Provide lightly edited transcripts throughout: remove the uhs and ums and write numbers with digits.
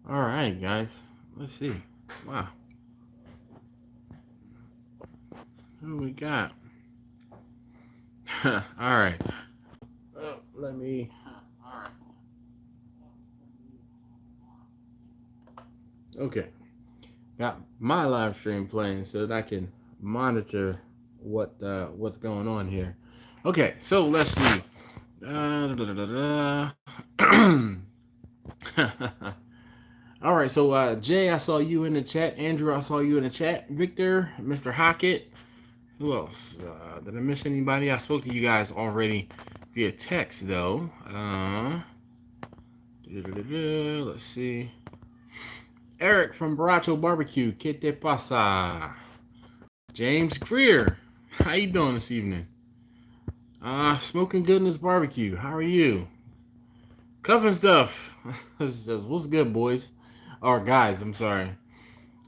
All right, guys. Let's see. Wow. Who we got? All right. Let me. All right. Okay. Got my live stream playing so that I can monitor what's going on here. Okay, so let's see. All right, so Jay, I saw you in the chat. Andrew, I saw you in the chat. Victor, Mr. Hockett. Who else? Did I miss anybody? I spoke to you guys already via text, though. Let's see. Eric from Baracho Barbecue. Que te pasa? James Greer. How you doing this evening? Smoking Goodness Barbecue. How are you? Cuffing Stuff. Says, what's good, boys? Or guys, I'm sorry.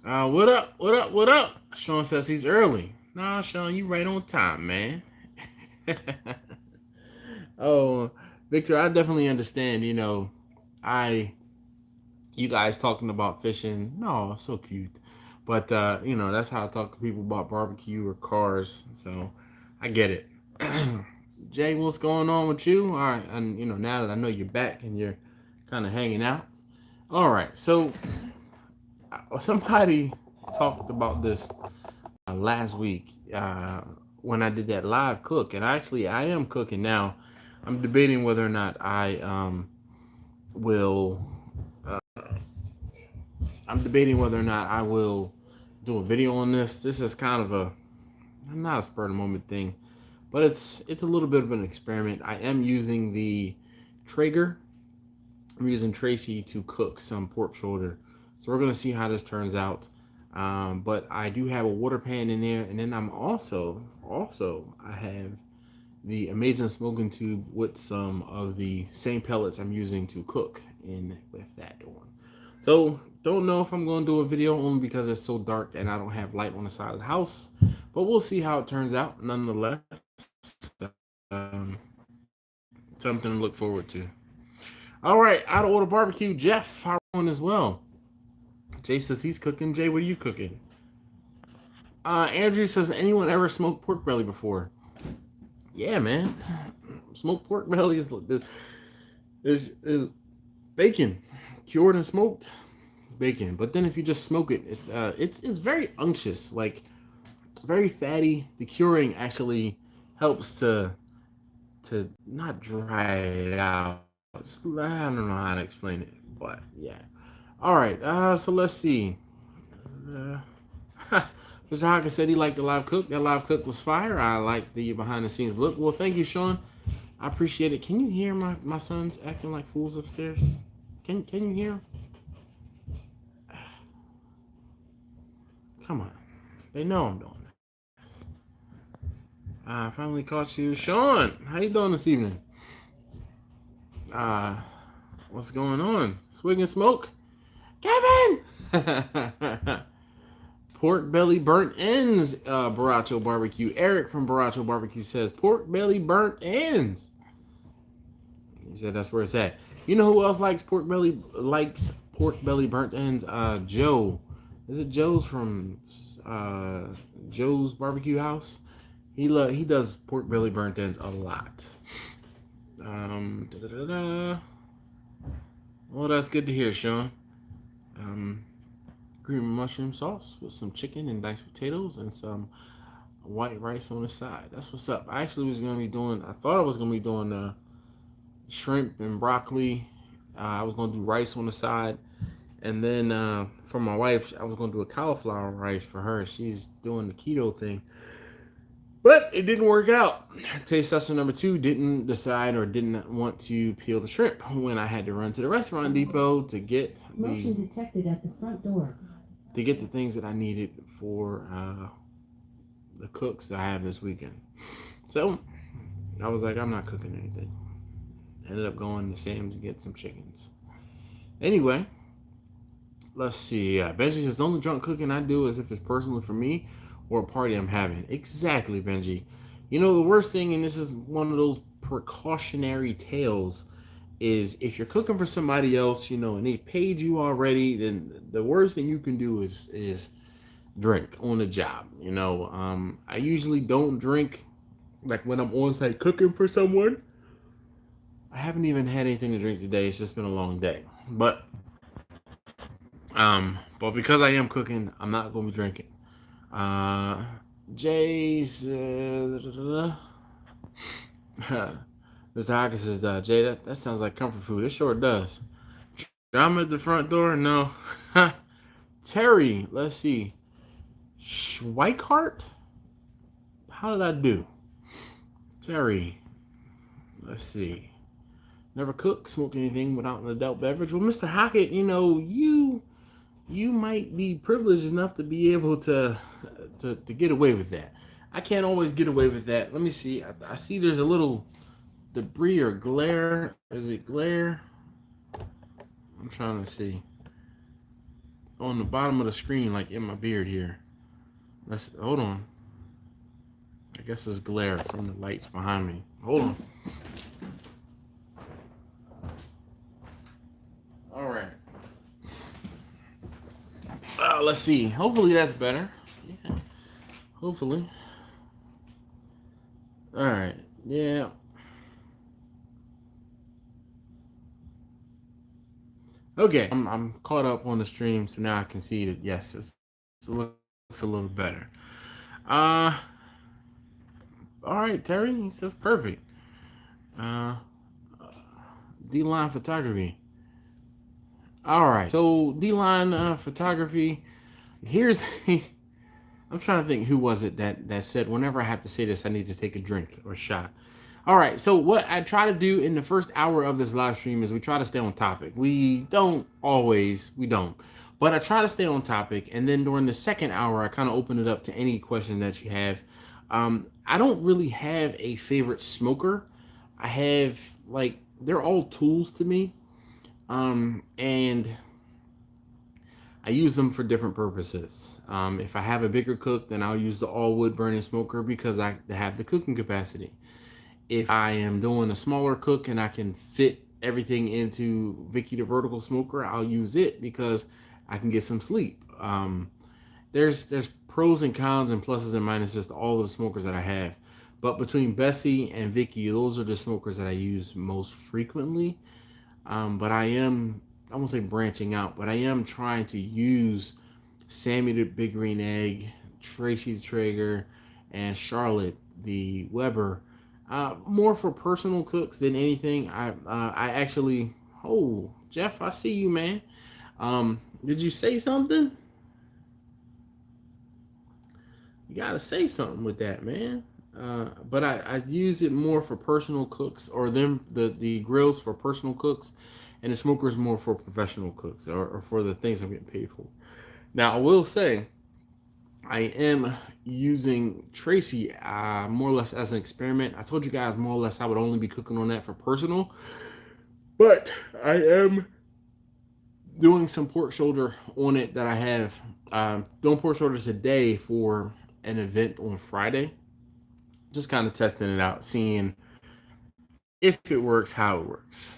What up? What up? What up? Sean says he's early. Nah, Sean, you right on time, man. Oh, Victor, I definitely understand. I you guys talking about fishing. No, so cute. But that's how I talk to people about barbecue or cars. So I get it. Jay, what's going on with you? All right, and now that I know you're back and you're kind of hanging out. All right, so somebody talked about this last week when I did that live cook, and I am cooking now. I'm debating whether or not I will. Uh, I'm debating whether or not I will do a video on this. This is kind of a not a spur of the moment thing, but it's a little bit of an experiment. I am using the Traeger. I'm using Tracy to cook some pork shoulder, so we're gonna see how this turns out. But I do have a water pan in there, and then I'm also I have the amazing smoking tube with some of the same pellets I'm using to cook in with that one. So don't know if I'm going to do a video only because it's so dark and I don't have light on the side of the house, but we'll see how it turns out nonetheless. um, Something to look forward to. All right, out of order barbecue, Jeff, how on as well. Jay says he's cooking. Jay, what are you cooking? Andrew says, anyone ever smoked pork belly before? Yeah, man. Smoked pork belly is bacon, cured and smoked. Bacon, but then if you just smoke it, it's very unctuous, like very fatty. The curing actually helps to not dry it out. I don't know how to explain it, but yeah. All right, so let's see. Uh, Mr. Hawkins said he liked the live cook. That live cook was fire. I like the behind the scenes look. Well, thank you, Sean. I appreciate it. Can you hear my sons acting like fools upstairs? Can you hear them? Come on. They know I'm doing it. I finally caught you. Sean, how you doing this evening? Uh, what's going on? Swig and smoke? Kevin! Pork belly burnt ends, Baracho Barbecue. Eric from Baracho Barbecue says, pork belly burnt ends. He said that's where it's at. You know who else likes pork belly burnt ends? Joe. Is it Joe's from Joe's Barbecue House? He does pork belly burnt ends a lot. Well, that's good to hear, Sean. Cream mushroom sauce with some chicken and diced potatoes and some white rice on the side. That's what's up. I actually was gonna be doing. I thought I was gonna be doing shrimp and broccoli. I was gonna do rice on the side, and then for my wife, I was gonna do a cauliflower rice for her. She's doing the keto thing. But it didn't work out. Taste tester number 2 didn't decide or didn't want to peel the shrimp when I had to run to the restaurant depot to get motion detected at the front door. To get the things that I needed for the cooks that I have this weekend. So I was like, I'm not cooking anything. Ended up going to Sam's to get some chickens. Anyway, let's see. Benji says the only drunk cooking I do is if it's personally for me or a party I'm having. Exactly, Benji. You know, the worst thing, and this is one of those precautionary tales, is if you're cooking for somebody else, and they paid you already, then the worst thing you can do is drink on the job. I usually don't drink like when I'm on site cooking for someone. I haven't even had anything to drink today. It's just been a long day. But because I am cooking, I'm not gonna be drinking. Uh Jay's Mr. Hawkins says, Jay, that sounds like comfort food. It sure does. I'm at the front door. No. Terry, let's see. Schweikart? How did I do? Terry, let's see. Never cooked, smoked anything without an adult beverage. Well, Mr. Hackett, you might be privileged enough to be able to get away with that. I can't always get away with that. Let me see. I see there's a little debris or glare. Is it glare? I'm trying to see. On the bottom of the screen, like in my beard here. Hold on. I guess it's glare from the lights behind me. Hold on. All right. Let's see. Hopefully that's better. Yeah. Hopefully. All right. Yeah. Okay. I'm caught up on the stream, so now I can see that. Yes, it looks a little better. All right, Terry. He says perfect. D-line photography. All right. So D-line photography. Here's the. I'm trying to think who was it that said whenever I have to say this, I need to take a drink or a shot. All right, so what I try to do in the first hour of this live stream is we try to stay on topic. We don't, but I try to stay on topic. And then during the second hour, I kind of open it up to any question that you have. I don't really have a favorite smoker. I have, they're all tools to me. And I use them for different purposes. If I have a bigger cook, then I'll use the all wood burning smoker because I have the cooking capacity. If I am doing a smaller cook and I can fit everything into Vicky the vertical smoker, I'll use it because I can get some sleep. There's pros and cons and pluses and minuses to all of the smokers that I have. But between Bessie and Vicky, those are the smokers that I use most frequently. But I won't say branching out, but I am trying to use Sammy the Big Green Egg, Tracy the Traeger, and Charlotte the Weber more for personal cooks than anything. I actually, Jeff, I see you, man. Did you say something? You gotta say something with that, man. But I use it more for personal cooks, or the grills for personal cooks, and the smokers more for professional cooks, or for the things I'm getting paid for. Now, I will say, I am using Tracy more or less as an experiment. I told you guys more or less I would only be cooking on that for personal, but I am doing some pork shoulder on it that I have. Doing pork shoulder today for an event on Friday. Just kind of testing it out, seeing if it works, how it works.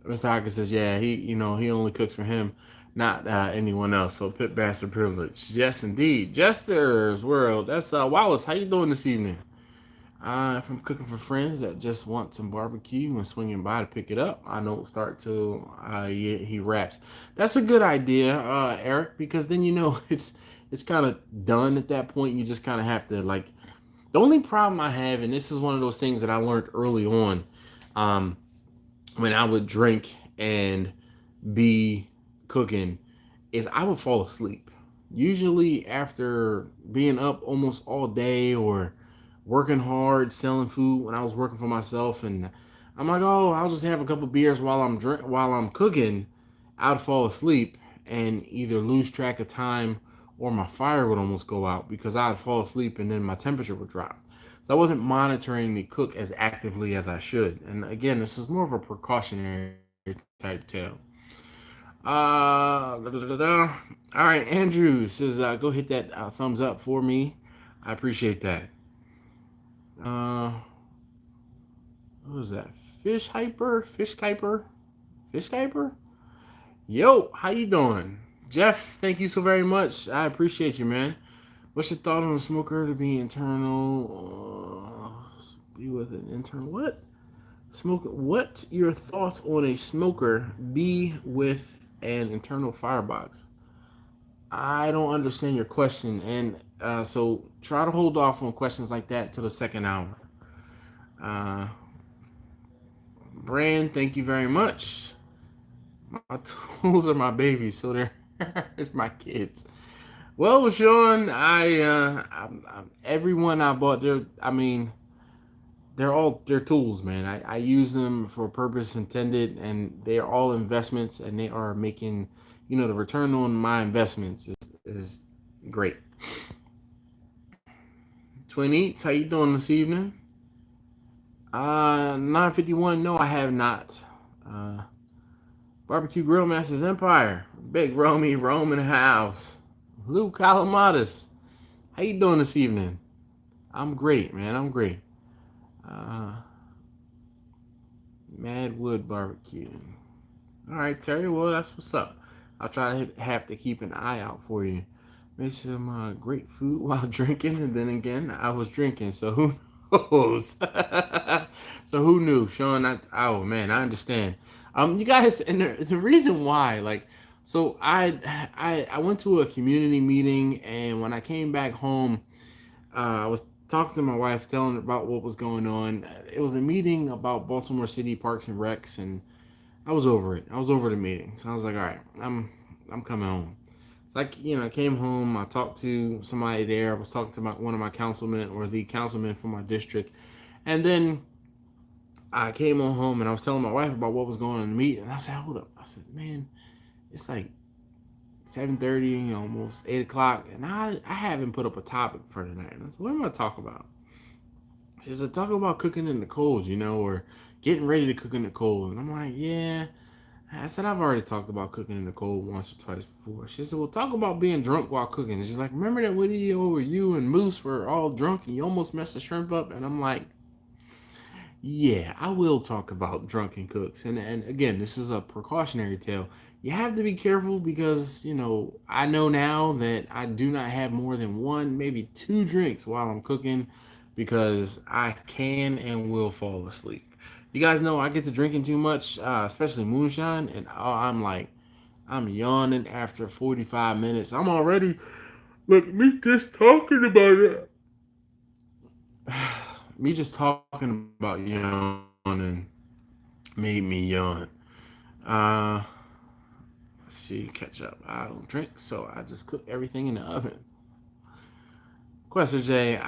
Mr. Hawkins says, yeah, he only cooks for him, not anyone else. So pit bastard privilege. Yes, indeed. Jester's World. That's Wallace. How you doing this evening? If I'm cooking for friends that just want some barbecue and swinging by to pick it up, I don't start till he wraps. That's a good idea, Eric, because then it's kind of done at that point. You just kind of have to The only problem I have, and this is one of those things that I learned early on, when I would drink and be cooking, is I would fall asleep. Usually after being up almost all day or working hard selling food when I was working for myself, and I'm like, oh, I'll just have a couple beers while I'm cooking. I'd fall asleep and either lose track of time or my fire would almost go out because I'd fall asleep and then my temperature would drop. So I wasn't monitoring the cook as actively as I should. And again, this is more of a precautionary type tale. All right, Andrew says, go hit that thumbs up for me. I appreciate that. What was that? Fish hyper? Fish Kuiper? Fish Kuiper? Yo, how you doing? Jeff, thank you so very much. I appreciate you, man. What's your thought on a smoker to be internal? Be with an internal what? Smoker. What your thoughts on a smoker be with an internal firebox? I don't understand your question, and so try to hold off on questions like that till the second hour. Uh, Brand, thank you very much. My tools are my babies, so they're my kids. Well, Sean, everyone I bought, they're tools, man. I use them for a purpose intended, and they are all investments, and they are making, the return on my investments is great. Twin Eats, how you doing this evening? 951, no, I have not. Barbecue Grill Masters Empire, Big Romy, Rome in the house. Lou Calamadas, how you doing this evening? I'm great, man. I'm great. Mad Wood Barbecue. All right, Terry. Well, that's what's up. I'll try to have to keep an eye out for you. Make some great food while drinking, and then again, I was drinking, so who knows? So who knew, Sean? Oh man, I understand. You guys, and the reason why, so I went to a community meeting, and when I came back home, I was talking to my wife, telling her about what was going on. It was a meeting about Baltimore City Parks and Recs, and I was over it. I was over the meeting, so I was like, all right, I'm coming home. So I came home. I talked to somebody there. I was talking to one of my councilmen, or the councilman from my district, and then I came on home and I was telling my wife about what was going on in the meeting. And I said, hold up. I said, man, it's like 7:30, almost 8 o'clock, and I haven't put up a topic for tonight. And I said, what am I talking about? She said, talk about cooking in the cold, or getting ready to cook in the cold. And I'm like, yeah. I said, I've already talked about cooking in the cold once or twice before. She said, well, talk about being drunk while cooking. And she's like, remember that video where you and Moose were all drunk and you almost messed the shrimp up? And I'm like, yeah, I will talk about drunken cooks. And again, this is a precautionary tale. You have to be careful because, I know now that I do not have more than one, maybe two drinks while I'm cooking because I can and will fall asleep. You guys know I get to drinking too much, especially moonshine, and I'm yawning after 45 minutes. I'm already, look, me just talking about it. Me just talking about yawning made me yawn. Let's see, catch up. I don't drink, so I just cook everything in the oven. Question J,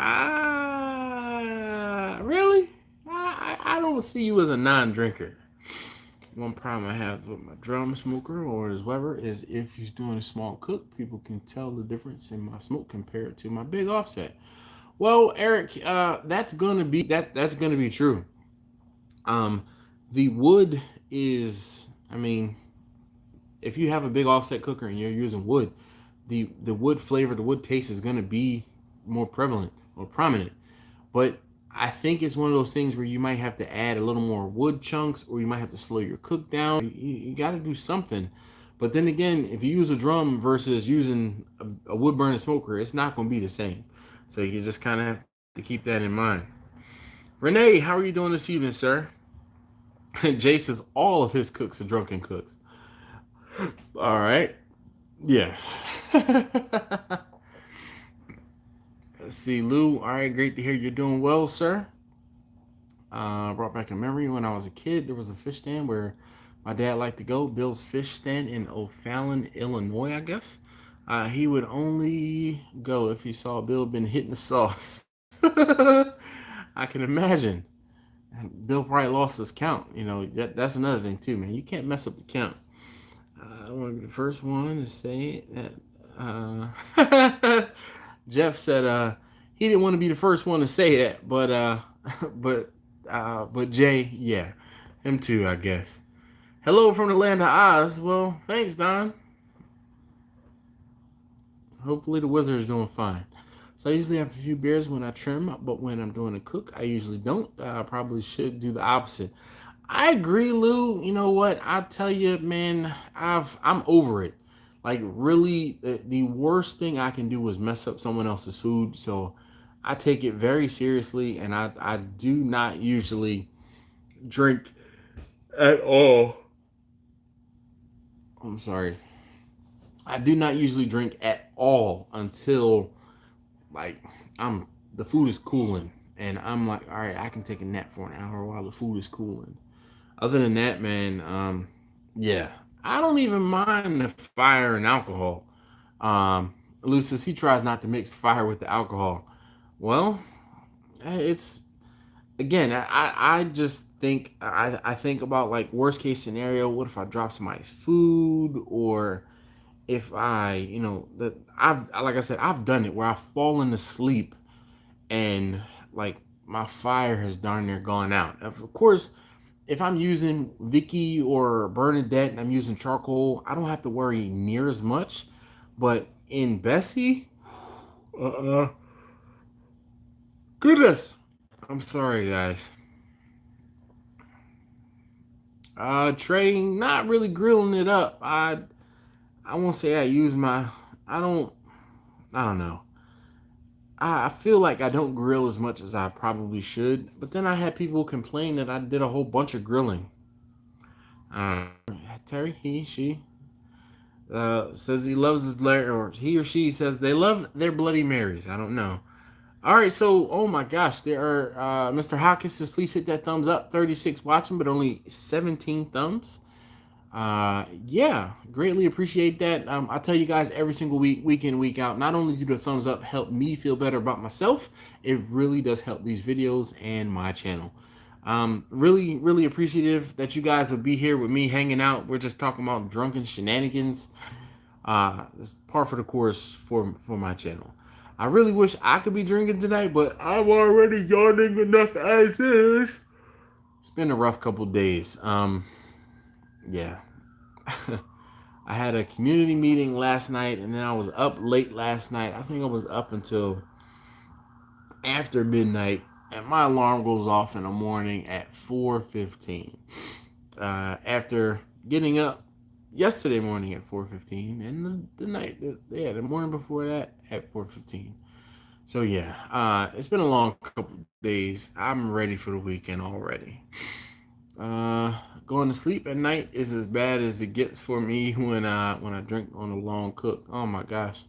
really? I don't see you as a non-drinker. One problem I have with my drum smoker or his Weber is if he's doing a small cook, people can tell the difference in my smoke compared to my big offset. Well, Eric, that's gonna be true. The wood is, if you have a big offset cooker and you're using wood, the wood flavor, the wood taste is gonna be more prevalent or prominent. But I think it's one of those things where you might have to add a little more wood chunks, or you might have to slow your cook down. You got to do something. But then again, if you use a drum versus using a wood burning smoker, it's not going to be the same. So you just kind of have to keep that in mind. Renee, how are you doing this evening, sir? Jay says all of his cooks are drunken cooks. All right. Yeah. Let's see, Lou. All right, great to hear you're doing well, sir. Brought back a memory when I was a kid. There was a fish stand where my dad liked to go. Bill's Fish Stand in O'Fallon, Illinois, I guess. He would only go if he saw Bill been hitting the sauce. I can imagine. Bill probably lost his count. That's another thing too, man. You can't mess up the count. I don't want to be the first one to say that. Jeff said he didn't want to be the first one to say that, but Jay, yeah, him too, I guess. Hello from the land of Oz. Well, thanks, Don. Hopefully the Wizard is doing fine. So I usually have a few beers when I trim, but when I'm doing a cook, I usually don't. I probably should do the opposite. I agree, Lou. You know what? I tell you, man, I'm over it. Like really, the worst thing I can do is mess up someone else's food. So I take it very seriously, and I do not usually drink at all. I'm sorry. I do not usually drink at all until like I'm the food is cooling, and I'm like, all right, I can take a nap for an hour while the food is cooling. Other than that, man, yeah, I don't even mind the fire and alcohol. Lucis, he tries not to mix fire with the alcohol. Well, it's again, I just think I think about like worst case scenario. What if I drop somebody's food, or if I, that I've like I said, I've done it where I've fallen asleep and like my fire has darn near gone out. Of course, if I'm using Vicky or Bernadette and I'm using charcoal, I don't have to worry near as much. But in Bessie, goodness, I'm sorry, guys. Trey, not really grilling it up. I won't say I use my. I don't. I don't know. I feel like I don't grill as much as I probably should. But then I had people complain that I did a whole bunch of grilling. Uh, Terry, he, she, says he loves his blood, or he or she says they love their Bloody Marys. I don't know. All right, so oh my gosh, there are Mr. Hawkins says please hit that thumbs up. 36 watching, but only 17 thumbs. Yeah, greatly appreciate that. I tell you guys every single week in, week out, not only do the thumbs up help me feel better about myself, it really does help these videos and my channel. Really appreciative that you guys would be here with me hanging out. We're just talking about drunken shenanigans. It's par for the course for my channel. I really wish I could be drinking tonight, but I'm already yawning enough as is. It's been a rough couple days. Yeah. I had a community meeting last night, and then I was up late last night. I think I was up until after midnight, and my alarm goes off in the morning at 4:15. After getting up yesterday morning at 4:15, and the morning before that at 4:15. So yeah, it's been a long couple days. I'm ready for the weekend already. Going to sleep at night is as bad as it gets for me when I drink on a long cook. Oh my gosh.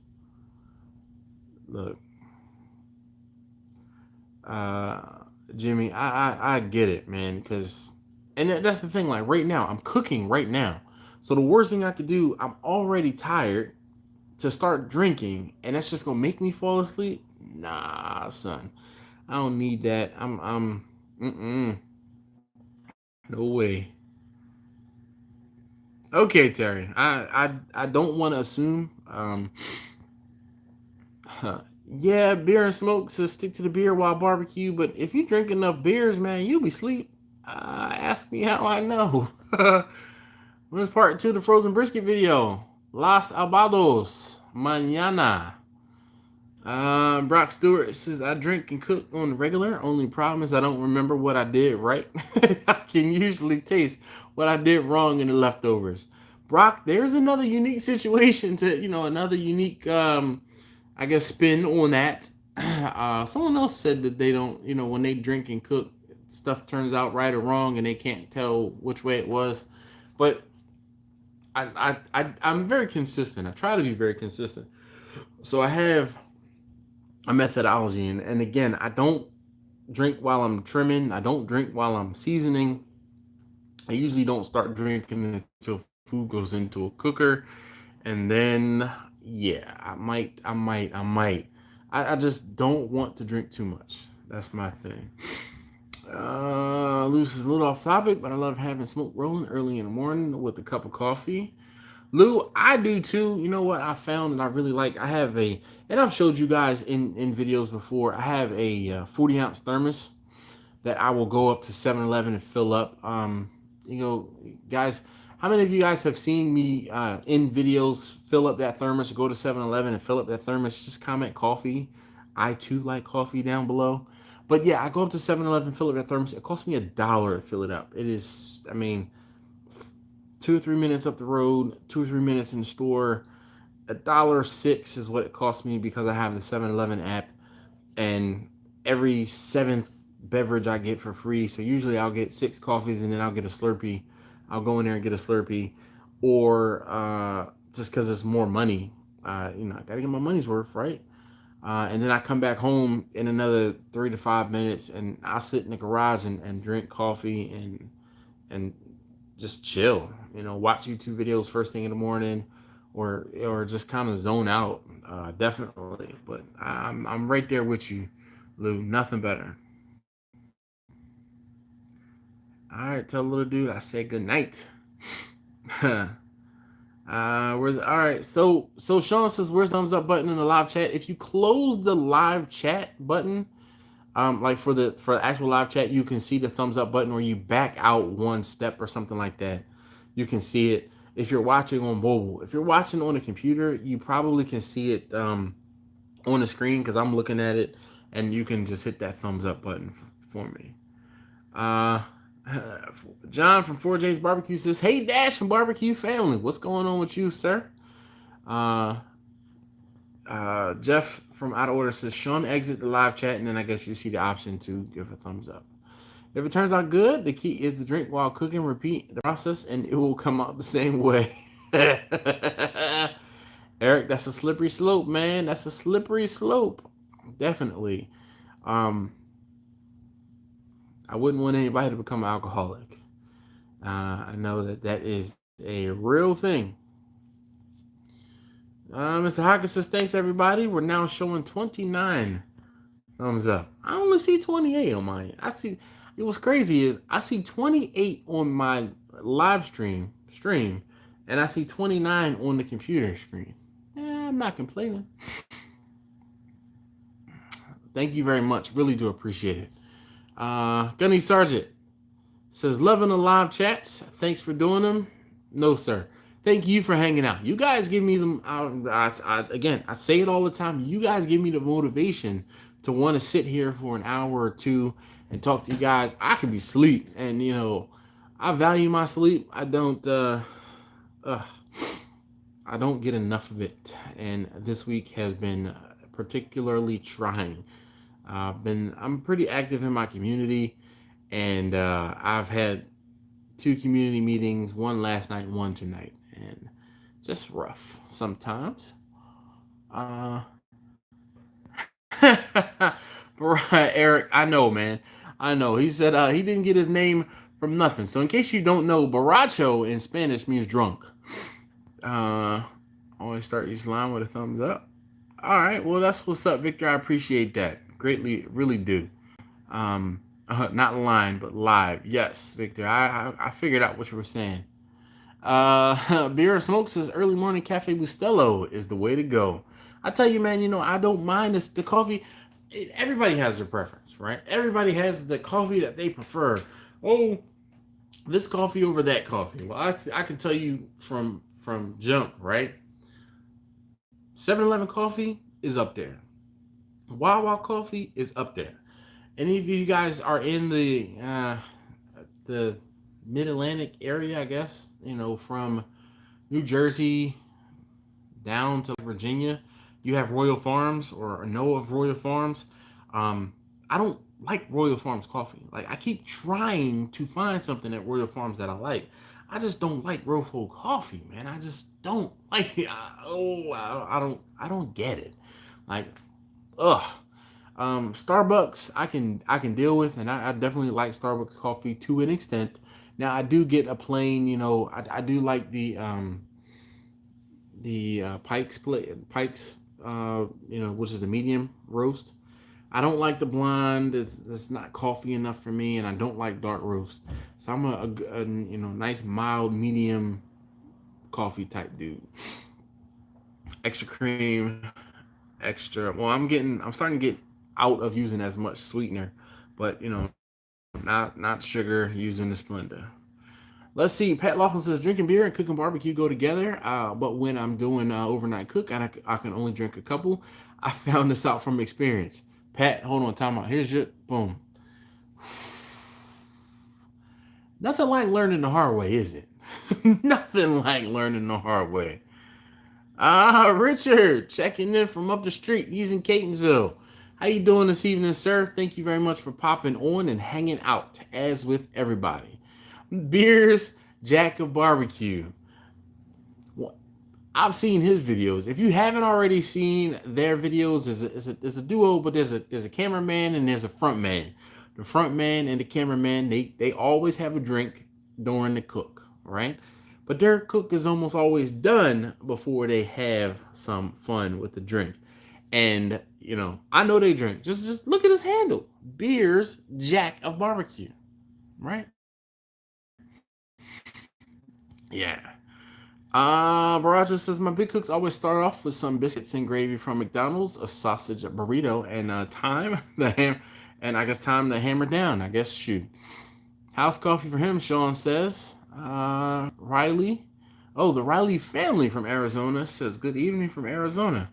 Look, uh, Jimmy, I get it, man, because that's the thing. Like right now, I'm cooking right now, so the worst thing I could do, I'm already tired to start drinking, and that's just gonna make me fall asleep. Nah, son, I don't need that. No way. Okay, Terry. I don't want to assume. Yeah, beer and smoke says stick to the beer while barbecue. But if you drink enough beers, man, you'll be asleep. Ask me how I know. When's part two of the frozen brisket video? Las Abados mañana. Brock Stewart says I drink and cook on the regular. Only problem is I don't remember what I did right. I can usually taste what I did wrong in the leftovers. Brock, there's another unique situation to another unique I guess spin on that. Someone else said that they don't when they drink and cook, stuff turns out right or wrong and they can't tell which way it was. But I'm very consistent. I try to be very consistent. So I have a methodology, and again, I don't drink while I'm trimming. I don't drink while I'm seasoning. I usually don't start drinking until food goes into a cooker, and then yeah, I just don't want to drink too much. That's my thing. Loose is a little off topic, but I love having smoke rolling early in the morning with a cup of coffee. Lou, I do too. You know what I found and I really like? I have and I've showed you guys in videos before, I have a 40-ounce thermos that I will go up to 7-Eleven and fill up. Guys, how many of you guys have seen me in videos fill up that thermos, go to 7-Eleven and fill up that thermos? Just comment coffee. I too like coffee down below. But yeah, I go up to 7-Eleven, fill it at thermos. It costs me $1 to fill it up. It is, I mean, 2 or 3 minutes up the road, 2 or 3 minutes in the store. $1.06 is what it costs me because I have the 7-Eleven app, and every seventh beverage I get for free. So usually I'll get 6 coffees and then I'll get a Slurpee. I'll go in there and get a Slurpee, or just because it's more money. I gotta get my money's worth, right? And then I come back home in another 3 to 5 minutes, and I sit in the garage and drink coffee and just chill. Watch YouTube videos first thing in the morning, or just kind of zone out. Definitely, but I'm right there with you, Lou. Nothing better. All right, tell the little dude I said good night. Where's all right? So Sean says, "Where's the thumbs up button in the live chat?" If you close the live chat button, like for the actual live chat, you can see the thumbs up button, or you back out one step or something like that. You can see it if you're watching on mobile. If you're watching on a computer, you probably can see it on the screen because I'm looking at it, and you can just hit that thumbs up button for me. Uh, John from 4J's Barbecue says, "Hey Dash from Barbecue Family, what's going on with you, sir?" Uh, Jeff from Out of Order says, "Sean, exit the live chat, and then I guess you see the option to give a thumbs up. If it turns out good, the key is to drink while cooking, repeat the process, and it will come out the same way." Eric, that's a slippery slope, man. That's a slippery slope. Definitely. Um, I wouldn't want anybody to become an alcoholic. I know that is a real thing. Mr. Hawkins says, "Thanks, everybody. We're now showing 29 thumbs up. I only see 28 on mine. What's crazy is I see 28 on my live stream, and I see 29 on the computer screen. I'm not complaining. Thank you very much. Really do appreciate it. Gunny Sargent says, "Loving the live chats. Thanks for doing them." No, sir. Thank you for hanging out. You guys give me them. Again, I say it all the time. You guys give me the motivation to want to sit here for an hour or two and talk to you guys. I could be asleep, and I value my sleep. I don't get enough of it, and this week has been particularly trying. I'm pretty active in my community, and I've had 2 community meetings, one last night, one tonight, and just rough sometimes. Eric, I know, man. I know. He said he didn't get his name from nothing. So in case you don't know, borracho in Spanish means drunk. Always start each line with a thumbs up. All right, well, that's what's up, Victor. I appreciate that greatly, really do. Not line, but live. Yes, Victor. I figured out what you were saying. Beer and Smoke says early morning cafe Bustelo is the way to go. I tell you, man. I don't mind the coffee. Everybody has their preference, right? Everybody has the coffee that they prefer. Oh, this coffee over that coffee. Well, I can tell you from jump, right? 7-Eleven coffee is up there. Wawa coffee is up there. Any of you guys are in the Mid-Atlantic area, I guess, from New Jersey down to Virginia, you have Royal Farms or know of Royal Farms. I don't like Royal Farms coffee. Like, I keep trying to find something at Royal Farms that I like. I just don't like Rofo coffee, man. I just don't like it. I don't get it. Like, ugh. Starbucks, I can deal with, and I definitely like Starbucks coffee to an extent. Now I do get a plain, I do like the Pikes, which is the medium roast. I don't like the blonde. It's not coffee enough for me, and I don't like dark roast. So I'm a nice mild medium coffee type dude. Extra cream, extra. Well, I'm starting to get out of using as much sweetener, but not sugar, using the Splenda. Let's see. Pat Laughlin says drinking beer and cooking barbecue go together, but when I'm doing overnight cook, I can only drink a couple. I found this out from experience. Pat, hold on, time out. Here's your boom. Nothing like learning the hard way, is it? Nothing like learning the hard way. Richard, checking in from up the street. He's in Catonsville. How you doing this evening, sir? Thank you very much for popping on and hanging out, as with everybody. Beers, Jack of Barbecue. I've seen his videos. If you haven't already seen their videos, there's a duo, but there's a cameraman and there's a front man. The front man and the cameraman, they always have a drink during the cook, right? But their cook is almost always done before they have some fun with the drink. And I know they drink. Just look at his handle. Beers, Jack of Barbecue, right? Yeah. Barajo says my big cooks always start off with some biscuits and gravy from McDonald's, a sausage, a burrito, and time to hammer down. I guess shoot. House coffee for him, Sean says. Riley. Oh, the Riley family from Arizona says good evening from Arizona.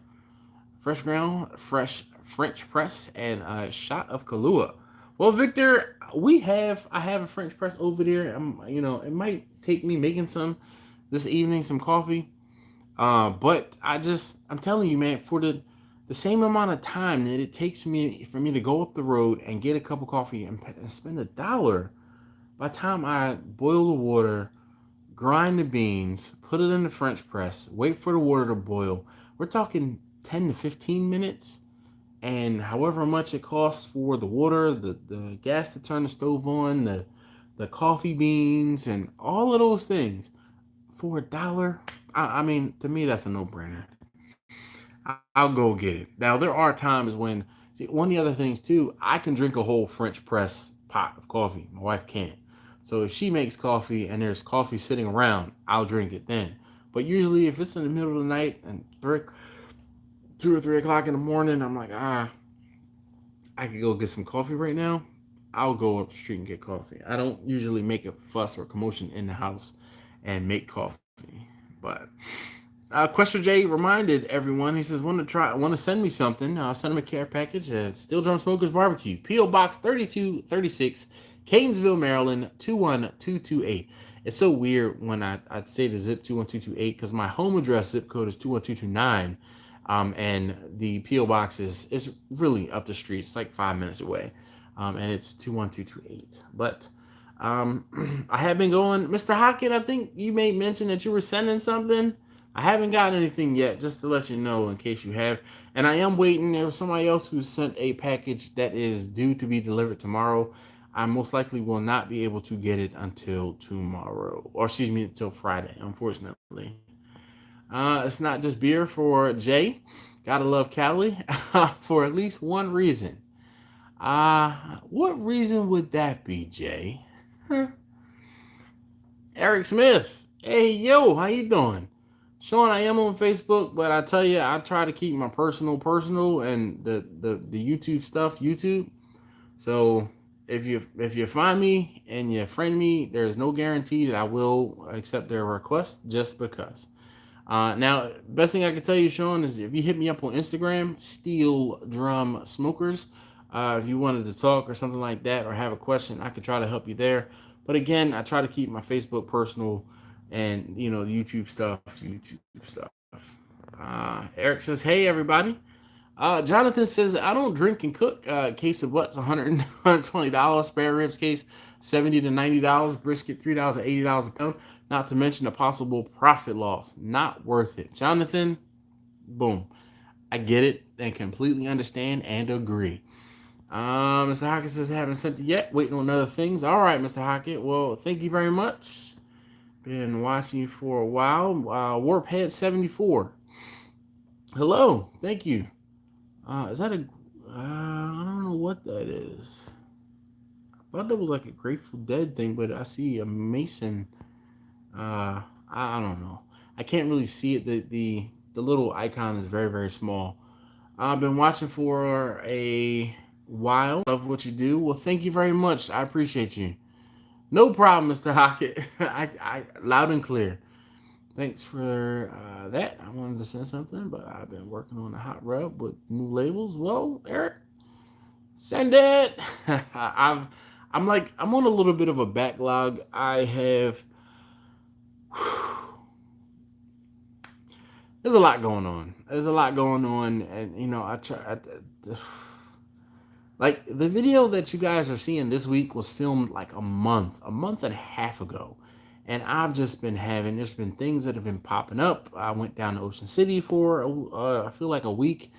Fresh ground, fresh French press, and a shot of Kahlua. Well, Victor, I have a French press over there. It might take me making some this evening, some coffee. But I'm telling you, man, for the same amount of time that it takes for me to go up the road and get a cup of coffee and spend $1, by the time I boil the water, grind the beans, put it in the French press, wait for the water to boil, we're talking 10 to 15 minutes. And however much it costs for the water, the gas to turn the stove on, the coffee beans, and all of those things, for $1, I mean, to me, that's a no-brainer. I'll go get it. Now, there are times when, one of the other things, too, I can drink a whole French press pot of coffee. My wife can't. So if she makes coffee and there's coffee sitting around, I'll drink it then. But usually, if it's in the middle of the night and 2 or 3 o'clock in the morning, I'm like, I could go get some coffee right now. I'll go up the street and get coffee. I don't usually make a fuss or commotion in the house and make coffee. But Question J reminded everyone, he says, want to send me something. I'll send him a care package at Steel Drum Smokers Barbecue, P.O. Box 3236, Catonsville, Maryland, 21228. It's so weird when I say the zip 21228 because my home address zip code is 21229. And the P.O. box is really up the street. It's like 5 minutes away. And it's 21228. But I have been going. Mr. Hockett, I think you may mention that you were sending something. I haven't gotten anything yet, just to let you know in case you have. And I am waiting. There was somebody else who sent a package that is due to be delivered tomorrow. I most likely will not be able to get it until tomorrow. Or excuse me, until Friday, unfortunately. It's not just beer for Jay. Gotta love Cali for at least one reason. What reason would that be, Jay? Eric Smith. Hey, yo, how you doing? Sean, I am on Facebook, but I tell you, I try to keep my personal, and the YouTube stuff, YouTube. So if you find me and you friend me, there's no guarantee that I will accept their request just because. Now, best thing I can tell you, Sean, is if you hit me up on Instagram, Steel Drum Smokers, if you wanted to talk or something like that or have a question, I could try to help you there. But again, I try to keep my Facebook personal and, YouTube stuff. Eric says, hey, everybody. Jonathan says, I don't drink and cook. Case of what's $100, $120. Spare ribs case, $70 to $90. Brisket, $3 to $80 a pound. Not to mention the possible profit loss. Not worth it. Jonathan, boom. I get it and completely understand and agree. Mr. Hockett says, haven't sent it yet. Waiting on other things. All right, Mr. Hockett. Well, thank you very much. Been watching you for a while. Warphead 74. Hello. Thank you. Is that I don't know what that is. I thought that was like a Grateful Dead thing, but I see a Mason. I don't know. I can't really see it. The little icon is very, very small. I've been watching for a while. Love what you do. Well, thank you very much. I appreciate you. No problem, Mr. Hockett. I loud and clear. Thanks for that. I wanted to send something, but I've been working on a hot rub with new labels. Well, Eric, send it. I'm on a little bit of a backlog. I have there's a lot going on. There's a lot going on, and I try. Like the video that you guys are seeing this week was filmed like a month and a half ago. And I've just been there's been things that have been popping up. I went down to Ocean City for, I feel like a week.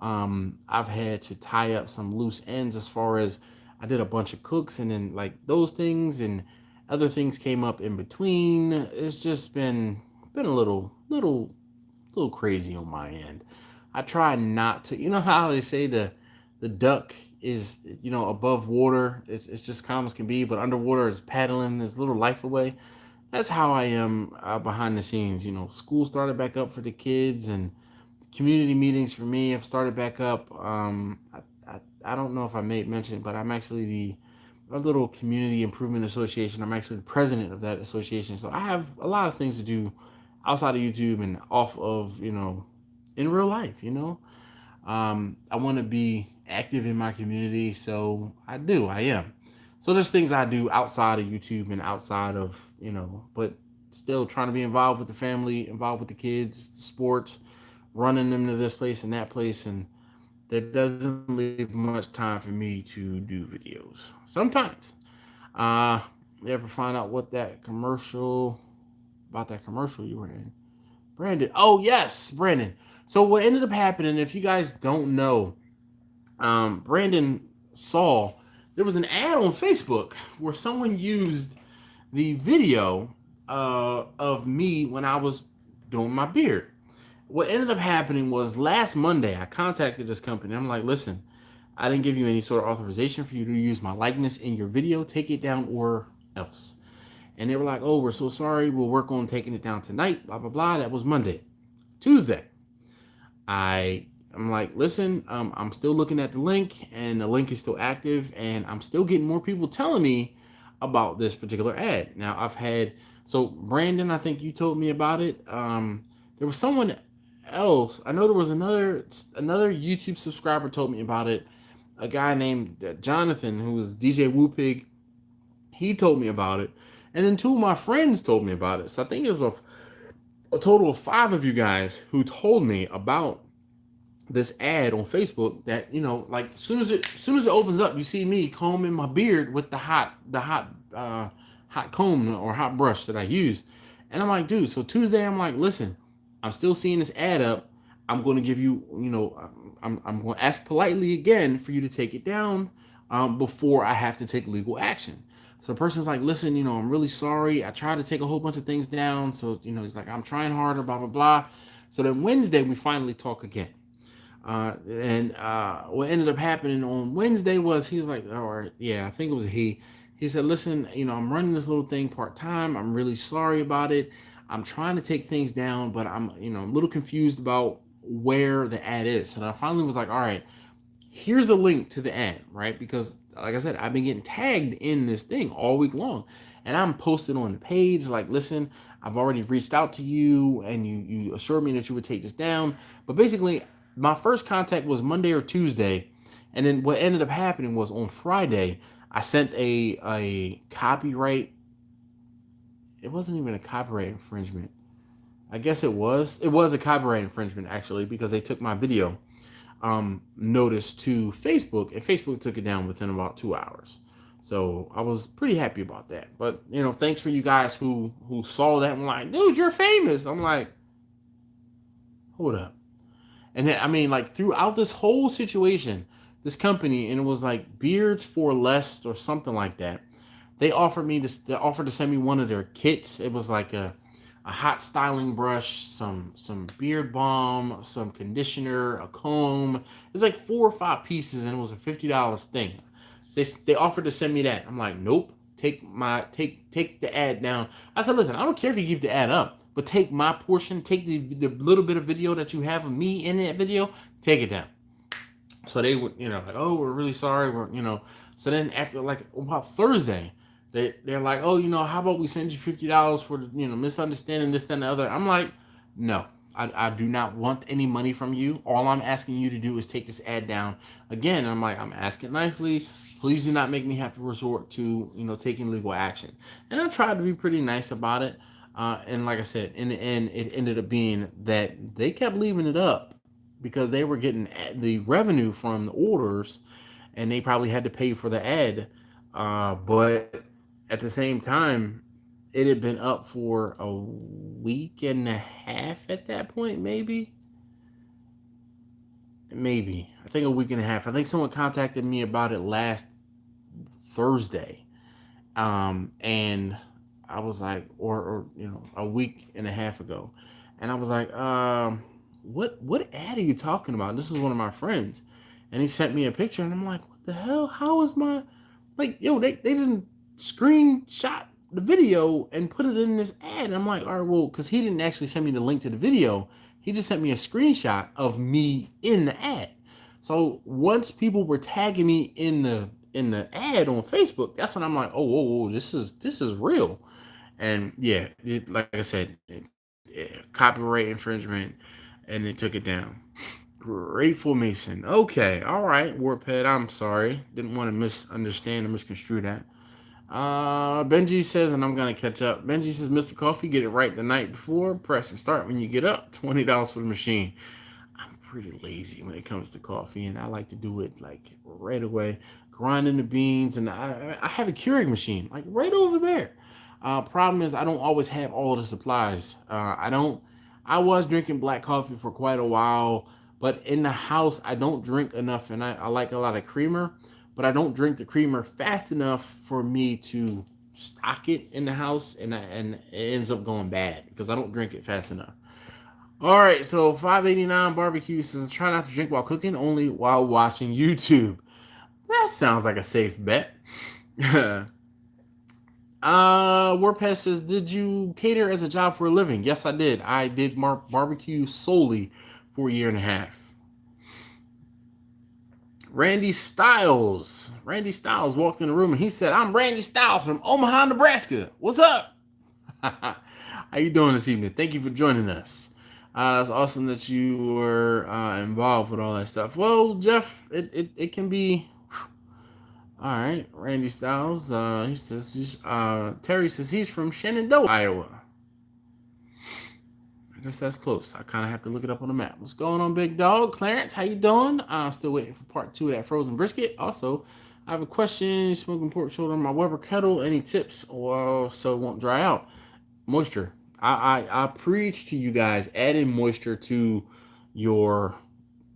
I've had to tie up some loose ends as far as I did a bunch of cooks and then like those things and other things came up in between. It's just been a little crazy on my end. I try not to, how they say the duck is, above water. It's just calm as can be, but underwater is paddling his little life away. That's how I am behind the scenes. School started back up for the kids and community meetings for me have started back up. I don't know if I made mention, but I'm actually a little community improvement association. I'm actually the president of that association. So I have a lot of things to do outside of YouTube and off of, in real life, I want to be active in my community. So I am. So there's things I do outside of YouTube and outside of, but still trying to be involved with the family, involved with the kids, sports, running them to this place and that place. And there doesn't leave much time for me to do videos. Sometimes. You ever find out what that commercial you were in? Brandon. Oh, yes, Brandon. So what ended up happening, if you guys don't know, Brandon saw there was an ad on Facebook where someone used the video of me when I was doing my beard. What ended up happening was last Monday, I contacted this company. I'm like, listen, I didn't give you any sort of authorization for you to use my likeness in your video. Take it down or else. And they were like, oh, we're so sorry. We'll work on taking it down tonight, blah, blah, blah. That was Monday. Tuesday, I'm like, listen, I'm still looking at the link and the link is still active and I'm still getting more people telling me about this particular ad. Now so Brandon, I think you told me about it. There was someone else. I know there was another YouTube subscriber told me about it. A guy named Jonathan, who was DJ Woopig. He told me about it. And then two of my friends told me about it. So I think it was a total of 5 of you guys who told me about this ad on Facebook that, like as soon as it opens up, you see me combing my beard with the hot comb or hot brush that I use. And I'm like, dude, so Tuesday I'm like, listen, I'm still seeing this ad up. I'm going to give you, I'm going to ask politely again for you to take it down before I have to take legal action. So the person's like, listen, I'm really sorry. I tried to take a whole bunch of things down. So, he's like, I'm trying harder, blah, blah, blah. So then Wednesday, we finally talk again. And what ended up happening on Wednesday was he's like, or yeah, I think it was he. He said, listen, I'm running this little thing part-time. I'm really sorry about it. I'm trying to take things down, but I'm a little confused about where the ad is. So I finally was like, all right, here's the link to the ad, right? Because like I said, I've been getting tagged in this thing all week long. And I'm posted on the page like, listen, I've already reached out to you and you assured me that you would take this down. But basically, my first contact was Monday or Tuesday. And then what ended up happening was on Friday, I sent a copyright. It wasn't even a copyright infringement. I guess it was. It was a copyright infringement, actually, because they took my video notice to Facebook, and Facebook took it down within about 2 hours. So I was pretty happy about that. But thanks for you guys who saw that and were like, dude, you're famous. I'm like, hold up. And then, I mean, like throughout this whole situation, this company, and it was like Beards for Less or something like that. They offered to send me one of their kits. It was like a hot styling brush, some beard balm, some conditioner, a comb. It was like 4 or 5 pieces, and it was a $50 thing. They offered to send me that. I'm like, nope. Take the ad down. I said, listen, I don't care if you keep the ad up, but take my portion. Take the little bit of video that you have of me in that video. Take it down. So they would, like, oh, we're really sorry. So then after like about Thursday, they're like, oh, how about we send you $50 for the misunderstanding this, that, and the other. I'm like, no, I do not want any money from you. All I'm asking you to do is take this ad down. Again, I'm like, I'm asking nicely. Please do not make me have to resort to taking legal action. And I tried to be pretty nice about it. And like I said, in the end, it ended up being that they kept leaving it up because they were getting the revenue from the orders, and they probably had to pay for the ad. But at the same time, it had been up for a week and a half at that point, maybe. I think a week and a half. I think someone contacted me about it last Thursday, and I was like, or a week and a half ago, and I was like, what ad are you talking about? This is one of my friends, and he sent me a picture, and I'm like, what the hell? How is my they didn't screenshot the video and put it in this ad. And I'm like, all right, well, because he didn't actually send me the link to the video, he just sent me a screenshot of me in the ad. So once people were tagging me in the ad on Facebook, that's when I'm like, oh, this is real. And yeah, like I said, copyright infringement, and they took it down. Grateful Mason. Okay, all right, Warphead. I'm sorry, didn't want to misunderstand or misconstrue that. Benji says, and I'm gonna catch up. Benji says, Mr. Coffee, get it right the night before. Press and start when you get up. $20 for the machine. I'm pretty lazy when it comes to coffee, and I like to do it like right away, grinding the beans, and I have a Keurig machine like right over there. Problem is I don't always have all the supplies. I don't. I was drinking black coffee for quite a while, but in the house I don't drink enough, and I like a lot of creamer, but I don't drink the creamer fast enough for me to stock it in the house, and it ends up going bad because I don't drink it fast enough. All right, so 589 barbecue says try not to drink while cooking, only while watching YouTube. That sounds like a safe bet. WordPress says, did you cater as a job for a living? Yes, I did. I did barbecue solely for a year and a half. Randy Styles walked in the room and he said, I'm Randy Styles from Omaha, Nebraska. What's up? How you doing this evening? Thank you for joining us. That's awesome that you were involved with all that stuff. Well, Jeff, it can be. All right, Randy Styles. He says Terry says he's from Shenandoah, Iowa. I guess that's close. I kind of have to look it up on the map. What's going on, big dog? Clarence, how you doing? Still waiting for part 2 of that frozen brisket. Also, I have a question. Smoking pork shoulder on my Weber kettle. Any tips? Well, so it won't dry out. Moisture. I preach to you guys adding moisture to your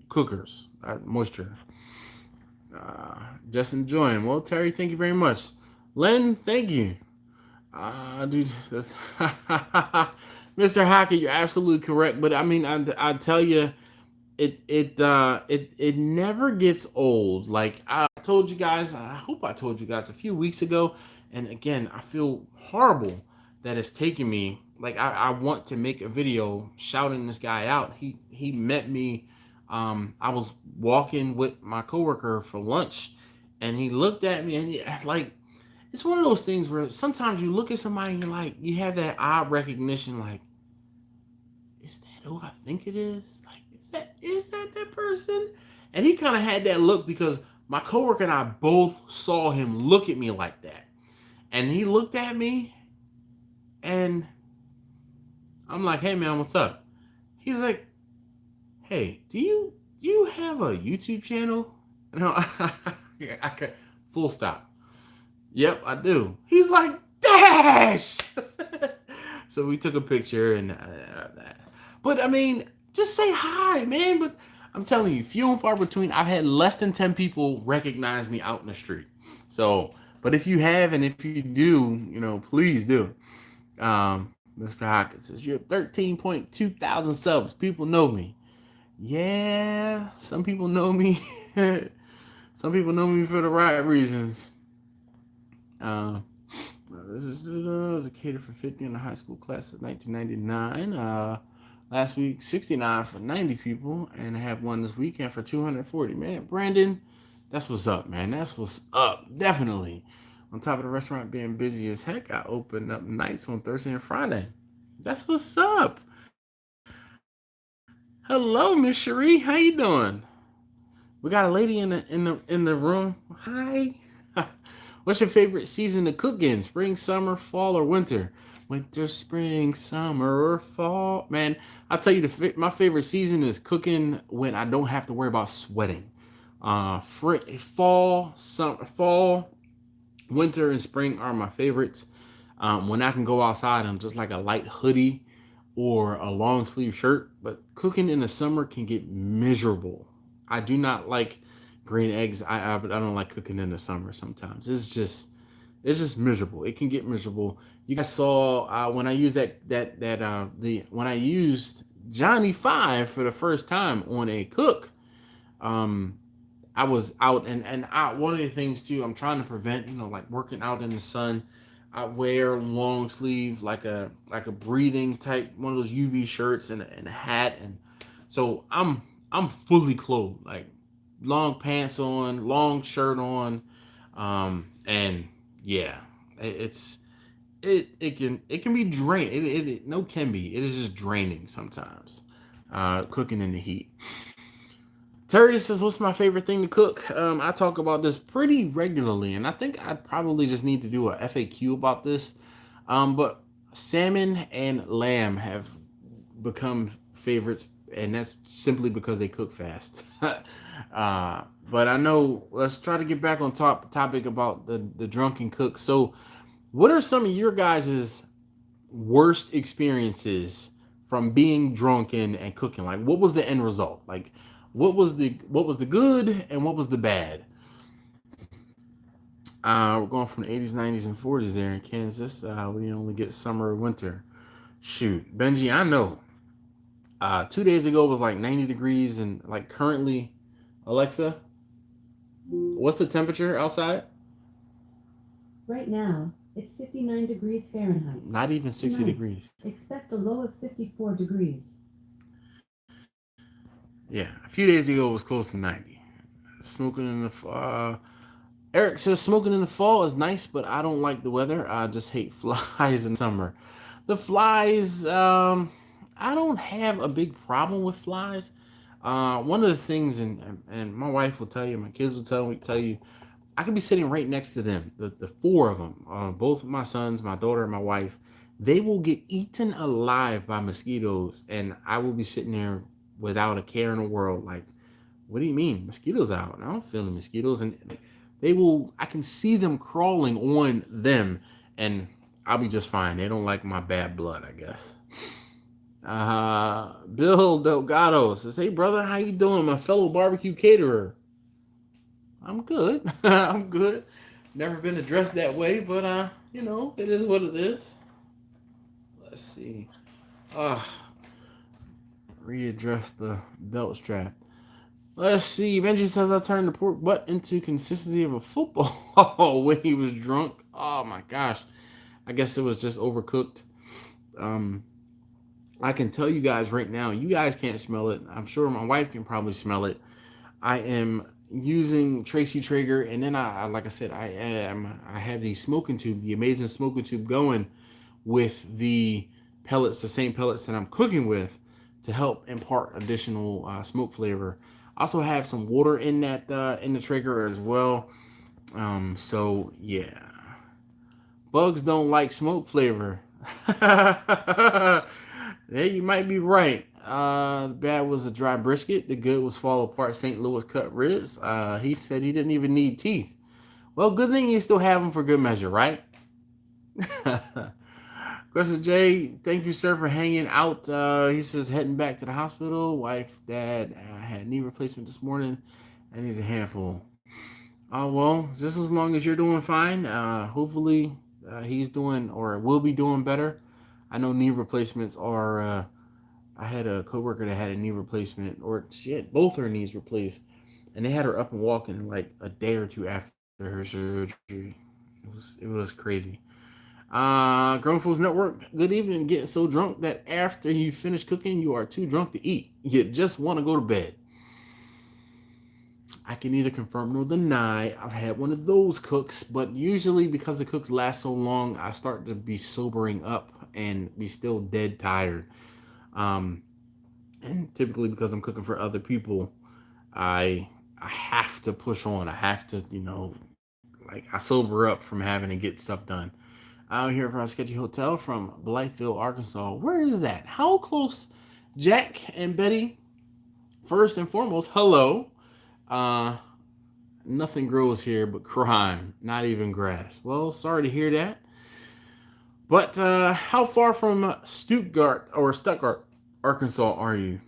cookers. Moisture. Just enjoying. Well, Terry, thank you very much. Len, thank you. Dude, Mr. Hackett, you're absolutely correct. But I mean, I tell you, it never gets old. Like I told you guys, I hope I told you guys a few weeks ago. And again, I feel horrible that it's taken me. Like I want to make a video shouting this guy out. He met me. I was walking with my coworker for lunch, and he looked at me, and it's one of those things where sometimes you look at somebody and you're like, you have that eye recognition, like, is that who I think it is? Like, is that person? And he kind of had that look because my coworker and I both saw him look at me like that. And he looked at me, and I'm like, hey man, what's up? He's like, hey, do you have a YouTube channel? No, I could full stop. Yep, I do. He's like, Dash! So we took a picture and but I mean, just say hi, man. But I'm telling you, few and far between. I've had less than 10 people recognize me out in the street. So, but if you have, and if you do, please do. Mr. Hawkins says, you have 13.2 thousand subs. People know me. Yeah, some people know me. Some people know me for the right reasons. This is the cater for 50 in the high school class of 1999. Last week, 69 for 90 people, and I have one this weekend for 240. Man, Brandon, that's what's up, man. That's what's up. Definitely. On top of the restaurant being busy as heck, I open up nights on Thursday and Friday. That's what's up. Hello, Miss Cherie. How you doing? We got a lady in the room. Hi. What's your favorite season to cook in? Spring, summer, fall, or winter? Winter, spring, summer, or fall? Man, I'll tell you, my favorite season is cooking when I don't have to worry about sweating. Fall, winter, and spring are my favorites. When I can go outside, I'm just like a light hoodie or a long sleeve shirt. But cooking in the summer can get miserable. I do not like green eggs. I don't like cooking in the summer. Sometimes it's just miserable. It can get miserable. You guys saw when I used when I used Johnny Five for the first time on a cook. Um, I was out one of the things too. I'm trying to prevent like working out in the sun. I wear long sleeve like a breathing type one of those UV shirts and a hat, and so I'm fully clothed, like long pants on, long shirt on, and yeah, it's it can be drain. It no can be. It is just draining sometimes. Cooking in the heat. Terry says, "What's my favorite thing to cook?" I talk about this pretty regularly, and I think I probably just need to do a FAQ about this. But salmon and lamb have become favorites, and that's simply because they cook fast. But I know. Let's try to get back on topic about the drunken cook. So, what are some of your guys' worst experiences from being drunken and cooking? Like, what was the end result? Like, what was the good and what was the bad? We're going from the 80s, 90s, and 40s there in Kansas. We only get summer or winter. Shoot, Benji, I know. 2 days ago was like 90 degrees, and like currently, Alexa, what's the temperature outside? Right now, it's 59 degrees Fahrenheit. Not even 60 Tonight, degrees. expect a low of 54 degrees. Yeah, a few days ago it was close to 90. Smoking in the Eric says smoking in the fall is nice, but I don't like the weather. I just hate flies in summer. The flies, I don't have a big problem with flies. One of the things, and my wife will tell you, my kids will tell you, I could be sitting right next to them, the four of them, both of my sons, my daughter, and my wife. They will get eaten alive by mosquitoes, and I will be sitting there without a care in the world. Like, what do you mean mosquitoes out? I don't feel the mosquitoes, and they will. I can see them crawling on them, and I'll be just fine. They don't like my bad blood, I guess. Bill Delgado says, "Hey brother, how you doing, my fellow barbecue caterer?" I'm good. I'm good. Never been addressed that way, but it is what it is. Let's see. Uh Readdress the belt strap. Let's see. Benji says I turned the pork butt into consistency of a football when he was drunk. Oh my gosh. I guess it was just overcooked. Um, I can tell you guys right now, you guys can't smell it. I'm sure my wife can probably smell it. I am using Tracy Traeger, and then like I said, I have the smoking tube, the amazing smoking tube going with the pellets, the same pellets that I'm cooking with, to help impart additional smoke flavor. I also have some water in the Traeger as well. So yeah, bugs don't like smoke flavor. Yeah, you might be right. The bad was a dry brisket. The good was fall apart St. Louis cut ribs. He said he didn't even need teeth. Well, good thing you still have them for good measure, right? Question J, thank you, sir, for hanging out. He says heading back to the hospital. Wife, dad had knee replacement this morning, and he's a handful. Well, just as long as you're doing fine. Hopefully, he's doing or will be doing better. I know knee replacements are. I had a coworker that had a knee replacement, or she had both her knees replaced, and they had her up and walking like a day or two after her surgery. It was crazy. Grown Fools Network. Good evening. Getting so drunk that after you finish cooking, you are too drunk to eat. You just want to go to bed. I can neither confirm nor deny I've had one of those cooks, but usually because the cooks last so long, I start to be sobering up and be still dead tired. Um, and typically because I'm cooking for other people, I have to push on. I have to, like I sober up from having to get stuff done. Out here from our sketchy hotel from Blytheville, Arkansas. Where is that? How close? Jack and Betty, first and foremost, hello. Uh, Nothing grows here but crime, not even grass. Well, sorry to hear that. But how far from Stuttgart, Arkansas are you?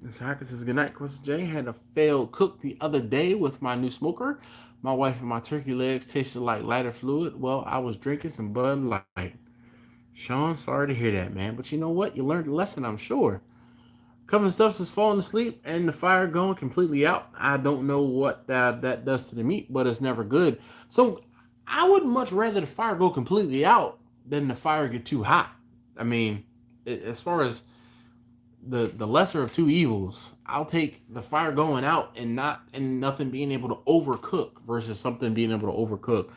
This Hackett says, good night, Chris J. Had a failed cook the other day with my new smoker. My wife and my turkey legs tasted like lighter fluid. Well, I was drinking some Bud Light. Sean, sorry to hear that, man. But you know what? You learned a lesson, I'm sure. Coven Stuffs is falling asleep and the fire going completely out. I don't know what that does to the meat, but it's never good. So I would much rather the fire go completely out than the fire get too hot. I mean, as far as the lesser of two evils, I'll take the fire going out and nothing being able to overcook versus something being able to overcook.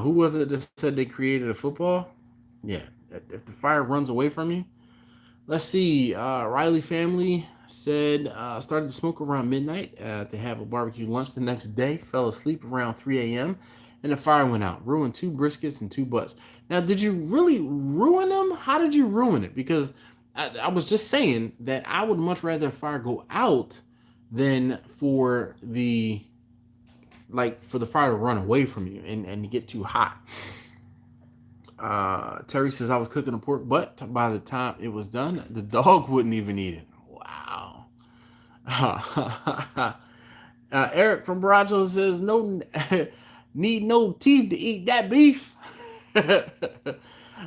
Who was it that said they created a football? Yeah, if the fire runs away from you. Let's see. Riley family said started to smoke around midnight to have a barbecue lunch the next day. Fell asleep around 3 a.m. and the fire went out. Ruined 2 briskets and 2 butts. Now, did you really ruin them? How did you ruin it? Because I was just saying that I would much rather fire go out than for the fire to run away from you and get too hot. Terry says I was cooking a pork butt. By the time it was done, the dog wouldn't even eat it. Wow. Eric from Barajo says no need no teeth to eat that beef.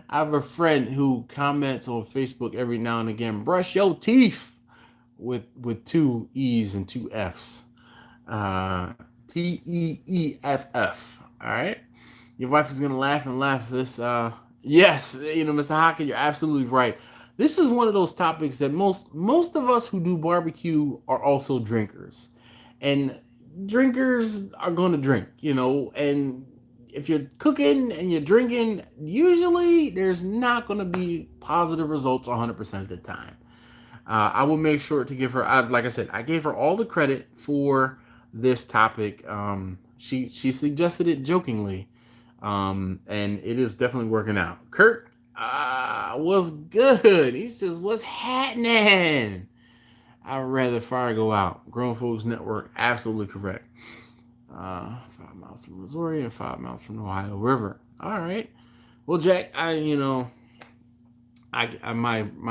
I have a friend who comments on Facebook every now and again, brush your teeth with 2 E's and 2 F's. TEEFF. All right. Your wife is gonna laugh and laugh. This, yes, Mr. Hockey, you're absolutely right. This is one of those topics that most of us who do barbecue are also drinkers, and drinkers are going to drink, and if you're cooking and you're drinking, usually there's not going to be positive results 100% of the time. I will make sure to give her, like I said, I gave her all the credit for this topic. She suggested it jokingly, and it is definitely working out. Kurt, what's good? He says, what's happening? I'd rather fire go out. Grown Folks Network, absolutely correct. 5 miles from Missouri and 5 miles from the Ohio River. All right. Well, Jack, my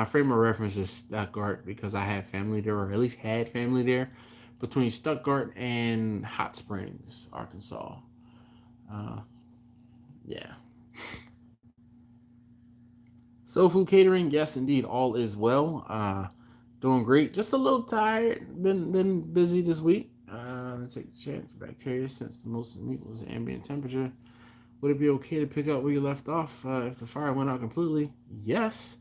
frame of reference is Stuttgart because I have family there, or at least had family there, between Stuttgart and Hot Springs, Arkansas. Yeah. Soul Food Catering, yes, indeed, all is well. Doing great. Just a little tired. Been busy this week. Take a chance for bacteria since most of the meat was ambient temperature. Would it be okay to pick up where you left off if the fire went out completely? Yes.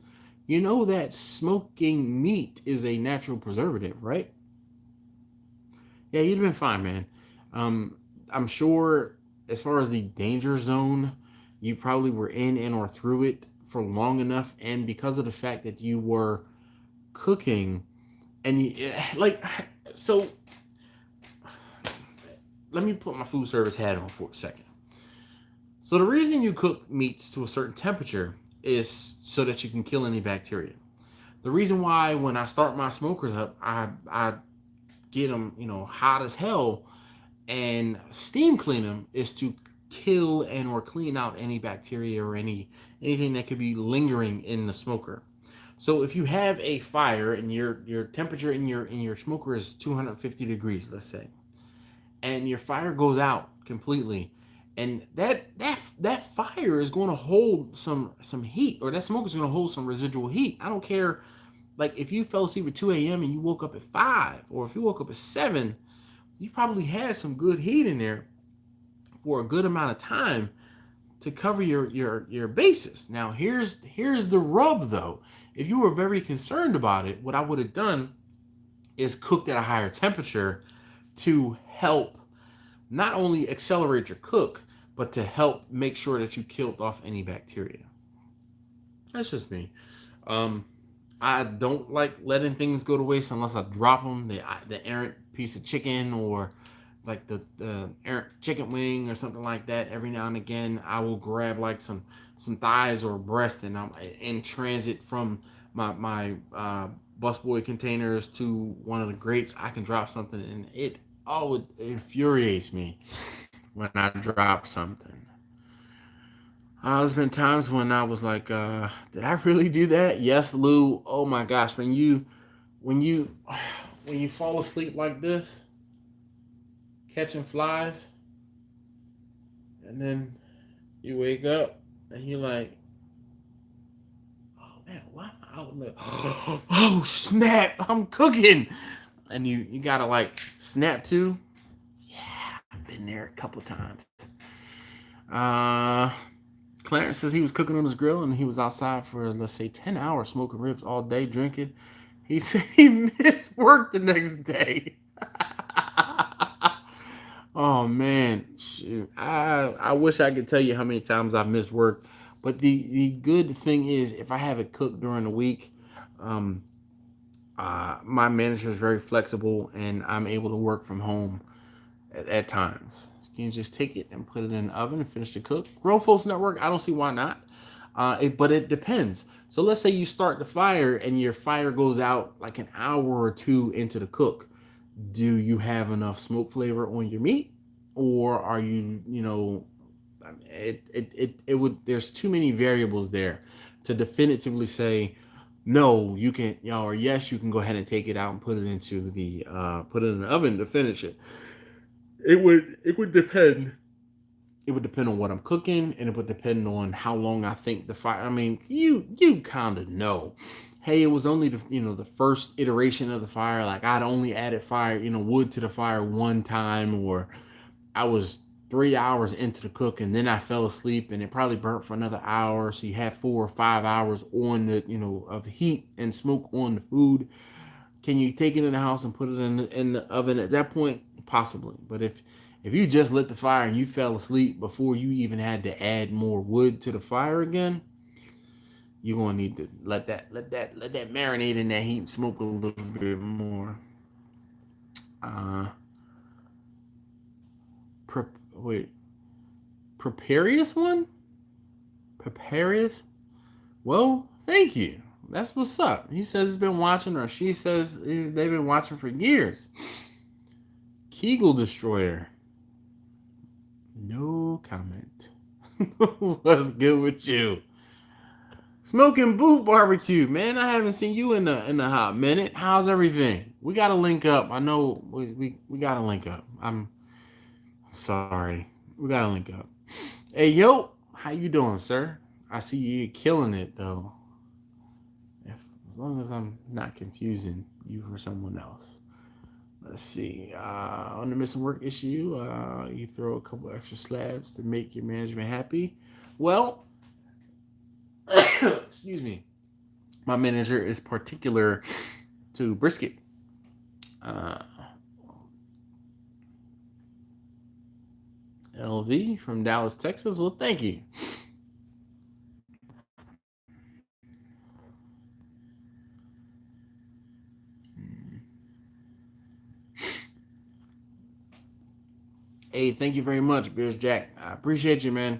You know that smoking meat is a natural preservative, right? Yeah, you'd have been fine, man. I'm sure as far as the danger zone, you probably were in and or through it for long enough, and because of the fact that you were cooking and so let me put my food service hat on for a second. So the reason you cook meats to a certain temperature is so that you can kill any bacteria. The reason why when I start my smokers up, I get them, hot as hell and steam clean them is to kill and or clean out any bacteria or anything that could be lingering in the smoker. So if you have a fire and your temperature in your smoker is 250 degrees, let's say, and your fire goes out completely, and that fire is going to hold some heat, or that smoke is going to hold some residual heat. I don't care, like if you fell asleep at 2 a.m. and you woke up at 5, or if you woke up at 7, you probably had some good heat in there for a good amount of time to cover your bases. Now here's the rub though. If you were very concerned about it, what I would have done is cooked at a higher temperature to help not only accelerate your cook, but to help make sure that you killed off any bacteria. That's just me. I don't like letting things go to waste unless I drop them. The errant piece of chicken, or like the errant chicken wing or something like that. Every now and again, I will grab like some thighs or breast, and I'm in transit from my busboy containers to one of the grates. I can drop something, and it infuriates me when I drop something. There's been times when I was like, did I really do that? Yes, Lou. Oh my gosh, when you when you fall asleep like this, catching flies, and then you wake up and you're like, oh man, why am I out there? Oh snap, I'm cooking, and you gotta like snap to. Yeah, I've been there a couple times. Uh, Clarence says he was cooking on his grill and he was outside for, let's say, 10 hours smoking ribs all day, drinking. He said he missed work the next day. Oh, man. Shoot. I wish I could tell you how many times I've missed work. But the good thing is, if I have it cooked during the week, my manager is very flexible and I'm able to work from home at times. You can just take it and put it in the oven and finish the cook. Grown Folks Network, I don't see why not. But it depends. So let's say you start the fire and your fire goes out like an hour or two into the cook. Do you have enough smoke flavor on your meat, or are you, it would. There's too many variables there to definitively say no. You can, or yes, you can go ahead and take it out and put it into the put it in the oven to finish it. It would depend. It would depend on what I'm cooking, and it would depend on how long I think the fire. I mean, you kind of know. Hey, it was only the first iteration of the fire. Like I'd only added fire, wood to the fire one time, or I was 3 hours into the cook and then I fell asleep and it probably burnt for another hour. So you have 4 or 5 hours on of heat and smoke on the food. Can you take it in the house and put it in the oven at that point? Possibly. But if you just lit the fire and you fell asleep before you even had to add more wood to the fire again, you're gonna need to let that marinate in that heat and smoke a little bit more. Wait, Preparious one? Preparious? Well, thank you. That's what's up. He says he's been watching, or she says they've been watching for years. Kegel Destroyer. No comment. What's good with you? Smoking Boot Barbecue, man. I haven't seen you in a hot minute. How's everything? We gotta link up. I know we gotta link up. I'm sorry. We gotta link up. Hey yo, how you doing, sir? I see you killing it though. As long as I'm not confusing you for someone else. Let's see. On the missing work issue, you throw a couple extra slabs to make your management happy. Well, excuse me. My manager is particular to brisket. LV from Dallas, Texas. Well, thank you. Hey, thank you very much, Beers Jack. I appreciate you, man.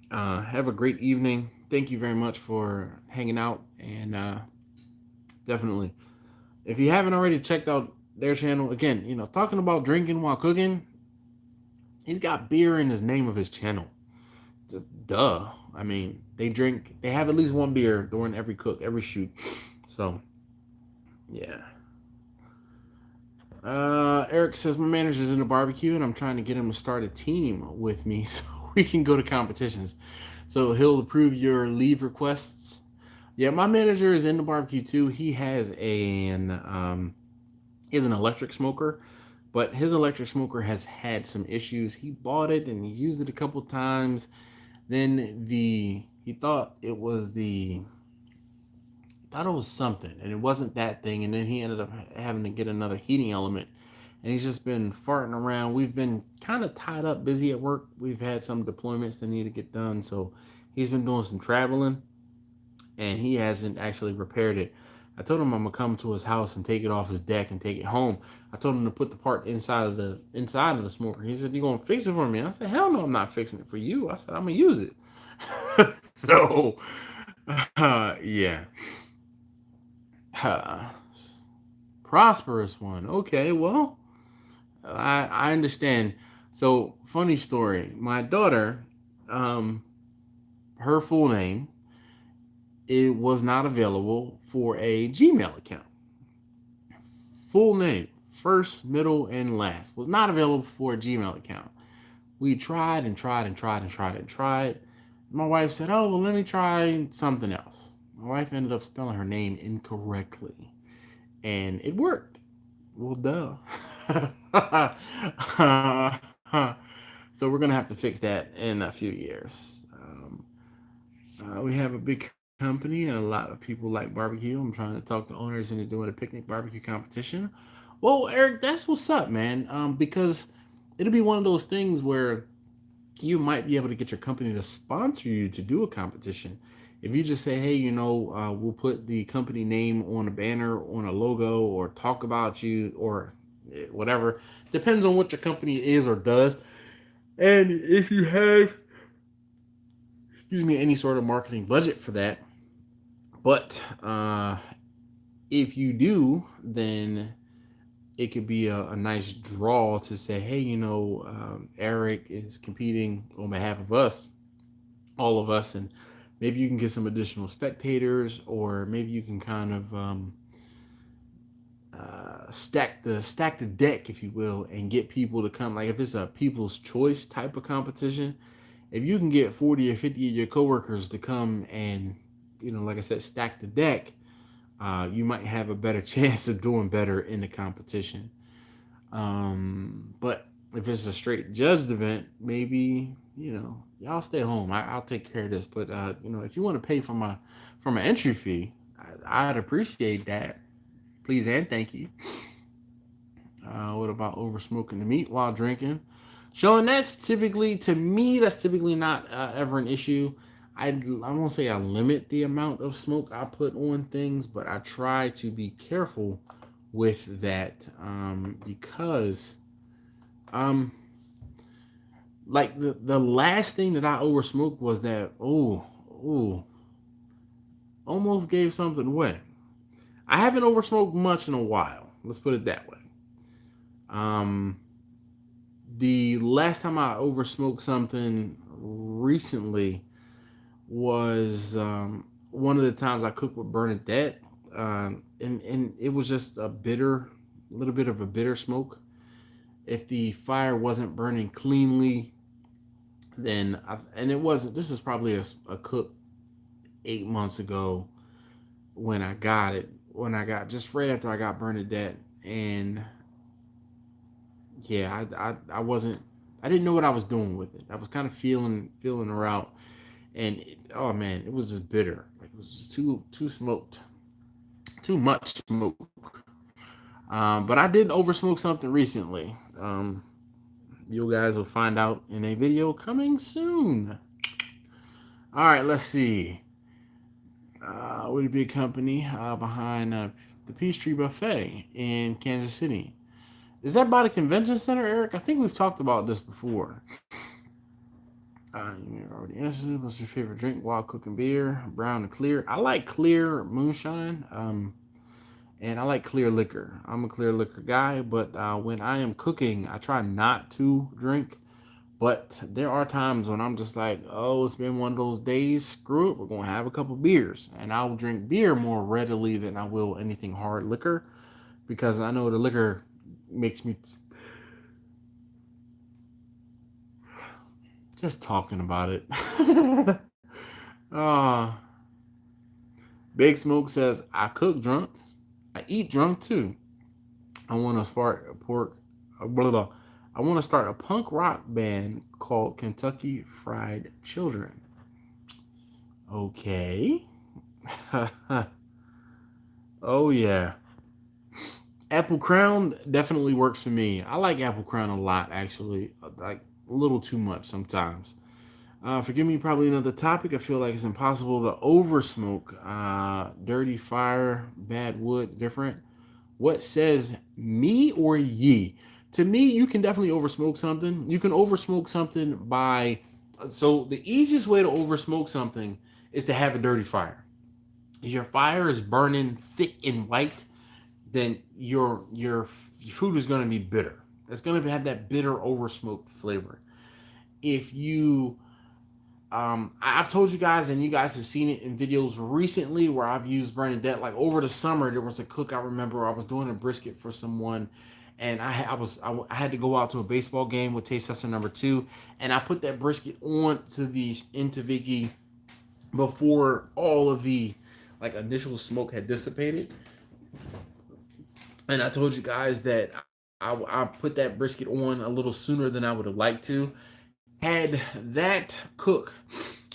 Have a great evening. Thank you very much for hanging out, and definitely, if you haven't already checked out their channel, again, talking about drinking while cooking, he's got beer in his name of his channel. Duh. I mean, they have at least one beer during every cook, every shoot. So, yeah. Eric says my manager's in the barbecue and I'm trying to get him to start a team with me so we can go to competitions. So he'll approve your leave requests. Yeah, my manager is in the barbecue too. He has an electric smoker, but his electric smoker has had some issues. He bought it and he used it a couple times. Then he thought it was something, and it wasn't that thing. And then he ended up having to get another heating element, and he's just been farting around. We've been kind of tied up, busy at work. We've had some deployments that need to get done, so he's been doing some traveling, and he hasn't actually repaired it. I told him I'm gonna come to his house and take it off his deck and take it home. I told him to put the part inside of the smoker. He said, "You gonna fix it for me?" I said, "Hell no, I'm not fixing it for you." I said, "I'm gonna use it." So, yeah, prosperous one. Okay, well, I understand. So, funny story. My daughter, um, her full name, it was not available for a Gmail account. Full name, first, middle, and last, was not available for a Gmail account. We tried and tried and tried and tried and tried. My wife said, "Oh, well, let me try something else." My wife ended up spelling her name incorrectly, and it worked. Well, duh. So we're gonna have to fix that in a few years. We have a big company and a lot of people like barbecue. I'm trying to talk to owners into doing a picnic barbecue competition. Well, Eric, that's what's up, man. Because it'll be one of those things where you might be able to get your company to sponsor you to do a competition. If you just say, "Hey, we'll put the company name on a banner, on a logo, or talk about you, or whatever," depends on what your company is or does. And if you have, excuse me, any sort of marketing budget for that, but if you do, then it could be a nice draw to say, "Hey, Eric is competing on behalf of us, all of us," and maybe you can get some additional spectators, or maybe you can kind of stack the deck, if you will, and get people to come. Like if it's a people's choice type of competition, if you can get 40 or 50 of your coworkers to come and, like I said, stack the deck, you might have a better chance of doing better in the competition. But if it's a straight judged event, maybe, y'all stay home. I'll take care of this. But if you want to pay for my entry fee, I'd appreciate that. Please and thank you. What about over smoking the meat while drinking? Showing to me, that's typically not ever an issue. I won't say I limit the amount of smoke I put on things, but I try to be careful with that, because like the last thing that I over smoked was that, almost gave something away. I haven't over smoked much in a while. Let's put it that way. The last time I over smoked something recently was one of the times I cooked with Bernadette, and it was just a little bit of a bitter smoke. If the fire wasn't burning cleanly, then and it wasn't. This is probably a cook 8 months ago when I got it. When I got just right after I got Bernadette, and yeah, I wasn't. I didn't know what I was doing with it. I was kind of feeling her out, and oh man, it was just bitter. Like it was just too smoked, too much smoke. But I did over smoke something recently. You guys will find out in a video coming soon. All right, let's see. We're a big company behind the Peachtree Buffet in Kansas City. Is that by the convention center, Eric? I think we've talked about this before. You already answered. What's your favorite drink while cooking beer? Brown and clear. I like clear moonshine, and I like clear liquor. I'm a clear liquor guy, but when I am cooking, I try not to drink. But there are times when I'm just like, oh, it's been one of those days. Screw it. We're going to have a couple beers. And I'll drink beer more readily than I will anything hard liquor, because I know the liquor makes me just talking about it. uh, Big Smoke says, I cook drunk. I eat drunk too. I want to start a I want to start a punk rock band called Kentucky Fried Children. Okay. Oh yeah. Apple Crown definitely works for me. I like Apple Crown a lot, actually. Like a little too much sometimes. Forgive me, probably another topic. I feel like it's impossible to over smoke. Dirty fire, bad wood, different. What says me or ye? To me, you can definitely over smoke something. You can over smoke something by. So the easiest way to over smoke something is to have a dirty fire. If your fire is burning thick and white, then your food is going to be bitter. It's going to have that bitter over smoked flavor. If you I've told you guys, and you guys have seen it in videos recently where I've used Bernadette. Like over the summer, there was a cook I remember. I was doing a brisket for someone, and I had to go out to a baseball game with taste tester number 2, and I put that brisket on to the into Vicky before all of the like initial smoke had dissipated. And I told you guys that I put that brisket on a little sooner than I would have liked to. Had that cook,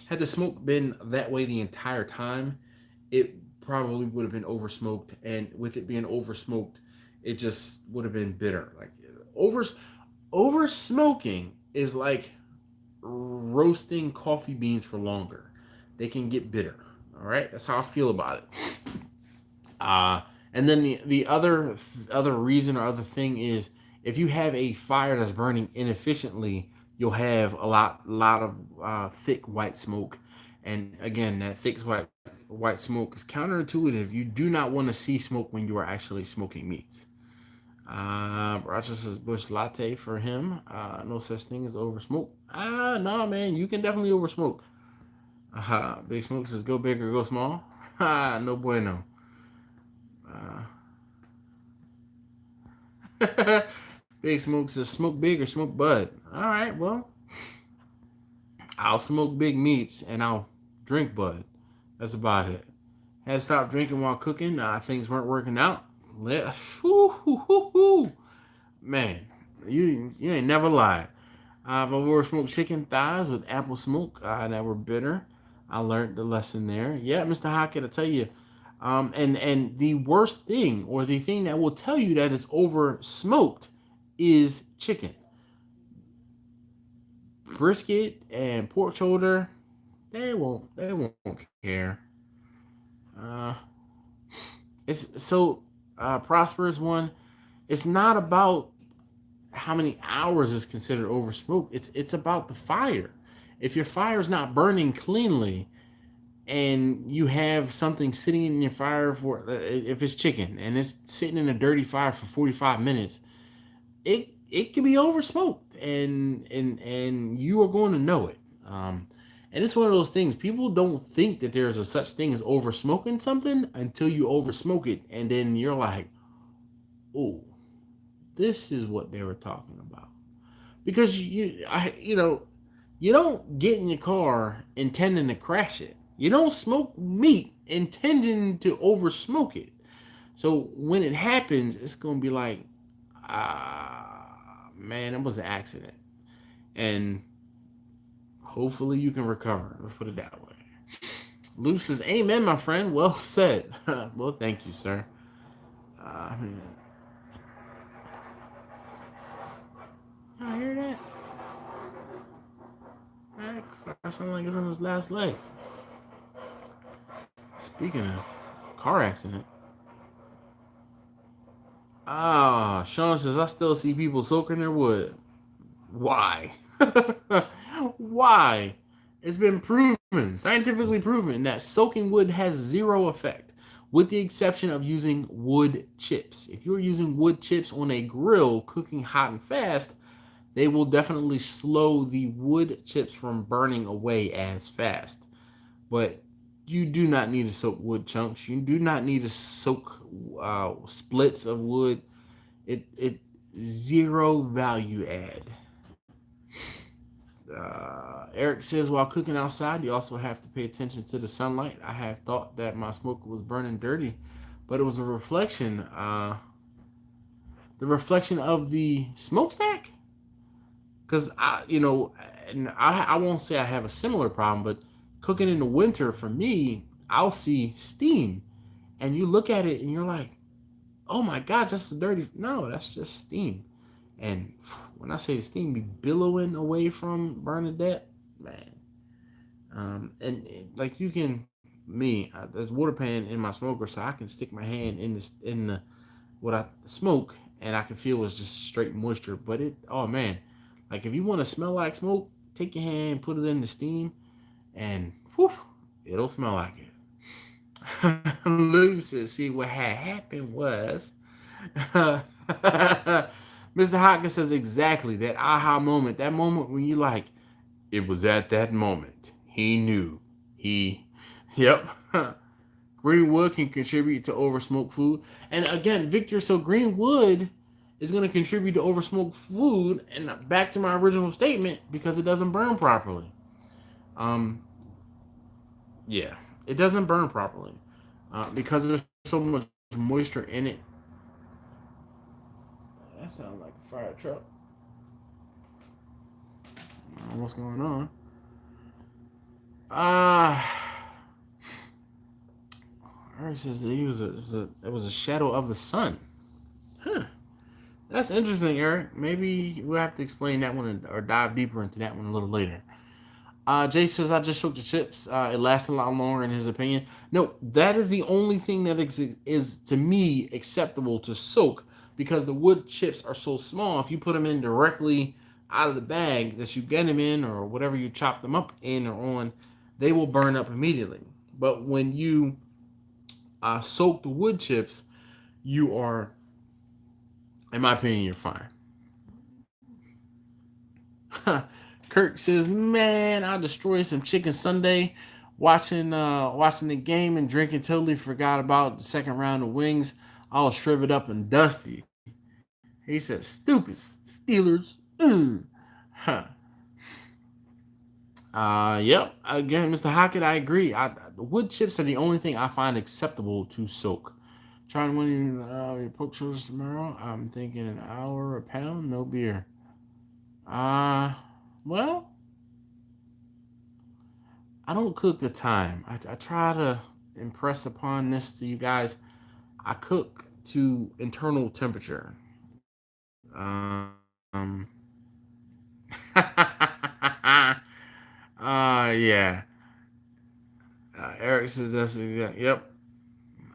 had the smoke been that way the entire time, it probably would have been over smoked. And with it being over smoked, it just would have been bitter. Like over over smoking is like roasting coffee beans for longer. They can get bitter. All right, that's how I feel about it. And then the other reason or other thing is if you have a fire that's burning inefficiently, you'll have a lot of thick white smoke. And again, that thick white smoke is counterintuitive. You do not want to see smoke when you are actually smoking meats. Rochester's Bush Latte for him. No such thing as over smoke. No, man, you can definitely over smoke. Big Smoke says go big or go small. No bueno. Big Smoke says smoke big or smoke bud. All right, well, I'll smoke big meats and I'll drink bud. That's about it. Had to stop drinking while cooking. Things weren't working out. Man, you ain't never lied. I've over smoked chicken thighs with apple smoke that were bitter. I learned the lesson there. Yeah, Mr. Hockett, I tell you. And the worst thing, or the thing that will tell you that it's over smoked, is chicken. Brisket and pork shoulder, they won't care. Uh, it's so prosperous one. It's not about how many hours is considered over smoke. It's about the fire. If your fire is not burning cleanly, and you have something sitting in your fire for if it's chicken and it's sitting in a dirty fire for 45 minutes, it can be over smoked, and you are going to know it. And it's one of those things, people don't think that there's a such thing as over smoking something until you over smoke it, and then you're like, oh, this is what they were talking about. Because you don't get in your car intending to crash it. You don't smoke meat intending to over smoke it. So when it happens, it's gonna be like, man, it was an accident. And hopefully you can recover. Let's put it that way. Luke says, amen, my friend. Well said. Well, thank you, sir. I hear that. That sounds like it's on his last leg. Speaking of car accident. Sean says, I still see people soaking their wood. Why? Why? It's been proven, scientifically proven, that soaking wood has zero effect, with the exception of using wood chips. If you're using wood chips on a grill cooking hot and fast, they will definitely slow the wood chips from burning away as fast. But you do not need to soak wood chunks. You do not need to soak splits of wood. It zero value add. Eric says, while cooking outside, you also have to pay attention to the sunlight. I have thought that my smoker was burning dirty, but it was a reflection. The reflection of the smokestack. Because I won't say I have a similar problem, but cooking in the winter for me, I'll see steam, and you look at it and you're like, oh my God, that's the dirty. No, that's just steam. And when I say steam be billowing away from Bernadette, man. Like you can, there's water pan in my smoker, so I can stick my hand in the what I smoke, and I can feel it's just straight moisture. But oh man, like if you want to smell like smoke, take your hand, put it in the steam, and whew, it'll smell like it. Lou says, see what had happened was, Mr. Hopkins says exactly that aha moment, that moment when you like, it was at that moment he knew. Yep. Green wood can contribute to oversmoked food. And again, Victor, so green wood is going to contribute to oversmoked food. And back to my original statement, because it doesn't burn properly. Yeah, it doesn't burn properly because there's so much moisture in it. That sounds like a fire truck. What's going on? Eric says it was a shadow of the sun. Huh. That's interesting, Eric. Maybe we'll have to explain that one or dive deeper into that one a little later. Jay says, I just soaked the chips. It lasts a lot longer in his opinion. No, that is the only thing that is to me acceptable to soak because the wood chips are so small. If you put them in directly out of the bag that you get them in or whatever you chop them up in or on, they will burn up immediately. But when you soak the wood chips, you are, in my opinion, you're fine. Kirk says, man, I destroyed some chicken Sunday watching the game and drinking. Totally forgot about the second round of wings. I was shriveled up and dusty. He says, stupid Steelers. Huh. Yep. Again, Mr. Hackett, I agree. The wood chips are the only thing I find acceptable to soak. Trying to win your pork shoulders tomorrow. I'm thinking an hour a pound, no beer. Well, I don't cook the time. I try to impress upon this to you guys. I cook to internal temperature. Um. Yeah. Eric says that's exactly. Yep.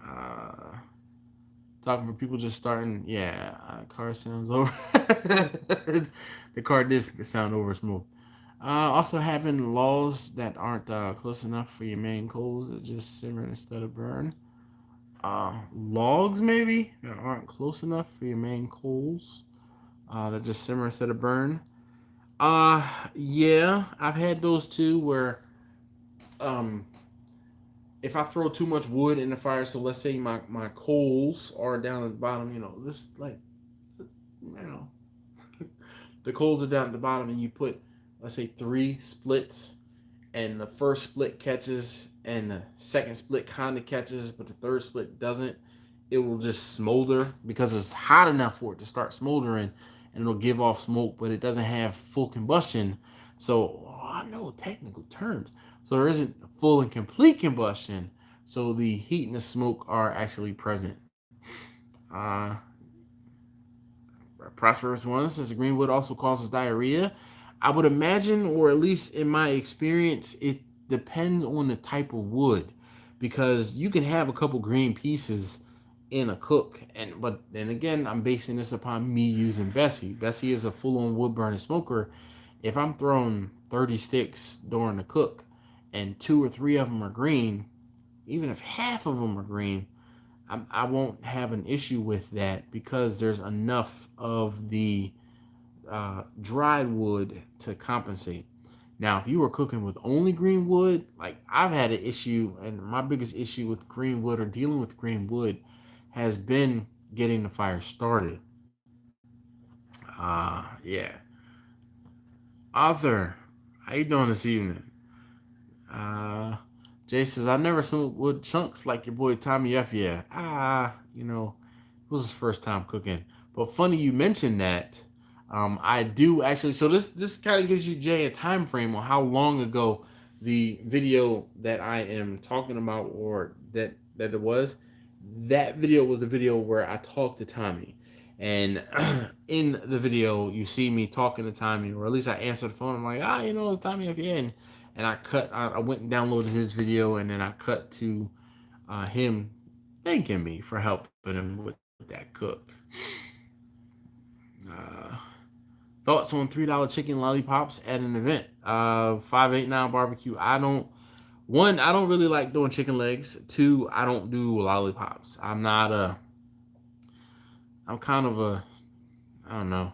Uh, Talking for people just starting. Yeah. Car sounds over. The car did sound over smooth. Also having laws that aren't close enough for your main coals that just simmer instead of burn. Logs maybe that aren't close enough for your main coals that just simmer instead of burn. Yeah, I've had those too where um if I throw too much wood in the fire, so let's say my coals are down at the bottom, this like you know the coals are down at the bottom and you put let's say 3 splits and the first split catches and the second split kind of catches but the third split doesn't, it will just smolder because it's hot enough for it to start smoldering and it'll give off smoke but it doesn't have full combustion. So I know technical terms, so there isn't full and complete combustion, so the heat and the smoke are actually present. uh Prosperous one says greenwood also causes diarrhea. I would imagine, or at least in my experience, it depends on the type of wood because you can have a couple green pieces in a cook, but then again, I'm basing this upon me using Bessie. Bessie is a full-on wood burning smoker. If I'm throwing 30 sticks during the cook and 2 or 3 of them are green, even if half of them are green, I won't have an issue with that because there's enough of the dried wood to compensate. Now, if you were cooking with only green wood, like I've had an issue, and my biggest issue with green wood or dealing with green wood has been getting the fire started. Yeah. Arthur, how you doing this evening? Uh, Jay says, I never smoked wood chunks like your boy Tommy F. Yeah. It was his first time cooking. But funny you mentioned that. I do actually. So this kind of gives you, Jay, a time frame on how long ago the video that I am talking about or that it was. that video was the video where I talked to Tommy. And in the video, you see me talking to Tommy, or at least I answered the phone. I'm like, Tommy, if you're in. And I went and downloaded his video, and then I cut to him thanking me for helping him with that cook. Uh, Thoughts on $3 chicken lollipops at an event? 589 barbecue. I don't really like doing chicken legs. 2, I don't do lollipops. I'm kind of a, I don't know.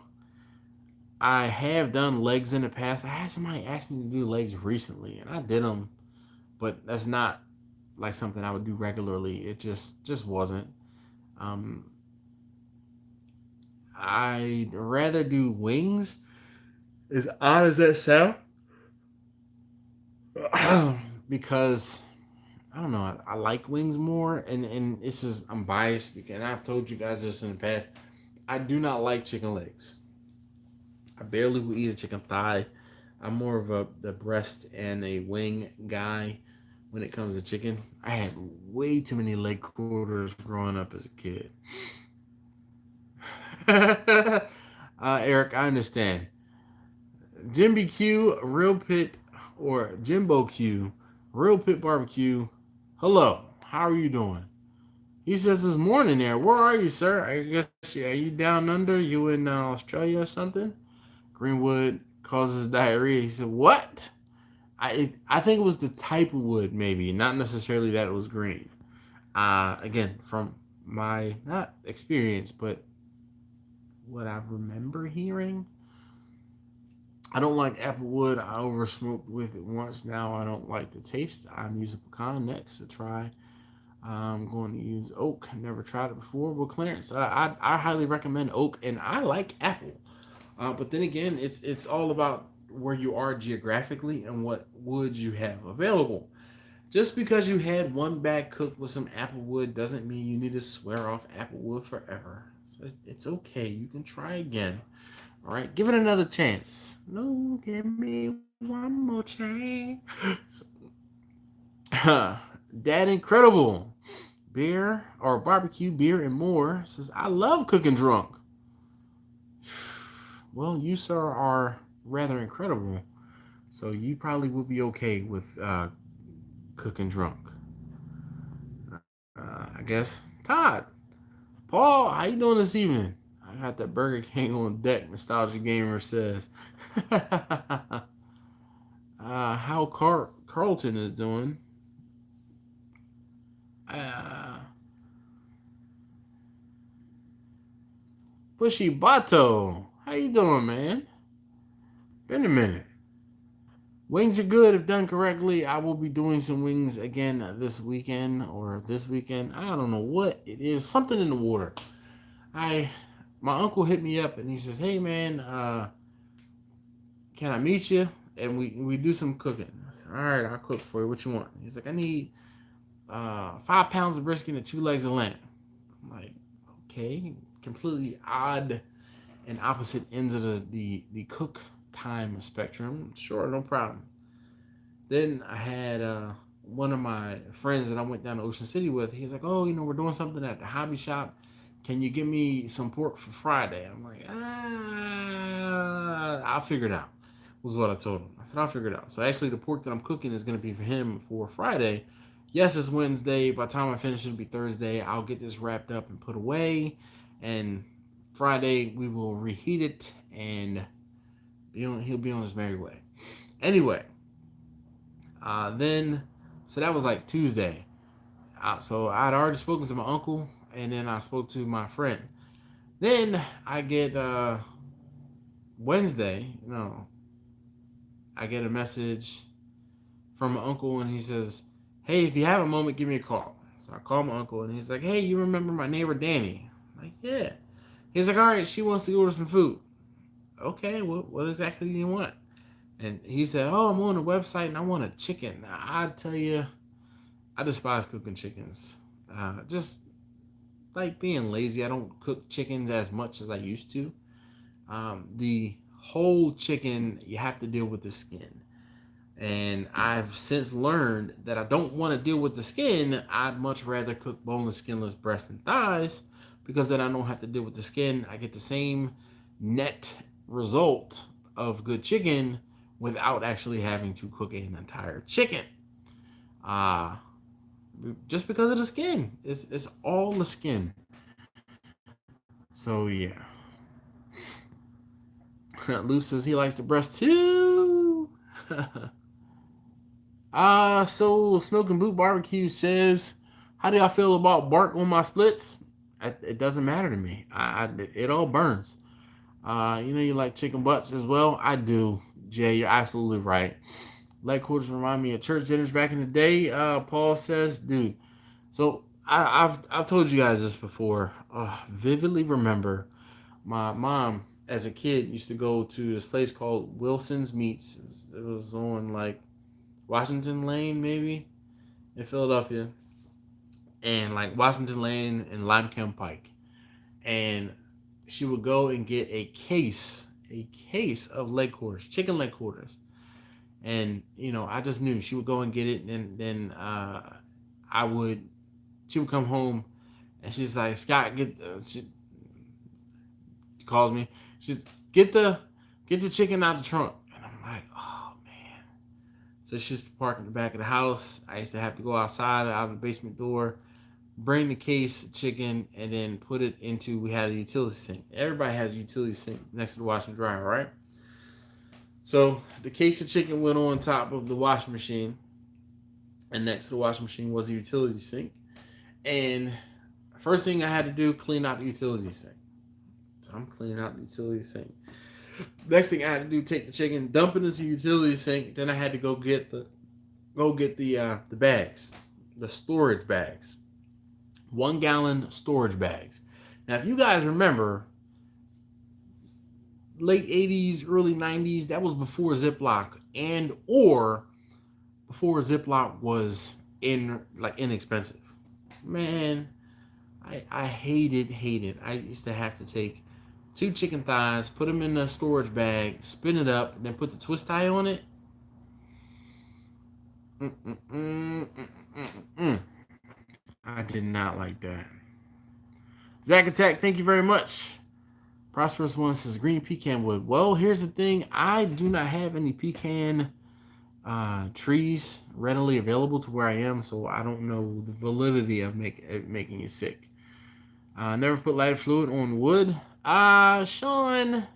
I have done legs in the past. I had somebody ask me to do legs recently, and I did them, but that's not like something I would do regularly. It just wasn't. Um, I'd rather do wings. As odd as that sound, because I don't know. I like wings more, and this is I'm biased because I've told you guys this in the past. I do not like chicken legs. I barely will eat a chicken thigh. I'm more of the breast and a wing guy when it comes to chicken. I had way too many leg quarters growing up as a kid. Eric, I understand. Jimby Q, Real Pit, or Jimbo Q, Real Pit Barbecue. Hello, how are you doing? He says this morning there. Where are you, sir? I guess are you down under? You in Australia or something? Greenwood causes diarrhea. He said, what? I think it was the type of wood, maybe, not necessarily that it was green. Again, from my not experience, but what I remember hearing. I don't like apple wood. I over smoked with it once. Now I don't like the taste. I'm using pecan next to try. I'm going to use oak. Never tried it before. Well, Clarence, I highly recommend oak, and I like apple. But then again, it's all about where you are geographically and what woods you have available. Just because you had one bag cooked with some apple wood doesn't mean you need to swear off apple wood forever. It's okay. You can try again. All right, give it another chance. No, give me one more chance. Dad Incredible beer or barbecue beer and more says I love cooking drunk. Well, you sir are rather incredible, so you probably will be okay with cooking drunk. I guess Todd, Paul, how you doing this evening? I got that Burger King on deck. Nostalgia Gamer says. How Carlton is doing? Bushy Bato, how you doing, man? Been a minute. Wings are good if done correctly. I will be doing some wings again this weekend or this weekend. I don't know what it is. Something in the water. My uncle hit me up and he says, "Hey man, can I meet you and we do some cooking?" I said, "All right, I'll cook for you. What you want?" He's like, "I need 5 pounds of brisket and 2 legs of lamb." I'm like, okay, completely odd and opposite ends of the cook time spectrum. Sure, no problem. Then I had one of my friends that I went down to Ocean City with. He's like, "Oh, we're doing something at the hobby shop. Can you give me some pork for Friday?" I'm like, I'll figure it out, was what I told him. I said, I'll figure it out. So actually, the pork that I'm cooking is going to be for him for Friday. Yes, it's Wednesday. By the time I finish, it'll be Thursday. I'll get this wrapped up and put away. And Friday, we will reheat it, and he'll be on his merry way. Anyway, so that was like Tuesday. So I'd already spoken to my uncle, and then I spoke to my friend. Then I get Wednesday, I get a message from my uncle, and he says, "Hey, if you have a moment, give me a call." So I call my uncle, and he's like, "Hey, you remember my neighbor Danny?" I'm like, "Yeah." He's like, "All right, she wants to order some food." Okay, what exactly do you want? And he said, "Oh, I'm on the website and I want a chicken." Now, I tell you, I despise cooking chickens. Just like being lazy, I don't cook chickens as much as I used to. The whole chicken, you have to deal with the skin. And I've since learned that I don't want to deal with the skin. I'd much rather cook boneless, skinless breast and thighs, because then I don't have to deal with the skin. I get the same net result of good chicken without actually having to cook an entire chicken. Just because of the skin. It's all the skin. So yeah. Lou says he likes the breast too. So Smoking Boot Barbecue says, how do I feel about bark on my splits? It doesn't matter to me. It all burns. You know you like chicken butts as well? I do, Jay. You're absolutely right. Leg quarters remind me of church dinners back in the day. Paul says, dude. So I've told you guys this before. Vividly remember, my mom as a kid used to go to this place called Wilson's Meats. It was on like Washington Lane, maybe, in Philadelphia, and like Washington Lane and Limekiln Pike. And she would go and get a case of leg quarters, chicken leg quarters. And I just knew she would go and get it, and then she would come home, and she's like, Scott, she calls me, she's get the chicken out the trunk, and I'm like, oh man. So she used to park in the back of the house. I used to have to go outside, out of the basement door, bring the case of chicken, and then put it into, we had a utility sink. Everybody has a utility sink next to the washer and dryer, right? So the case of chicken went on top of the washing machine, and next to the washing machine was a utility sink. And first thing I had to do, clean out the utility sink. So I'm cleaning out the utility sink. Next thing I had to do, take the chicken, dump it into the utility sink. Then I had to go get the bags, the storage bags, 1 gallon storage bags. Now, if you guys remember, late 80s, early 90s, that was before Ziploc or before Ziploc was inexpensive. Man, I hated. I used to have to take 2 chicken thighs, put them in a storage bag, spin it up, and then put the twist tie on it. I did not like that. Zack Attack, thank you very much. Prosperous One says green pecan wood. Well, here's the thing. I do not have any pecan trees readily available to where I am, so I don't know the validity of making you sick. Never put lighter fluid on wood. Sean,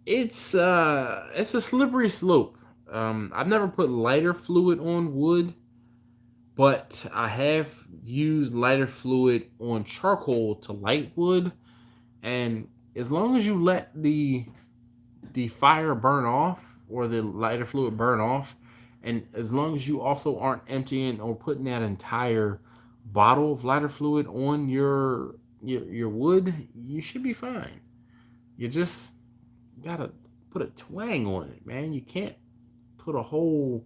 it's a slippery slope. I've never put lighter fluid on wood, but I have used lighter fluid on charcoal to light wood, and as long as you let the fire burn off or the lighter fluid burn off, and as long as you also aren't emptying or putting that entire bottle of lighter fluid on your wood, you should be fine. You just gotta put a twang on it, man. You can't put a whole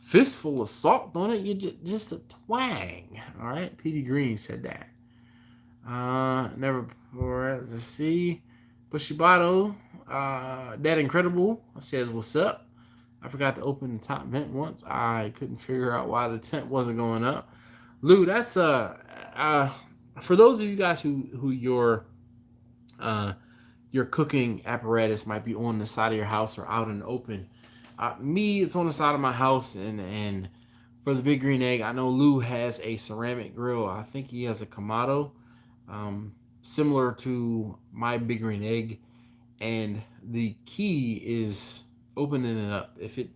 fistful of salt on it. You just a twang. All right, PD Green said that. Never before. Let's see. Bushibato, that incredible says, what's up? I forgot to open the top vent once. I couldn't figure out why the tent wasn't going up. Lou, that's for those of you guys who your cooking apparatus might be on the side of your house or out in the open. Me, it's on the side of my house, and for the Big Green Egg, I know Lou has a ceramic grill. I think he has a Kamado, similar to my Big Green Egg, and the key is opening it up. If it,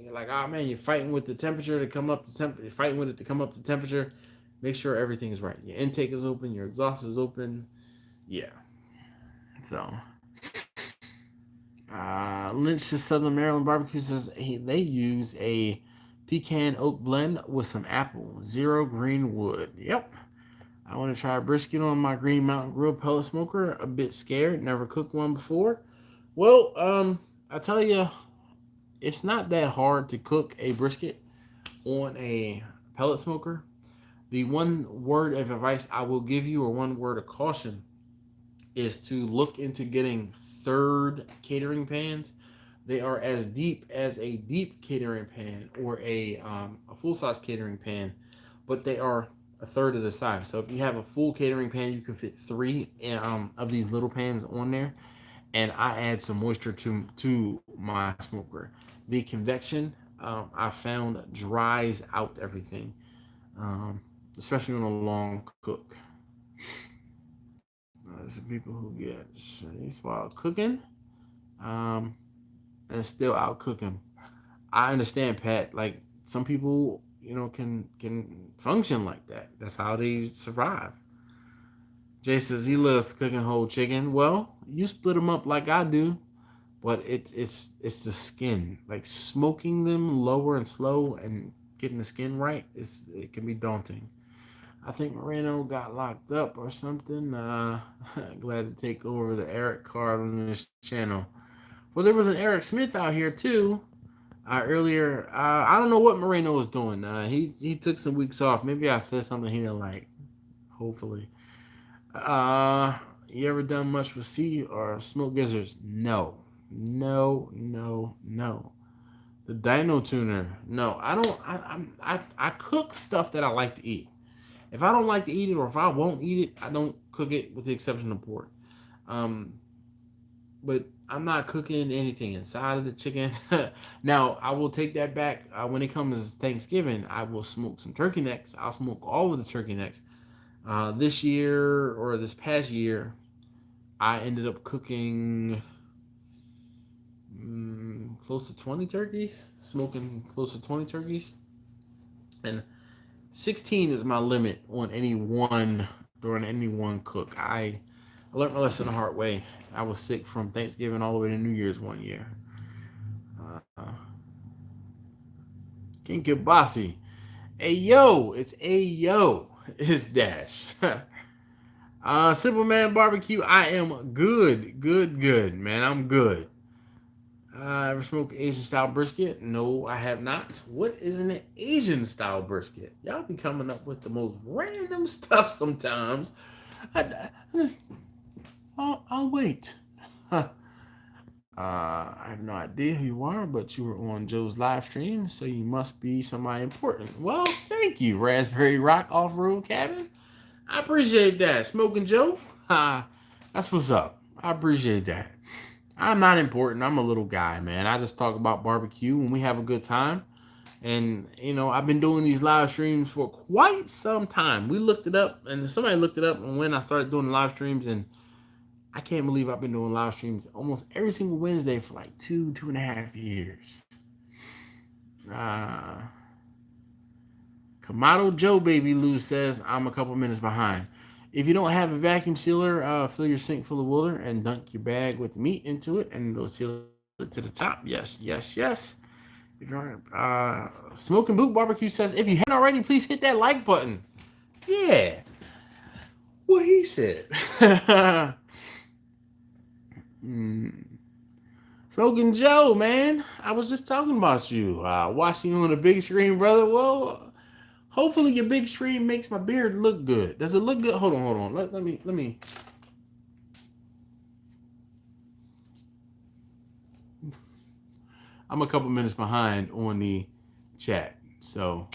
you're like, oh man, you're fighting with the temperature to come up you're fighting with it to come up to temperature. Make sure everything is right. Your intake is open, your exhaust is open. Yeah. So, Lynch to Southern Maryland Barbecue says they use a pecan oak blend with some apple, 0 green wood. Yep. I want to try a brisket on my Green Mountain Grill pellet smoker. A bit scared. Never cooked one before. Well, I tell you, it's not that hard to cook a brisket on a pellet smoker. The one word of advice I will give you, or one word of caution, is to look into getting third catering pans. They are as deep as a deep catering pan or a full-size catering pan, but they are a third of the size. So if you have a full catering pan, you can fit three of these little pans on there. And I add some moisture to my smoker. The convection I found dries out everything, especially on a long cook. There's some people who get while cooking, um, and still out cooking. I understand, Pat. Like some people, can function like that. That's how they survive. Jay says he loves cooking whole chicken. Well, you split them up like I do, but it's the skin. Like smoking them lower and slow and getting the skin right. It can be daunting. I think Moreno got locked up or something. Glad to take over the Eric card on this channel. Well, there was an Eric Smith out here too. Earlier, I don't know what Moreno was doing. He took some weeks off. Maybe I said something he didn't like. Hopefully. You ever done much with sea or smoke gizzards? No. No. The Dino Tuner. No, I don't. I cook stuff that I like to eat. If I don't like to eat it, or if I won't eat it, I don't cook it, with the exception of pork. Um, but I'm not cooking anything inside of the chicken. Now, I will take that back. When it comes to Thanksgiving, I will smoke some turkey necks. I'll smoke all of the turkey necks. This year, or this past year, I ended up cooking close to 20 turkeys, smoking close to 20 turkeys. And 16 is my limit on any one, during any one cook. I learned my lesson the hard way. I was sick from Thanksgiving all the way to New Year's one year. King Kibasi. Hey yo, it's Dash. Simple Man Barbecue, I am good, man. I'm good. Ever smoked Asian style brisket? No, I have not. What is an Asian style brisket? Y'all be coming up with the most random stuff sometimes. I'll wait. I have no idea who you are, but you were on Joe's live stream, so you must be somebody important. Well, thank you, Raspberry Rock Off-Road Cabin. I appreciate that. Smoking Joe, that's what's up. I appreciate that. I'm not important. I'm a little guy, man. I just talk about barbecue and we have a good time. And, I've been doing these live streams for quite some time. We looked it up, and somebody looked it up, and when I started doing live streams, and I can't believe I've been doing live streams almost every single Wednesday for like 2.5 years. Kamado Joe Baby Lou says, I'm a couple minutes behind. If you don't have a vacuum sealer, fill your sink full of water and dunk your bag with meat into it, and it'll seal it to the top. Yes. If you're Smoking Boot Barbecue says, if you haven't already, please hit that like button. Yeah. What he said. Smoking Joe, man. I was just talking about you. Watching you on the big screen, brother. Well, hopefully your big screen makes my beard look good. Does it look good? Hold on. Let me. I'm a couple minutes behind on the chat. So,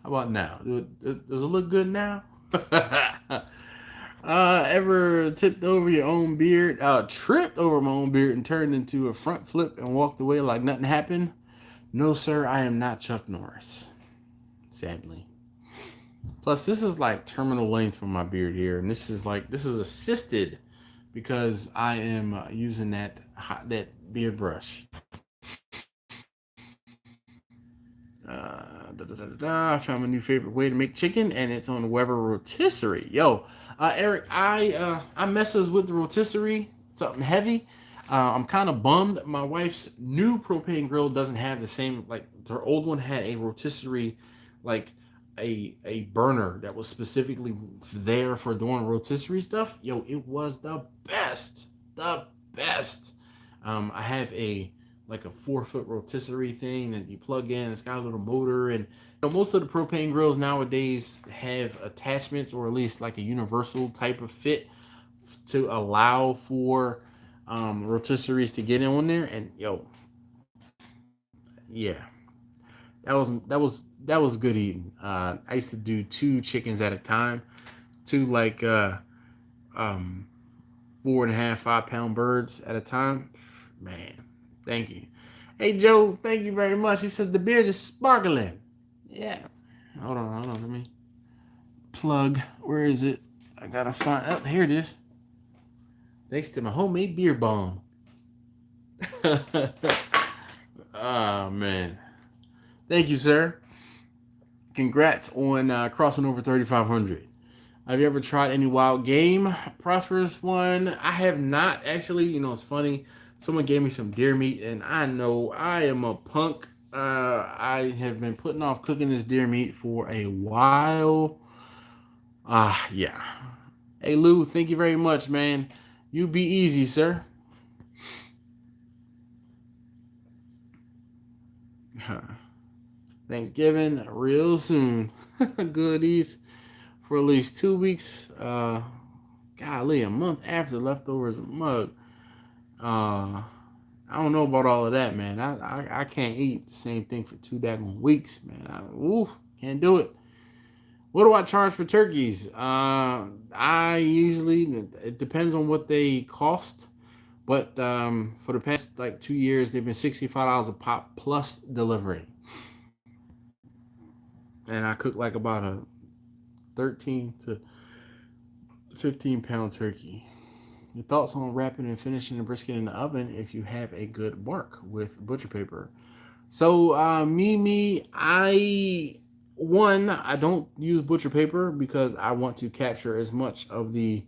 how about now? Does it look good now? Ever tipped over your own beard? Tripped over my own beard and turned into a front flip and walked away like nothing happened? No, sir, I am not Chuck Norris. Sadly. Plus, this is like terminal length for my beard here, and this is assisted because I am using that beard brush. I found my new favorite way to make chicken, and it's on the Weber rotisserie. Yo, Eric, I messes with the rotisserie, something heavy. I'm kind of bummed. My wife's new propane grill doesn't have the same, like her old one had a rotisserie, like a burner that was specifically there for doing rotisserie stuff. Yo, it was the best. I have a 4-foot rotisserie thing that you plug in. It's got a little motor, and most of the propane grills nowadays have attachments, or at least like a universal type of fit to allow for rotisseries to get in on there, and yo, yeah, that was good eating. I used to do 2 chickens at a time, two like um 4.5, 5 pound birds at a time. Man, thank you. Hey Joe, thank you very much. He says the beard is sparkling. Yeah. Hold on. Let me plug. Where is it? I gotta find. Oh, here it is. Thanks to my homemade beer bomb. Oh man. Thank you, sir. Congrats on crossing over 3,500. Have you ever tried any wild game? Prosperous one. I have not actually. You know, it's funny. Someone gave me some deer meat, and I know I am a punk. I have been putting off cooking this deer meat for a while. Yeah. Hey Lou, thank you very much, man. You be easy, sir. Thanksgiving real soon. Goodies for at least 2 weeks. Golly, a month after leftovers mug. I don't know about all of that, man. I can't eat the same thing for 2 weeks, man. Can't do it. What do I charge for turkeys? I usually, it depends on what they cost, but for the past like 2 years, they've been $65 a pop plus delivery, and I cook like about a 13 to 15 pound turkey. Your thoughts on wrapping and finishing the brisket in the oven if you have a good bark with butcher paper? So I don't use butcher paper because I want to capture as much of the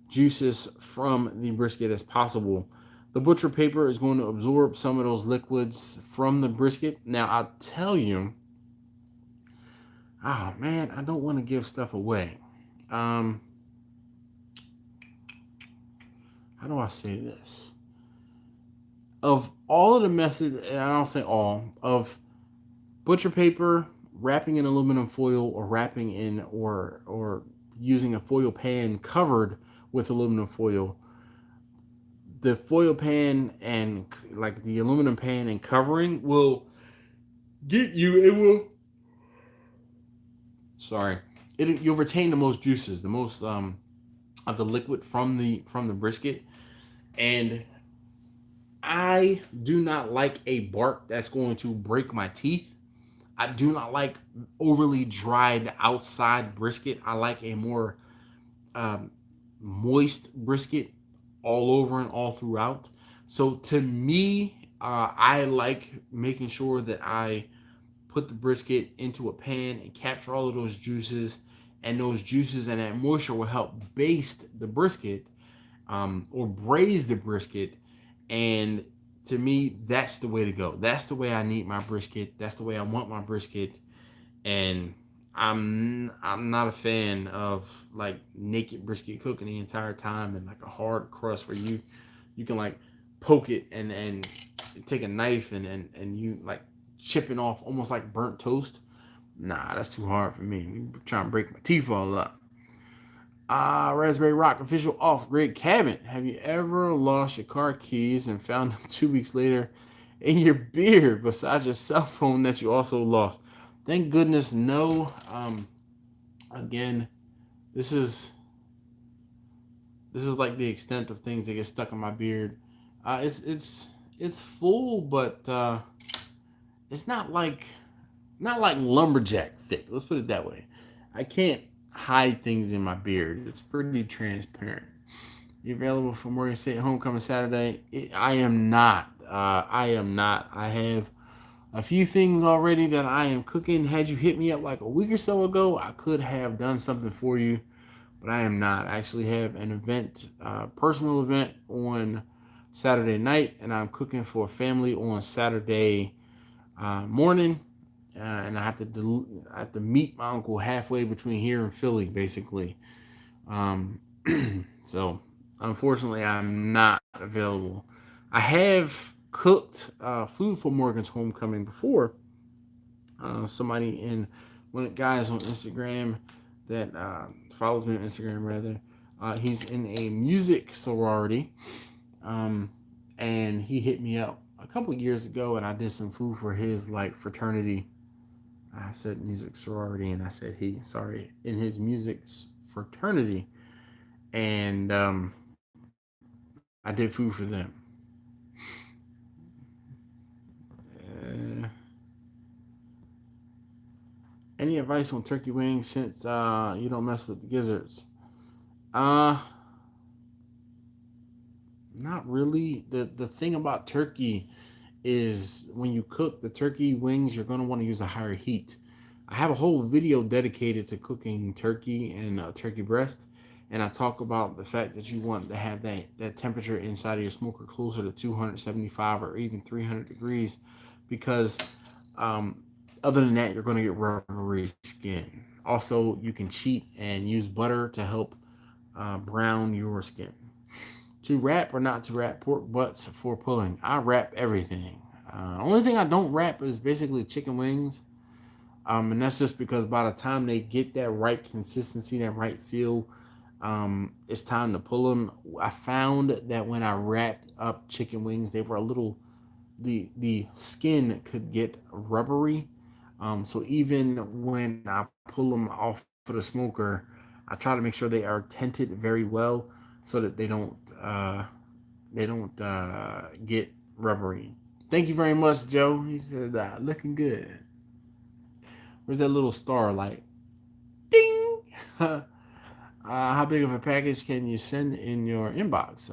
juices from the brisket as possible. The butcher paper is going to absorb some of those liquids from the brisket. Now I'll tell you, oh man, I don't want to give stuff away. How do I say this? Of all of the methods, and I don't say all, of butcher paper, wrapping in aluminum foil, or wrapping in or using a foil pan covered with aluminum foil, the foil pan and like the aluminum pan and covering will get you. It will. Sorry, you'll retain the most juices, the most of the liquid from the brisket, and I do not like a bark that's going to break my teeth. I do not like overly dried outside brisket. I like a more um, moist brisket all over and all throughout. So to me, I like making sure that I put the brisket into a pan and capture all of those juices, and those juices and that moisture will help baste the brisket or braise the brisket. And to me, that's the way to go. That's the way I need my brisket. That's the way I want my brisket. And I'm not a fan of like naked brisket cooking the entire time and like a hard crust where you can like poke it and take a knife and you like chipping off almost like burnt toast. Nah, that's too hard for me. You trying to break my teeth all up. Raspberry Rock official off-grid cabin. Have you ever lost your car keys and found them 2 weeks later in your beard besides your cell phone that you also lost? Thank goodness, no. Again, this is like the extent of things that get stuck in my beard. It's full, but it's not like lumberjack thick. Let's put it that way. I can't hide things in my beard. It's pretty transparent. You available for Morgan State homecoming Saturday? I am not. I am not. I have a few things already that I am cooking. Had you hit me up like a week or so ago, I could have done something for you, but I am not. I actually have an event, personal event on Saturday night, and I'm cooking for a family on Saturday morning. And I have to meet my uncle halfway between here and Philly, basically. So unfortunately, I'm not available. I have cooked food for Morgan's homecoming before. Somebody one of the guys on Instagram that follows me on Instagram rather. He's in a music sorority. And he hit me up a couple of years ago, and I did some food for his like fraternity. I said music sorority, and I said in his music fraternity, and I did food for them. Uh, any advice on turkey wings since you don't mess with the gizzards? Uh Not really. The thing about turkey is when you cook the turkey wings, you're going to want to use a higher heat. I have a whole video dedicated to cooking turkey and turkey breast, and I talk about the fact that you want to have that temperature inside of your smoker closer to 275 or even 300 degrees, because um, other than that, you're going to get rubbery skin. Also, you can cheat and use butter to help brown your skin. To wrap or not to wrap pork butts for pulling? I wrap everything. Only thing I don't wrap is basically chicken wings. And that's just because by the time they get that right consistency, that right feel, it's time to pull them. I found that when I wrapped up chicken wings, they were a little, the skin could get rubbery. So even when I pull them off of the smoker, I try to make sure they are tented very well so that they don't get rubbery. Thank you very much, Joe. He said, looking good. Where's that little star light? Ding! How big of a package can you send in your inbox?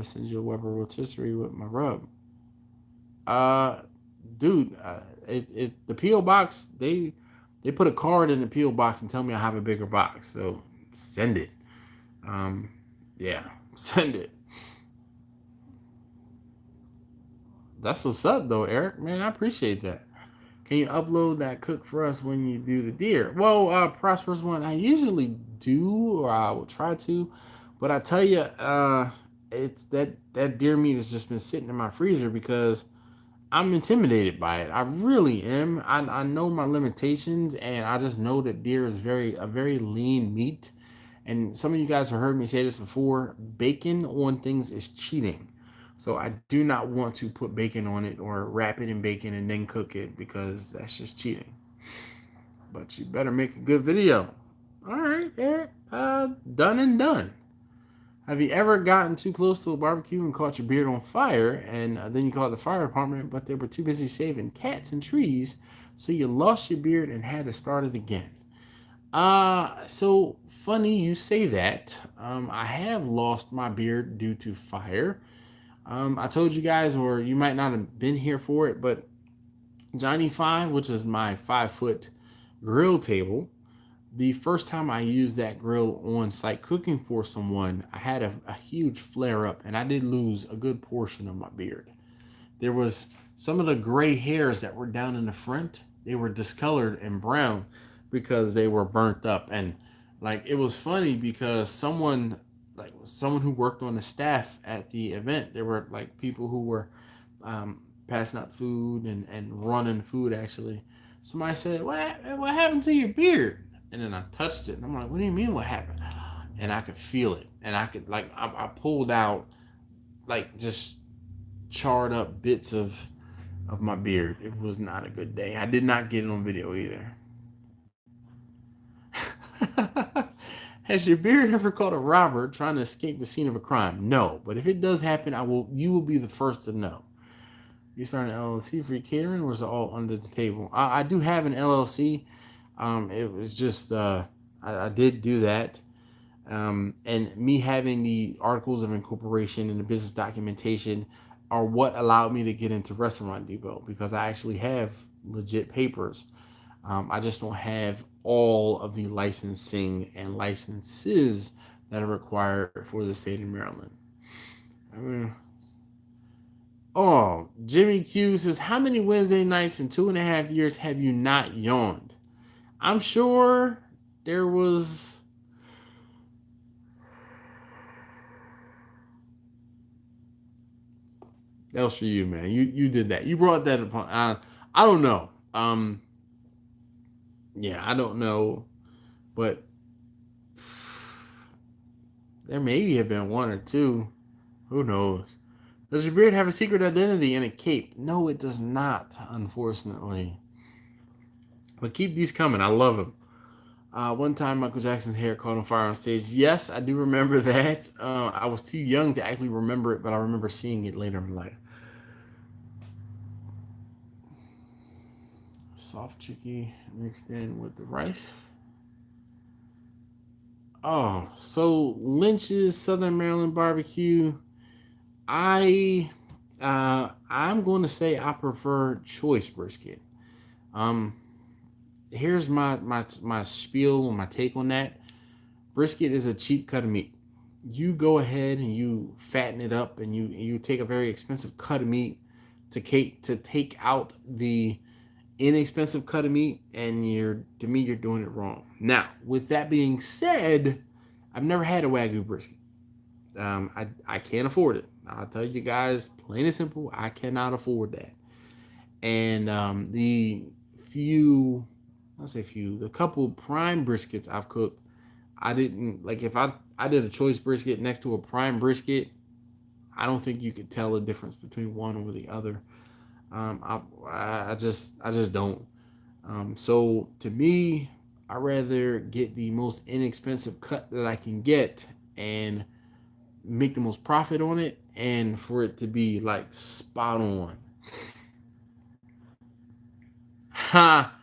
Send you a Weber rotisserie with my rub. Uh, Dude, the PO box, they put a card in the PO box and tell me I have a bigger box. So send it. Um, yeah, send it. That's what's up, though, Eric. Man, I appreciate that. Can you upload that cook for us when you do the deer? Well, Prosperous One, I usually do, or I will try to, but I tell you, it's that deer meat has just been sitting in my freezer because I'm intimidated by it. I really am. I know my limitations, and I just know that deer is a very lean meat. And some of you guys have heard me say this before. Bacon on things is cheating. So I do not want to put bacon on it or wrap it in bacon and then cook it because that's just cheating. But you better make a good video. All right, Eric. Done and done. Have you ever gotten too close to a barbecue and caught your beard on fire, and then you called the fire department, but they were too busy saving cats and trees, so you lost your beard and had to start it again? So funny you say that. I have lost my beard due to fire. I told you guys, or you might not have been here for it, but Johnny 5, which is my 5-foot grill table, the first time I used that grill on site cooking for someone, I had a huge flare up and I did lose a good portion of my beard. There was some of the gray hairs that were down in the front, they were discolored and brown because they were burnt up. And like it was funny because someone who worked on the staff at the event, there were like people who were passing out food and running food actually. Somebody said, what happened to your beard? And then I touched it and I'm like, what do you mean what happened? And I could feel it. And I could I pulled out like just charred up bits of my beard. It was not a good day. I did not get it on video either. Has your beard ever caught a robber trying to escape the scene of a crime? No, but if it does happen, you will be the first to know. You started an LLC for your catering, or is it all under the table? I do have an LLC. It was just I did do that. And me having the articles of incorporation and the business documentation are what allowed me to get into Restaurant Depot because I actually have legit papers. I just don't have all of the licensing and licenses that are required for the state of Maryland. I mean, oh, Jimmy Q says, how many Wednesday nights in 2.5 years have you not yawned? I'm sure there was. That was for you, man. You did that. You brought that upon. I don't know. Yeah, I don't know, but there maybe have been one or two. Who knows? Does your beard have a secret identity and a cape? No, it does not, unfortunately. But keep these coming. I love them. One time, Michael Jackson's hair caught on fire on stage. Yes, I do remember that. I was too young to actually remember it, but I remember seeing it later in life. Soft chicky mixed in with the rice. Oh, so Lynch's Southern Maryland barbecue. I'm going to say I prefer choice brisket. Um, Here's my spiel, my take on that. Brisket is a cheap cut of meat. You go ahead and you fatten it up, and you take a very expensive cut of meat to take out the inexpensive cut of meat, and to me you're doing it wrong. Now, with that being said, I've never had a Wagyu brisket. I can't afford it. I'll tell you guys, plain and simple, I cannot afford that. And the couple prime briskets I've cooked, I didn't like. If I did a choice brisket next to a prime brisket, I don't think you could tell the difference between one or the other. I just don't. So to me, I rather get the most inexpensive cut that I can get and make the most profit on it, and for it to be like spot on. Ha!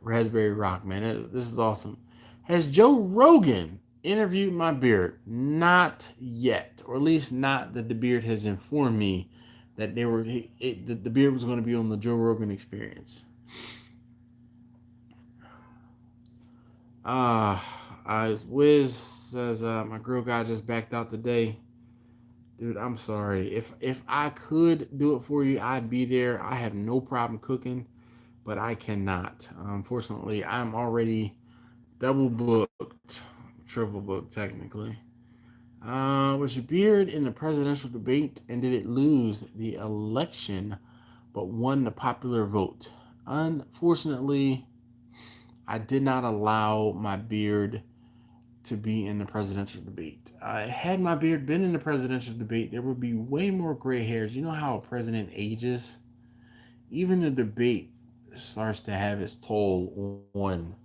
Raspberry Rock, man, this is awesome. Has Joe Rogan interviewed my beard? Not yet, or at least not that the beard has informed me that the beard was going to be on the Joe Rogan Experience. Wiz says my grill guy just backed out today. Dude, I'm sorry. If I could do it for you, I'd be there. I have no problem cooking, but I cannot. Unfortunately, I'm already double booked, triple booked technically. Was your beard in the presidential debate, and did it lose the election but won the popular vote? Unfortunately, I did not allow my beard to be in the presidential debate. Had my beard been in the presidential debate, there would be way more gray hairs. You know how a president ages? Even the debate starts to have its toll on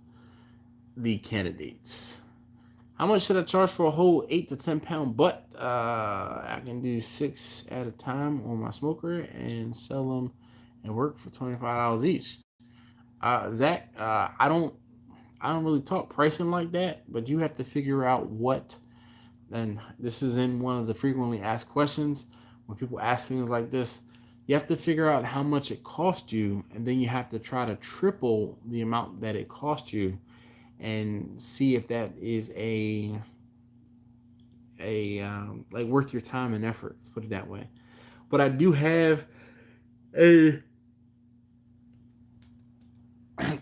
the candidates. How much should I charge for a whole 8 to 10 pound butt? I can do 6 at a time on my smoker and sell them and work for $25 each. Zach, I don't really talk pricing like that, but you have to figure out what, and this is in one of the frequently asked questions when people ask things like this. You have to figure out how much it cost you, and then you have to try to triple the amount that it cost you and see if that is like worth your time and effort. Let's put it that way. But I do have a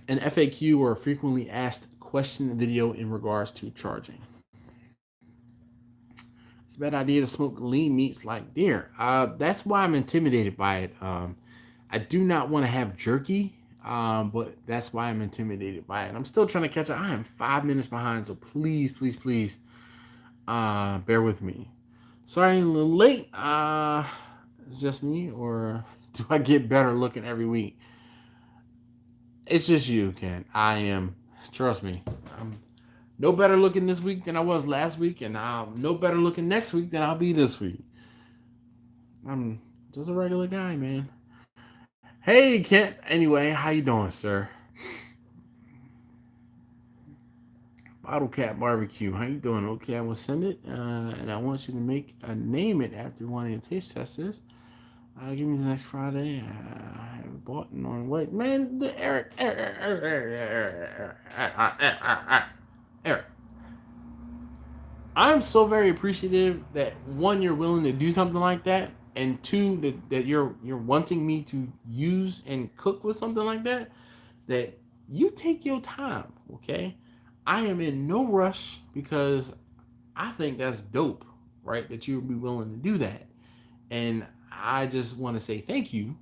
an FAQ, or a frequently asked question video, in regards to charging. It's a bad idea to smoke lean meats like deer. That's why I'm intimidated by it. I do not want to have jerky, but that's why I'm intimidated by it. I'm still trying to catch up. I am 5 minutes behind, so please, please, please, bear with me. Sorry, I'm a little late. It's just me, or do I get better looking every week? It's just you, Ken. I am. Trust me. I'm no better looking this week than I was last week, and I'm no better looking next week than I'll be this week. I'm just a regular guy, man. Hey, Kent. Anyway, how you doing, sir? Bottle Cap Barbecue. How you doing? Okay, I will send it, and I want you to name it after one of your taste testers. Give me the next Friday. I have bought and on wait, man. Eric. I'm so very appreciative that, one, you're willing to do something like that, and two, that you're wanting me to use and cook with something like that. That you take your time, okay? I am in no rush, because I think that's dope, right? That you would be willing to do that, and I just want to say thank you,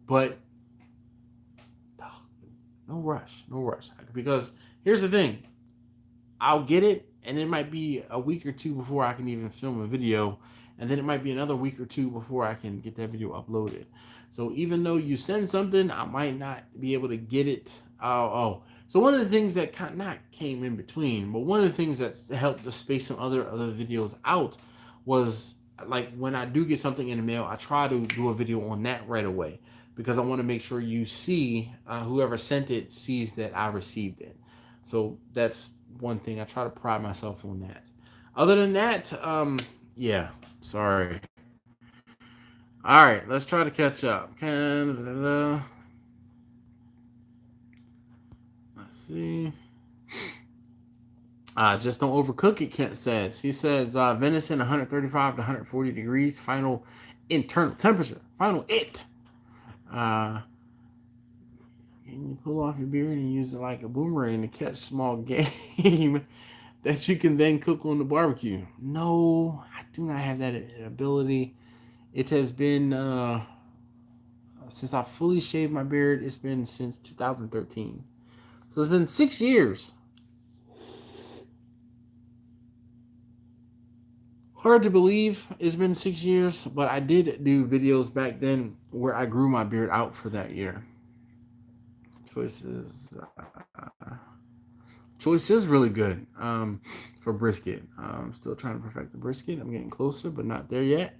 but no rush, no rush. Because here's the thing, I'll get it, and it might be a week or two before I can even film a video, and then it might be another week or two before I can get that video uploaded. So even though you send something, I might not be able to get it. So one of the things that not came in between, but one of the things that helped to space some other videos out was like when I do get something in the mail, I try to do a video on that right away because I want to make sure you see, whoever sent it sees that I received it. So that's one thing. I try to pride myself on that. Other than that, yeah, sorry. All right, let's try to catch up. Let's see. Just don't overcook it, Kent says. He says venison 135 to 140 degrees, final internal temperature, final it. Can you pull off your beard and use it like a boomerang to catch small game that you can then cook on the barbecue? No, I do not have that ability. It has been since I fully shaved my beard. It's been since 2013, so it's been 6 years. Hard to believe it's been 6 years, but I did do videos back then where I grew my beard out for that year. Choice is really good for brisket. I'm still trying to perfect the brisket. I'm getting closer, but not there yet.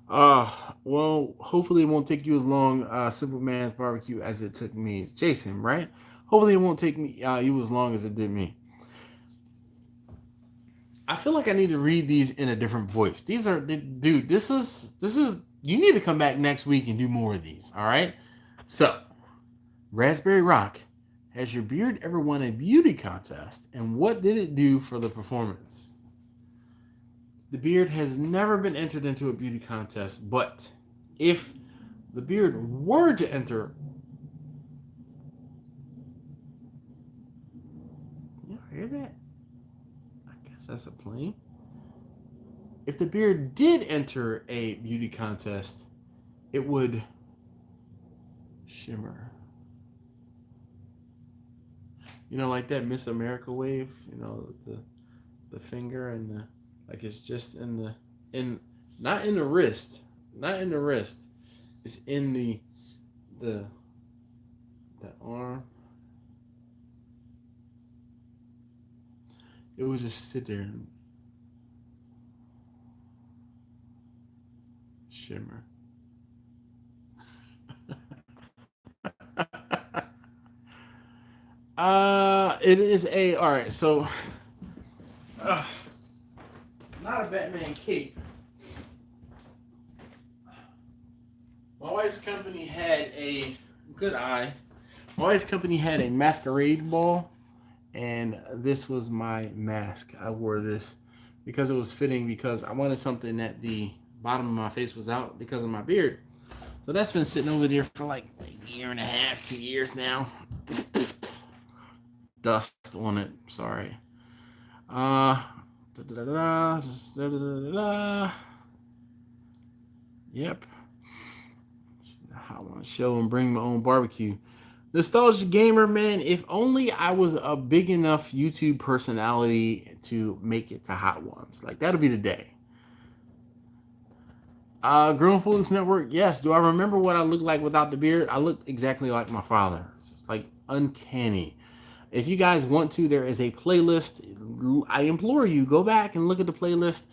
Well, hopefully it won't take you as long, Simple Man's Barbecue, as it took me. Jason, right? Hopefully it won't take me you as long as it did me. I feel like I need to read these in a different voice. These are, dude, this is, you need to come back next week and do more of these, all right? So, Raspberry Rock, has your beard ever won a beauty contest? And what did it do for the performance? The beard has never been entered into a beauty contest, but if the beard were to enter, you hear that? That's a plane. If the beard did enter a beauty contest, it would shimmer. You know, like that Miss America wave. You know, the finger and the, like, it's just in not in the wrist, It's in the arm. It would just sit there and shimmer. It is a, all right, so not a Batman cape. My wife's company had a good eye. My wife's company had a masquerade ball, and this was my mask. I wore this because it was fitting, because I wanted something that the bottom of my face was out because of my beard. So that's been sitting over there for like a year and a half, 2 years now. Dust on it, sorry. Yep. I want to show and bring my own barbecue. Nostalgia Gamer, man, if only I was a big enough YouTube personality to make it to Hot Ones. Like, that'll be the day. Grown Foods Network, yes. Do I remember what I looked like without the beard? I looked exactly like my father. It's like uncanny. If you guys want to, there is a playlist. I implore you, go back and look at the playlist.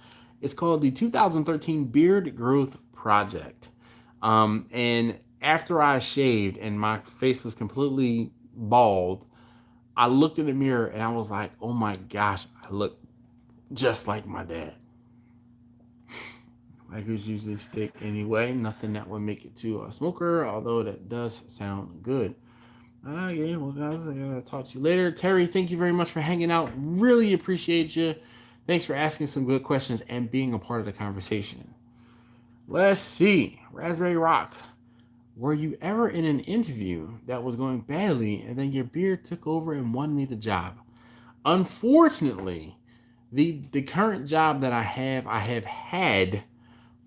It's called the 2013 Beard Growth Project. And after I shaved and my face was completely bald, I looked in the mirror and I was like, oh my gosh, I look just like my dad. Wagons usually stick anyway. Nothing that would make it to a smoker, although that does sound good. Yeah, well, guys, I gotta talk to you later. Terry, thank you very much for hanging out. Really appreciate you. Thanks for asking some good questions and being a part of the conversation. Let's see. Raspberry Rock. Were you ever in an interview that was going badly and then your beard took over and won me the job? Unfortunately, the current job that I have had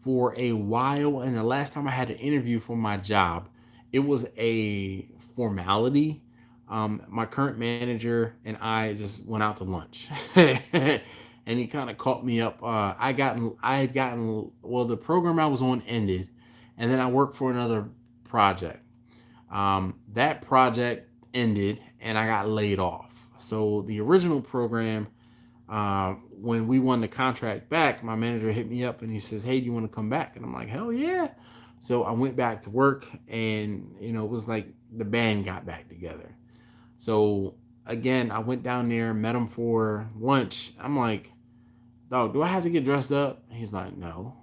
for a while, and the last time I had an interview for my job, it was a formality. My current manager and I just went out to lunch. And and he kind of caught me up. I had gotten well, the program I was on ended, and then I worked for another project. That project ended, and I got laid off. So the original program, when we won the contract back, my manager hit me up and he says, "Hey, do you want to come back?" And I'm like, "Hell yeah!" So I went back to work, and it was like the band got back together. So again, I went down there, met him for lunch. I'm like, "Dog, do I have to get dressed up?" He's like, "No."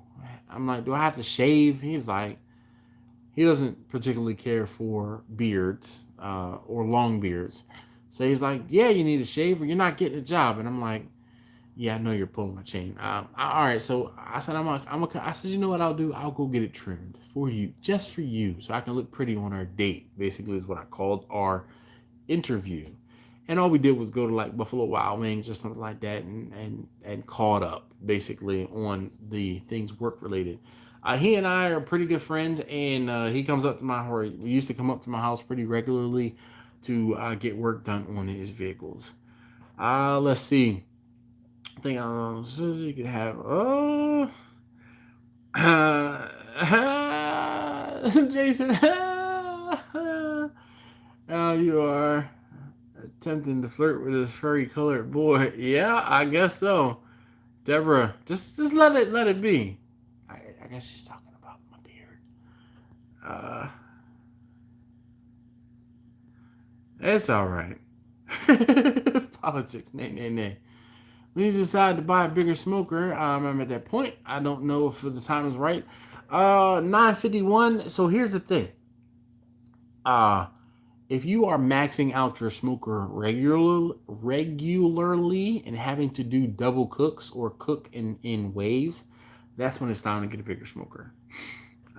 I'm like, "Do I have to shave?" He's like, he doesn't particularly care for beards or long beards. So he's like, "Yeah, you need a shave or you're not getting a job." And I'm like, "Yeah, I know you're pulling my chain." All right. So I said, I said, "You know what I'll do? I'll go get it trimmed for you, just for you, so I can look pretty on our date." Basically is what I called our interview. And all we did was go to like Buffalo Wild Wings or something like that, and caught up basically on the things work related. He and I are pretty good friends, and he comes up to we used to come up to my house pretty regularly to get work done on his vehicles. Let's see. I think so you could have Jason. You are attempting to flirt with this furry colored boy. Yeah, I guess so. Deborah, just let it be. I guess she's talking about my beard. Uh, it's all right. Politics, nay. When you decide to buy a bigger smoker, I'm at that point. I don't know if the time is right. 9:51. So here's the thing. Uh, if you are maxing out your smoker regularly and having to do double cooks or cook in waves, that's when it's time to get a bigger smoker.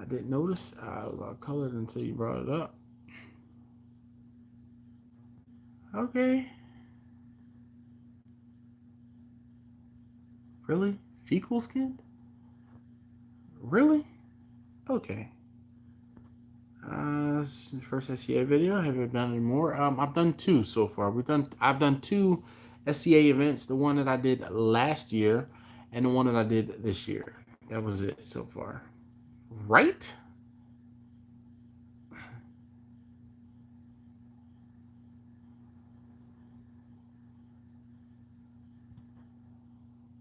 I didn't notice I was colored until you brought it up. Okay. Really? Fecal skin? Really? Okay. First SCA video. Have you done any more? I've done two so far. I've done two SCA events. The one that I did last year, and the one that I did this year. That was it so far. Right?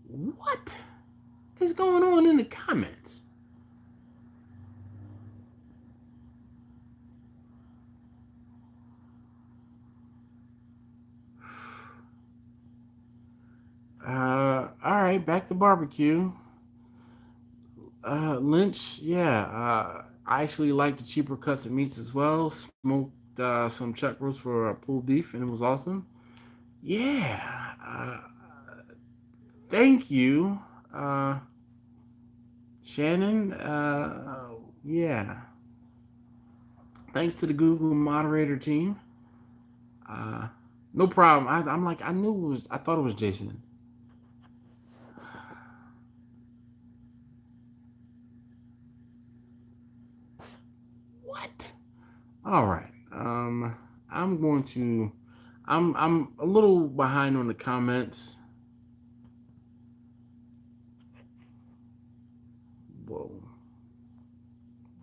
What is going on in the comments? All right, back to barbecue. Lynch, yeah. I actually like the cheaper cuts of meats as well. Smoked some chuck roast for pulled beef, and it was awesome. Yeah. Thank you, Shannon. Yeah. Thanks to the Google moderator team. Uh, no problem. I'm like, I knew it was. I thought it was Jason. What? All right. I'm going to. I'm a little behind on the comments. Whoa.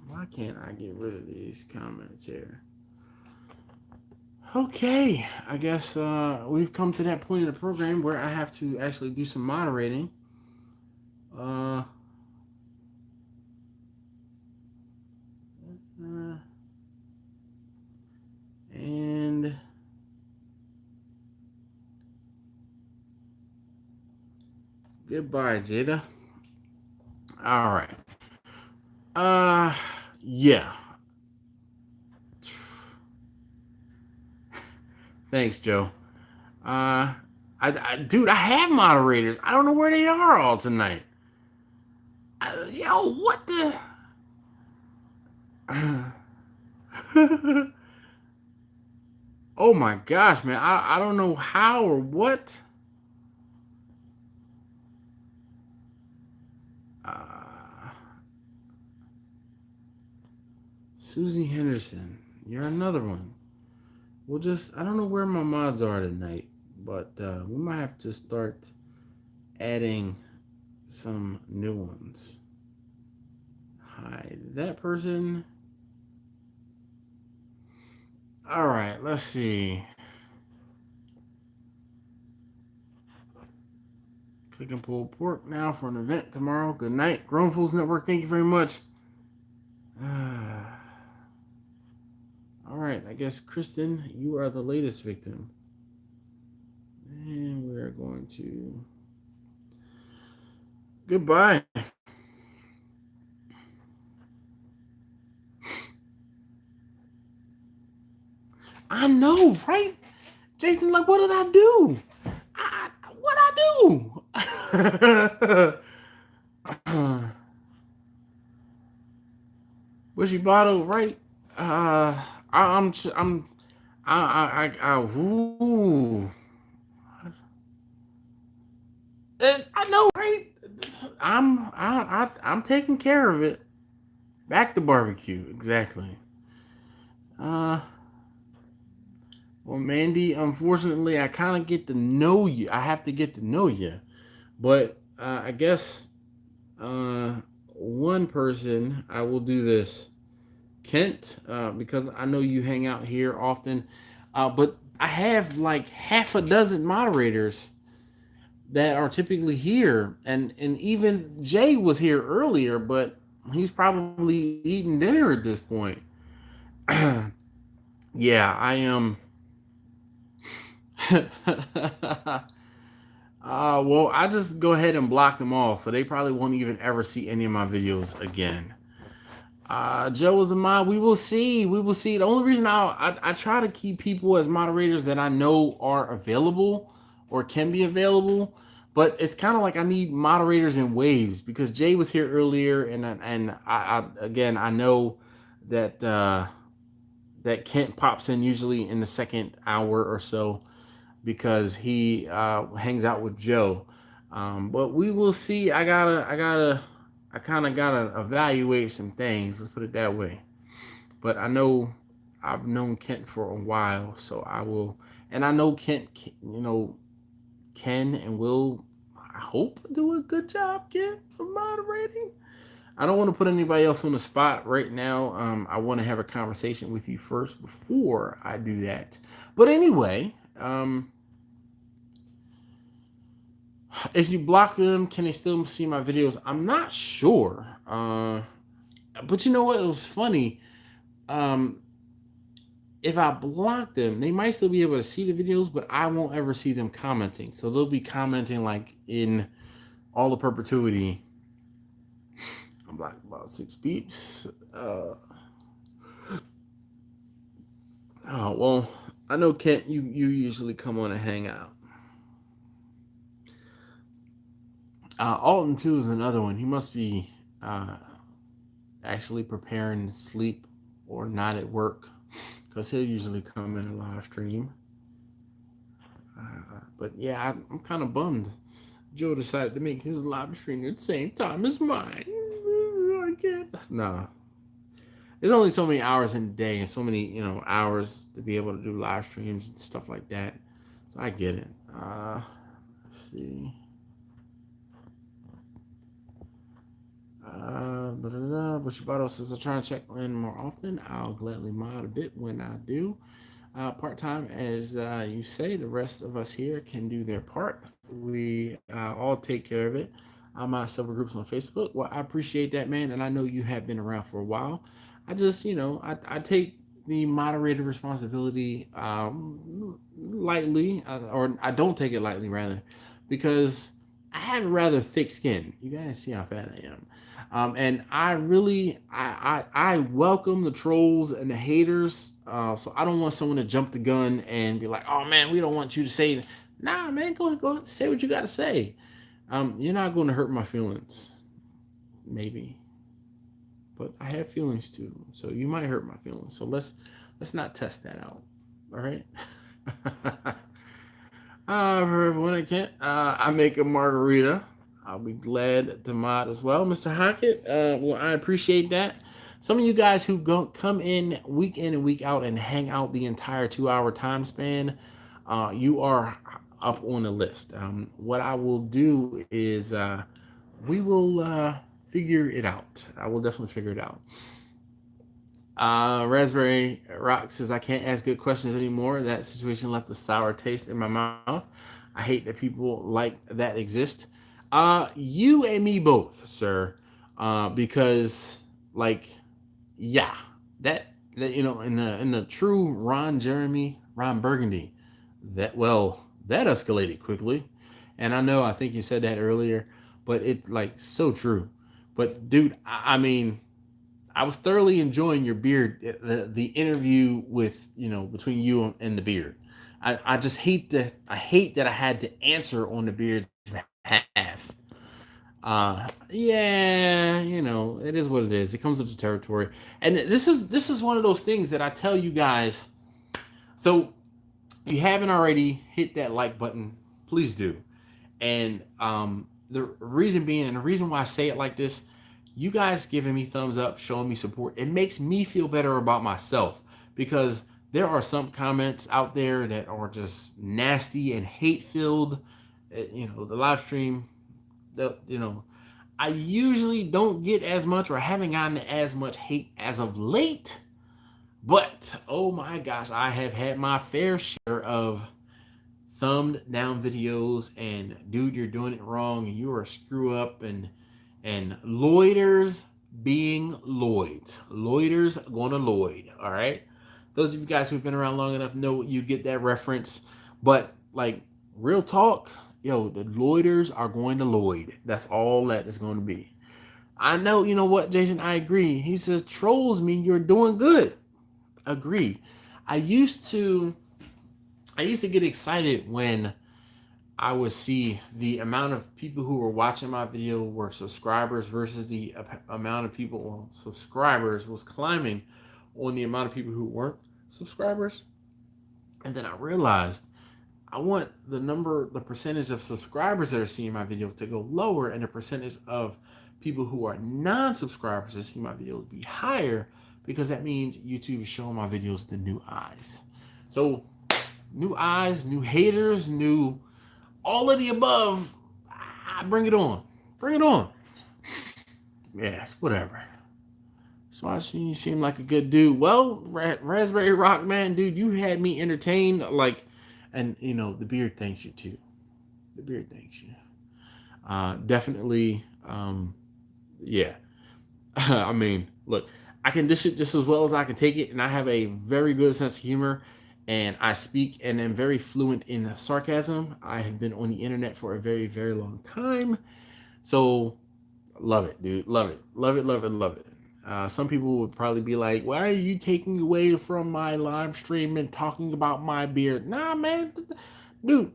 Why can't I get rid of these comments here? Okay, I guess we've come to that point in the program where I have to actually do some moderating. And goodbye, Jada. All right. Yeah. Thanks, Joe. Dude, I have moderators. I don't know where they are all tonight. Yo, what the? Oh my gosh, man. I don't know how or what. Susie Henderson, you're another one. I don't know where my mods are tonight, but we might have to start adding some new ones. Hide that person. All right, let's see. Click and pull pork now for an event tomorrow. Good night. Grown Fools Network, thank you very much. All right, I guess, Kristen, you are the latest victim. And we're going to... Goodbye. I know, right? Jason, like, what did I do? What I do? Bushy bottle, right? Ooh. I know, right? I'm taking care of it. Back to barbecue, exactly. Well, Mandy, unfortunately, I kind of get to know you. I have to get to know you, but I guess one person I will do this, Kent, because I know you hang out here often. But I have like half a dozen moderators that are typically here, and even Jay was here earlier, but he's probably eating dinner at this point. Yeah, I am. Well, I just go ahead and block them all, so they probably won't even ever see any of my videos again. Joe is a mod. We will see. We will see. The only reason I try to keep people as moderators that I know are available or can be available, but it's kind of like I need moderators in waves because Jay was here earlier, and I again I know that that Kent pops in usually in the second hour or so because he hangs out with Joe. But we will see. I kind of gotta evaluate some things. Let's put it that way. But I know I've known Kent for a while, so I will. And I know Kent, can and will. I hope do a good job, Kent, of moderating. I don't want to put anybody else on the spot right now. I want to have a conversation with you first before I do that. But anyway, if you block them, can they still see my videos? I'm not sure. But you know what? It was funny. If I block them, they might still be able to see the videos, but I won't ever see them commenting. So they'll be commenting like in all the perpetuity. I'm blocked about 6 beeps. Oh, well, I know, Kent, you usually come on and hang out. Alton, too, is another one. He must be actually preparing to sleep or not at work because he'll usually come in a live stream. But yeah, I'm kind of bummed. Joe decided to make his live stream at the same time as mine. I can't. Nah. There's only so many hours in a day and so many, hours to be able to do live streams and stuff like that. So I get it. Let's see. Bushibato says, I try and check in more often. I'll gladly mod a bit when I do. Part-time, as you say, the rest of us here can do their part. We all take care of it. I'm on several groups on Facebook. Well, I appreciate that, man, and I know you have been around for a while. I just, I take the moderator responsibility lightly, or I don't take it lightly, rather, because I have rather thick skin. You guys see how fat I am. And I really, I welcome the trolls and the haters. So I don't want someone to jump the gun and be like, oh man, we don't want you to say that. Nah, man, go say what you got to say. You're not going to hurt my feelings. Maybe. But I have feelings too. So you might hurt my feelings. So let's not test that out. All right. For everyone I can't, I make a margarita. I'll be glad to mod as well. Mr. Hockett, well, I appreciate that. Some of you guys who come in and week out and hang out the entire 2-hour time span, you are up on the list. What I will do is we will figure it out. I will definitely figure it out. Raspberry Rock says, I can't ask good questions anymore. That situation left a sour taste in my mouth. I hate that people like that exist. You and me both, sir. Because like, yeah, that in the true Ron Burgundy, that escalated quickly. And I think you said that earlier, but it like so true. But dude, I mean, I was thoroughly enjoying your beard, the interview with between you and the beard. I just hate that I had to answer on the beard's behalf. Yeah, it is what it is. It comes with the territory, and this is one of those things that I tell you guys. So if you haven't already, hit that like button, please do. And the reason being, and the reason why I say it like this, you guys giving me thumbs up, showing me support, it makes me feel better about myself, because there are some comments out there that are just nasty and hate filled. The live stream, I usually don't get as much, or haven't gotten as much hate as of late. But oh my gosh, I have had my fair share of thumbed down videos and dude, you're doing it wrong and you are a screw up, and Lloyders being Lloyds. Lloyders gonna Lloyd. All right. Those of you guys who've been around long enough know you get that reference. But like real talk, the Lloyders are going to Lloyd. That's all that is going to be. I know, you know what, Jason, I agree. He says trolls mean you're doing good. Agree. I used to get excited when I would see the amount of people who were watching my video were subscribers versus the amount of people, well, subscribers was climbing on the amount of people who weren't subscribers. And then I realized I want the percentage of subscribers that are seeing my video to go lower, and the percentage of people who are non-subscribers that see my videos be higher, because that means YouTube is showing my videos to new eyes. So new eyes, new haters, new all of the above. Bring it on. Bring it on. Yes, whatever. Swatch, you seem like a good dude. Well, Raspberry Rock, man, dude, you had me entertained. Like, and the beard thanks you too. The beard thanks you. Definitely. Yeah. I mean, look, I can dish it just as well as I can take it, and I have a very good sense of humor, and I speak and am very fluent in sarcasm. I have been on the internet for a very, very long time, so love it, dude. Love it, love it, love it, love it. Some people would probably be like, "Why are you taking away from my live stream and talking about my beard?" Nah, man, dude.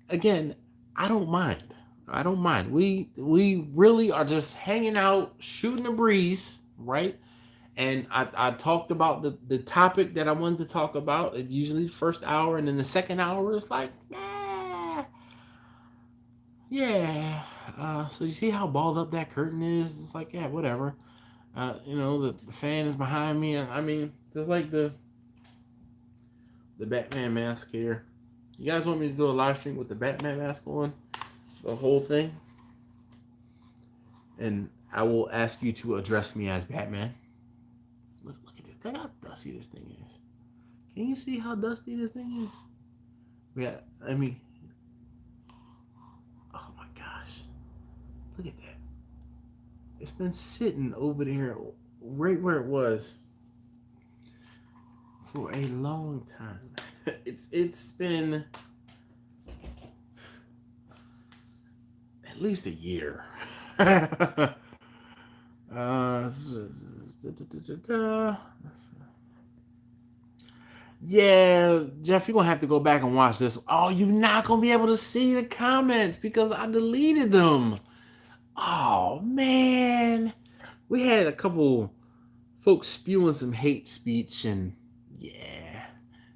Again, I don't mind. I don't mind. We really are just hanging out, shooting the breeze, right? And I talked about the topic that I wanted to talk about. Usually the first hour, and then the second hour is like, yeah. So you see how balled up that curtain is? It's like, yeah, whatever. The fan is behind me. I mean, just like the Batman mask here. You guys want me to do a live stream with the Batman mask on? The whole thing? And I will ask you to address me as Batman. Look at this. Look how dusty this thing is. Can you see how dusty this thing is? Yeah, I mean, oh my gosh. Look at that. It's been sitting over there right where it was for a long time. It's been at least a year. Yeah, Jeff, you're gonna have to go back and watch this. Oh, you're not gonna be able to see the comments because I deleted them. Oh man, we had a couple folks spewing some hate speech, and yeah,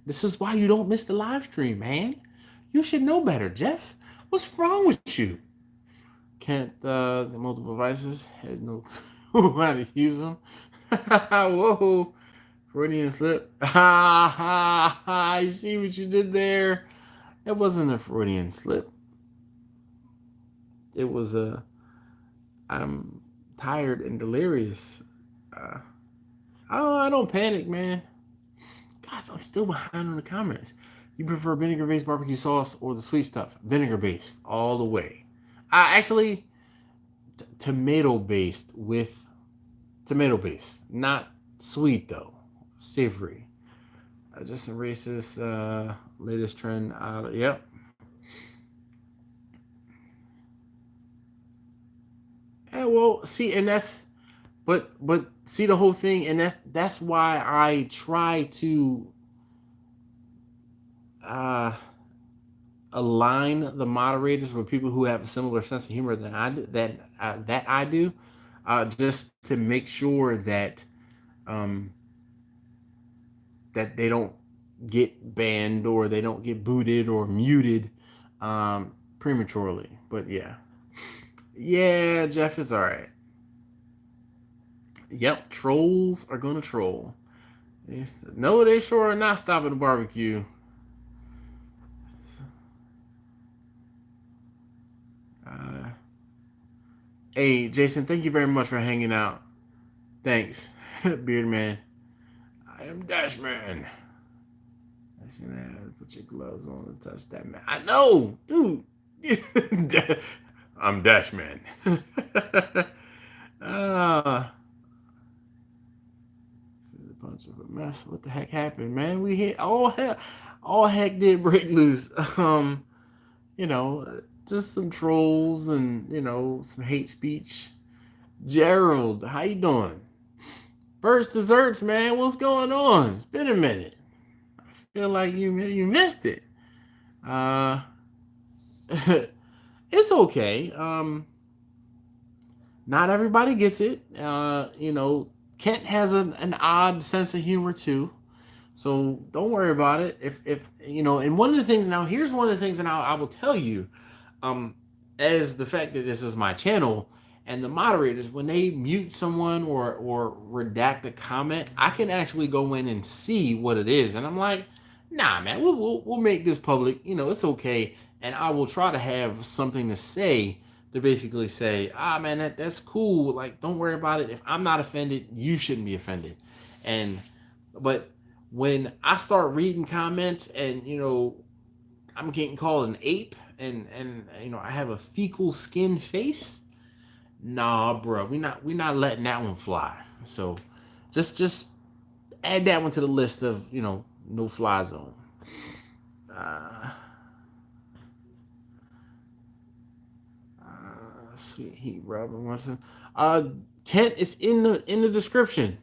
this is why you don't miss the live stream, man. You should know better, Jeff. What's wrong with you? Can't multiple devices, has no clue how to use them. Whoa, Freudian slip. Ha ha ha! You see what you did there? It wasn't a Freudian slip. It was a I'm tired and delirious. Uh, oh, I don't panic, man. Guys, I'm still behind on the comments. You prefer vinegar-based barbecue sauce or the sweet stuff? Vinegar-based all the way. Actually, tomato-based with tomato-based, not sweet though, savory. I just erased this latest trend out. Yep. Yeah, well, see, and but see the whole thing, and that's why I try to uh align the moderators with people who have a similar sense of humor than I do, that I do, just to make sure um, that they don't get banned or they don't get booted or muted prematurely. But yeah, Jeff is all right. Yep, trolls are gonna troll. No, they sure are not stopping the barbecue. Uh, hey, Jason, thank you very much for hanging out. Thanks, Beard Man. I am Dash Man. I should have put your gloves on and touch that man. I know, dude. I'm Dash Man. uh, this is a bunch of a mess. What the heck happened, man? We hit all heck did break loose. You know, just some trolls and some hate speech. Gerald, how you doing? First desserts, man. What's going on? It's been a minute. Feel like you missed it. Uh, it's okay. Not everybody gets it. Kent has an odd sense of humor too, so don't worry about it. If and one of the things now, here's one of the things that I will tell you, um, as the fact that this is my channel and the moderators, when they mute someone or redact a comment, I can actually go in and see what it is, and I'm like, nah, man, we'll make this public. It's okay, and I will try to have something to say to basically say, man, that's cool. Like, don't worry about it. If I'm not offended, you shouldn't be offended. But when I start reading comments and I'm getting called an ape and I have a fecal skin face, nah, bro, we not letting that one fly. So just add that one to the list of no fly zone. Uh, Sweet heat, Robin Watson. Kent, it's in the description.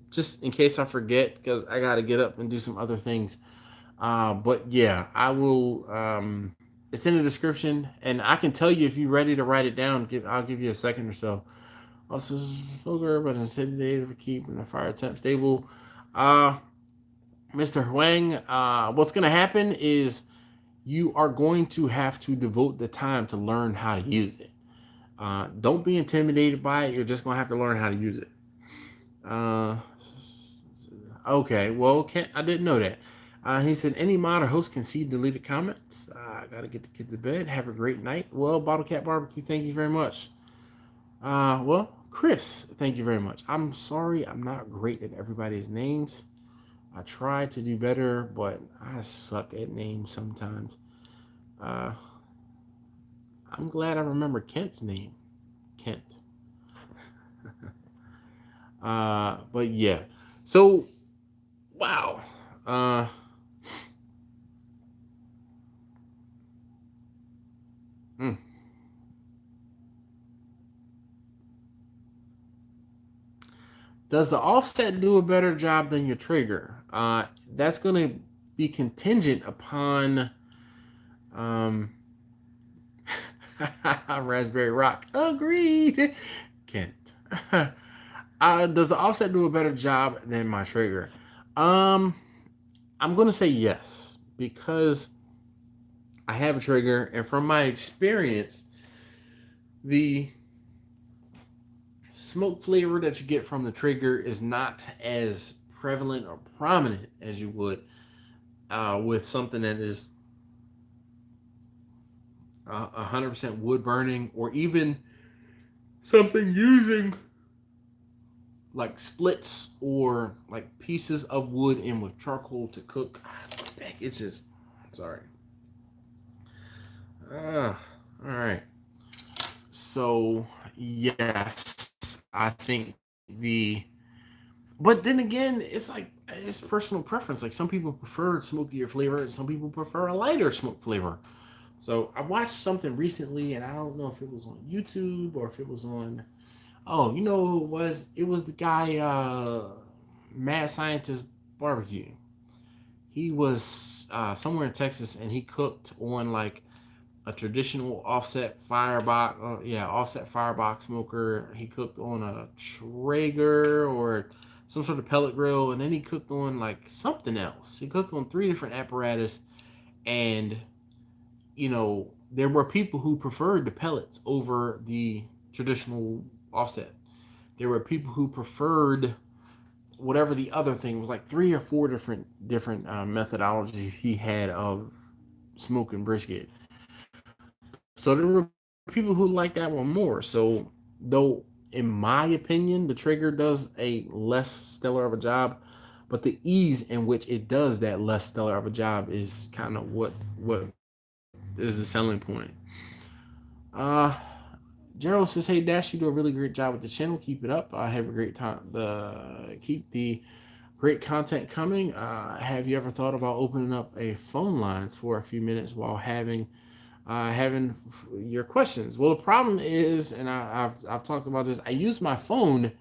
Just in case I forget, because I gotta get up and do some other things. But yeah, I will. It's in the description, and I can tell you if you're ready to write it down. I'll give you a second or so. Also, sugar, but instead they for keeping the fire temp stable. Uh, Mr. Huang, what's gonna happen is you are going to have to devote the time to learn how to use it. Don't be intimidated by it. You're just going to have to learn how to use it. Okay, well, I didn't know that. He said, any mod or host can see deleted comments. I got to get the kid to bed. Have a great night. Well, Bottle Cat Barbecue, thank you very much. Well, Chris, thank you very much. I'm sorry I'm not great at everybody's names. I try to do better, but I suck at names sometimes. I'm glad I remember Kent's name. Kent. But yeah. So, wow. Mm. Does the offset do a better job than your trigger? That's going to be contingent upon Raspberry Rock. Agreed. Kent. Does the offset do a better job than my trigger? I'm going to say yes, because I have a trigger, and from my experience, the smoke flavor that you get from the trigger is not as prevalent or prominent as you would with something that is 100% wood burning, or even something using like splits or like pieces of wood in with charcoal to cook. It's just sorry. All right. So yes, I think the. But then again, it's like it's personal preference. Like some people prefer smokier flavor, and some people prefer a lighter smoke flavor. So I watched something recently, and I don't know if it was on YouTube or if it was on. Oh, you know who it was? It was the guy, Mad Scientist Barbecue. He was somewhere in Texas, and he cooked on like a traditional offset firebox. Yeah, offset firebox smoker. He cooked on a Traeger or some sort of pellet grill, and then he cooked on like something else. He cooked on three different apparatus, and there were people who preferred the pellets over the traditional offset. There were people who preferred whatever the other thing was, like three or four different methodologies he had of smoking brisket. So there were people who liked that one more. So though, in my opinion, the Traeger does a less stellar of a job, but the ease in which it does that less stellar of a job is kind of what is the selling point. Uh Gerald says, "Hey Dash, you do a really great job with the channel. Keep it up. I have a great time. Keep the great content coming. Have you ever thought about opening up a phone lines for a few minutes while having your questions?" Well, the problem is, and I've talked about this. I use my phone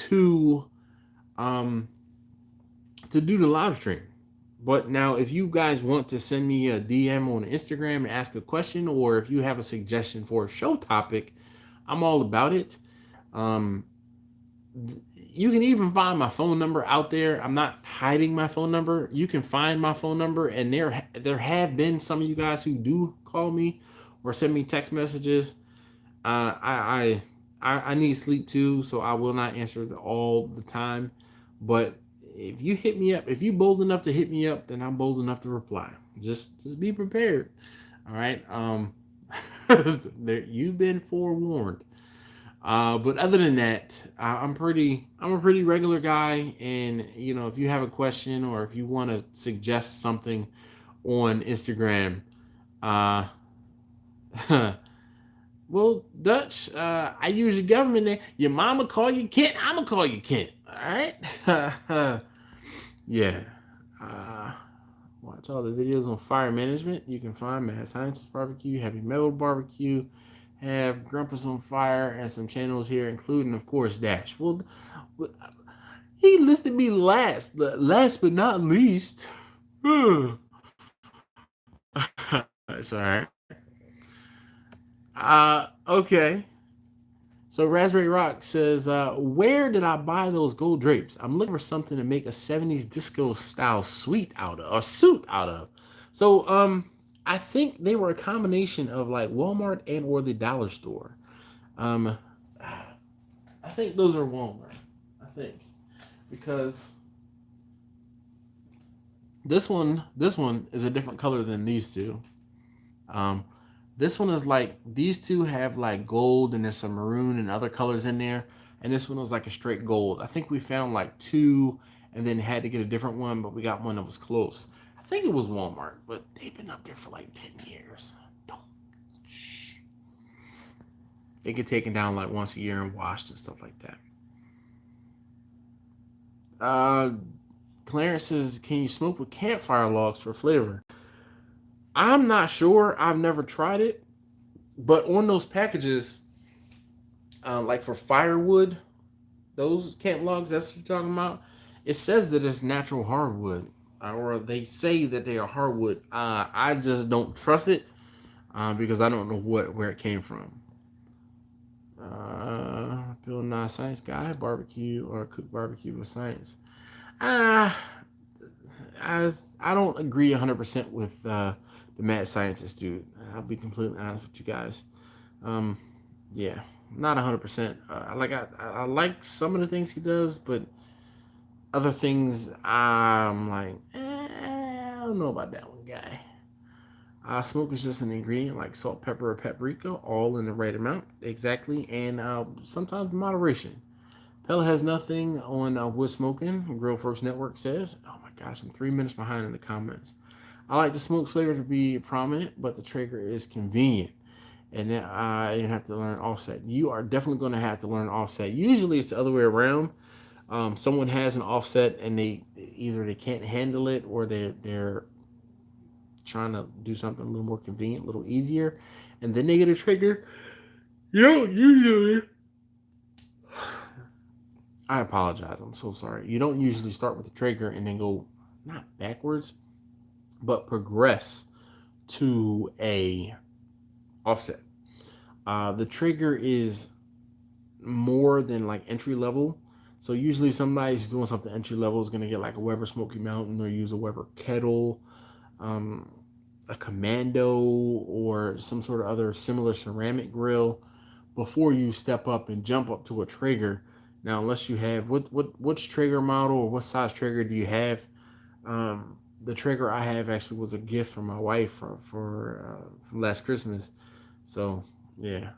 to um to do the live stream. But now, if you guys want to send me a DM on Instagram and ask a question, or if you have a suggestion for a show topic, I'm all about it. Um, you can even find my phone number out there. I'm not hiding my phone number. You can find my phone number, and there have been some of you guys who do call me or send me text messages. I need sleep too, so I will not answer all the time. But if you hit me up, if you bold enough to hit me up, then I'm bold enough to reply. Just be prepared. All right. You've been forewarned. But other than that, I'm a pretty regular guy, and if you have a question or if you want to suggest something on Instagram, uh, well, Dutch, I use your government name. Your mama call you Kent. I'ma call you Kent. All right. Yeah. Uh, Watch all the videos on fire management. You can find Mad Scientist Barbecue, Heavy Metal Barbecue, have Grumpus on Fire, and some channels here, including, of course, Dash. Well, he listed me last but not least. It's all right. Okay. So Raspberry Rock says, "Where did I buy those gold drapes? I'm looking for something to make a '70s disco style suite out of, or suit out of." So, I think they were a combination of like Walmart and or the dollar store. Um, I think those are Walmart. I think because this one is a different color than these two. Um, this one is like these two have like gold and there's some maroon and other colors in there, and this one was like a straight gold. I think we found like two, and then had to get a different one, but we got one that was close. I think it was Walmart, but they've been up there for like 10 years. Don't. They get taken down like once a year and washed and stuff like that. Clarence says, "Can you smoke with campfire logs for flavor?" I'm not sure. I've never tried it, but on those packages, like for firewood, those camp logs, that's what you're talking about. It says that it's natural hardwood, or they say that they are hardwood. I just don't trust it because I don't know where it came from. Bill Nye Science Guy, barbecue or cook barbecue with science. Uh, I don't agree 100% with the mad scientist dude. I'll be completely honest with you guys. Um, yeah, not 100%. I like some of the things he does, but other things I'm like, I don't know about that one guy. Smoke is just an ingredient like salt, pepper, or paprika, all in the right amount, exactly, and sometimes moderation. Pellet has nothing on wood smoking. Grill First Network says, "Oh my gosh, I'm 3 minutes behind in the comments." I like the smoke flavor to be prominent, but the Traeger is convenient, and then I have to learn offset. You are definitely going to have to learn offset. Usually, it's the other way around. Someone has an offset, and they either they can't handle it, or they're trying to do something a little more convenient, a little easier, and then they get a Traeger. You don't usually. I apologize. I'm so sorry. You don't usually start with the Traeger and then go not backwards, but progress to a offset. The Traeger is more than like entry level. So usually somebody's doing something entry level is gonna get like a Weber Smoky Mountain or use a Weber kettle, um, a Commando, or some sort of other similar ceramic grill before you step up and jump up to a Traeger. Now, unless you have which Traeger model or what size Traeger do you have? The Traeger I have actually was a gift from my wife for from last Christmas. So yeah,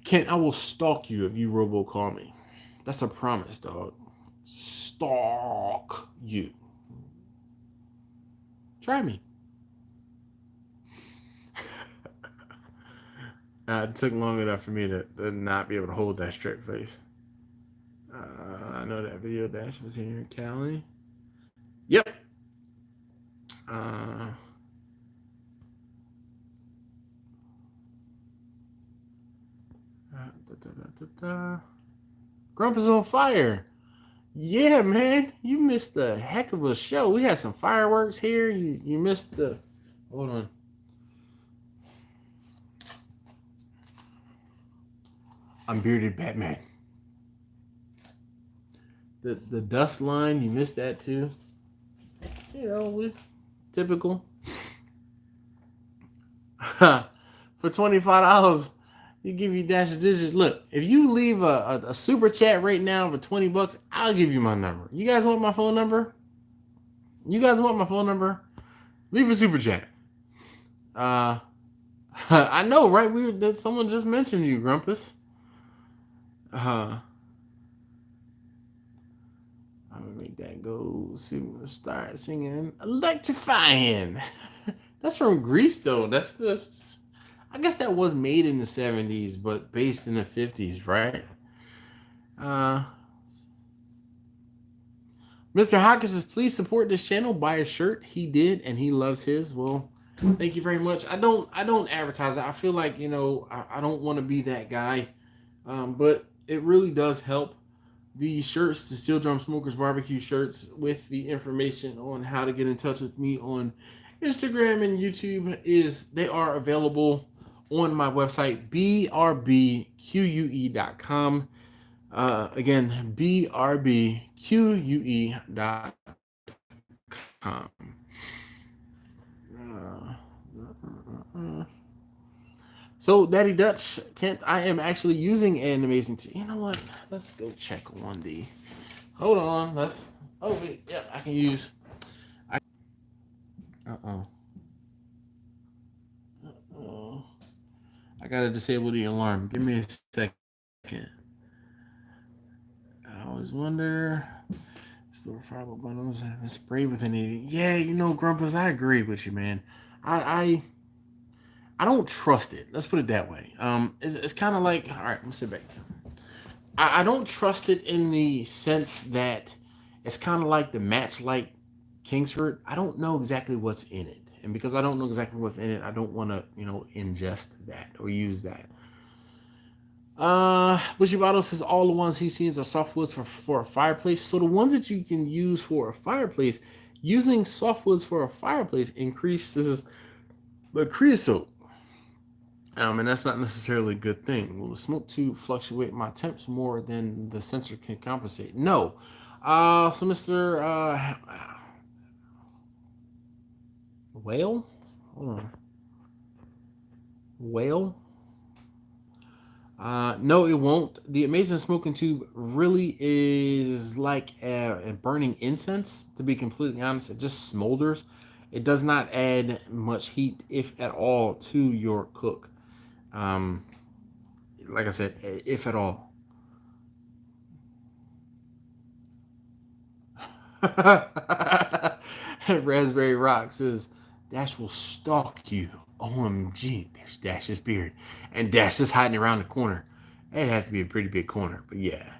Kent, I will stalk you if you robocall me. That's a promise, dog. Stalk you. Try me. It took long enough for me to not be able to hold that straight face. I know that video dash was here in Cali. Yep. Uh, Grump is on fire. Yeah, man, you missed a heck of a show. We had some fireworks here. You missed the. Hold on. I'm bearded Batman. The dust line, you missed that too. You know, typical. For $25, you give you Dash's digits. Look, if you leave a super chat right now for $20, I'll give you my number. You guys want my phone number? You guys want my phone number? Leave a super chat. I know, right? Someone just mentioned you, Grumpus. I'm gonna make that go. Start singing "Electrifying." That's from Greece, though. That's just. I guess that was made in the 70s, but based in the 50s, right? Uh, Mr. Hawkins says, please support this channel. Buy a shirt. He did, and he loves his. Well, thank you very much. I don't advertise it. I feel like, I don't want to be that guy. But it really does help. The shirts, the Steel Drum Smokers Barbecue shirts, with the information on how to get in touch with me on Instagram and YouTube, they are available on my website, brbque.com. Again, brbque.com. So, Daddy Dutch, Kent, I am actually using an amazing. You know what? Let's go check on the. Hold on. Oh wait, yeah, I can use. Uh oh. I gotta disable the alarm. Give me a second. I always wonder. Store fiber bundles have a spray within it. Yeah, Grumpus, I agree with you, man. I don't trust it. Let's put it that way. It's kind of like, all right, let me sit back. I don't trust it in the sense that it's kind of like the match like Kingsford. I don't know exactly what's in it, and because I don't know exactly what's in it, I don't want to ingest that or use that. Bushibato says all the ones he sees are softwoods for a fireplace. So the ones that you can use for a fireplace, using softwoods for a fireplace increases the creosote. And that's not necessarily a good thing. Will the smoke tube fluctuate my temps more than the sensor can compensate? No. So Mr. Whale? Hold on. Whale? No, it won't. The Amazing Smoking Tube really is like a burning incense, to be completely honest. It just smolders. It does not add much heat, if at all, to your cook. Um, like I said, if at all. Raspberry Rock says, Dash will stalk you. OMG. There's Dash's beard. And Dash is hiding around the corner. It'd have to be a pretty big corner, but yeah.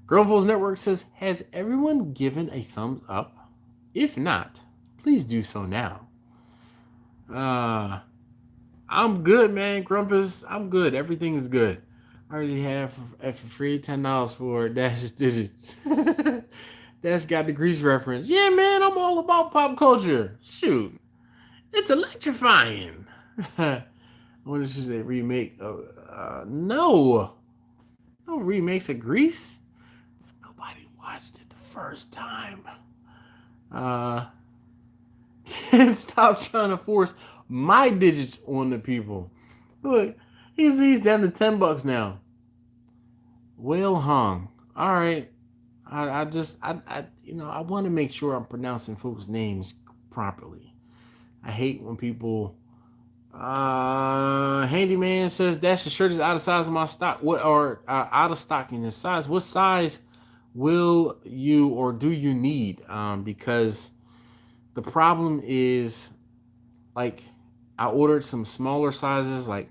Grownfuls Network says, has everyone given a thumbs up? If not, please do so now. I'm good, man. Grumpus, I'm good. Everything is good. I already have for free $10 for Dash's digits. Dash got the Grease reference. Yeah, man, I'm all about pop culture. Shoot, it's electrifying. I wonder if this is a remake of. No remakes of Grease. Nobody watched it the first time. Can't stop trying to force my digits on the people. Look, he's down to $10 now. Well hung. All right. I I want to make sure I'm pronouncing folks' names properly. I hate when people. Handyman says Dash the shirt is out of size of my stock. What or out of stock in this size? What size will you or do you need? Because the problem is, like, I ordered some smaller sizes, like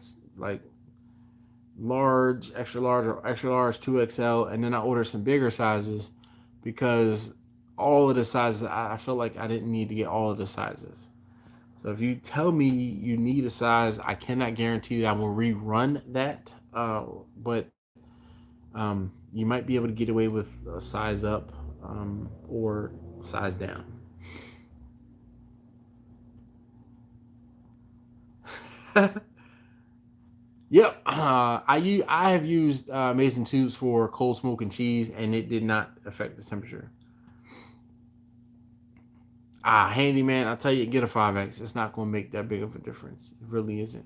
large, extra large, or extra large 2XL, and then I ordered some bigger sizes because all of the sizes, I felt like I didn't need to get all of the sizes. So if you tell me you need a size, I cannot guarantee that I will rerun that. But you might be able to get away with a size up or size down. Yep, I have used Mason tubes for cold smoking cheese, and it did not affect the temperature. Handyman, I tell you, get a 5X. It's not going to make that big of a difference. It really isn't.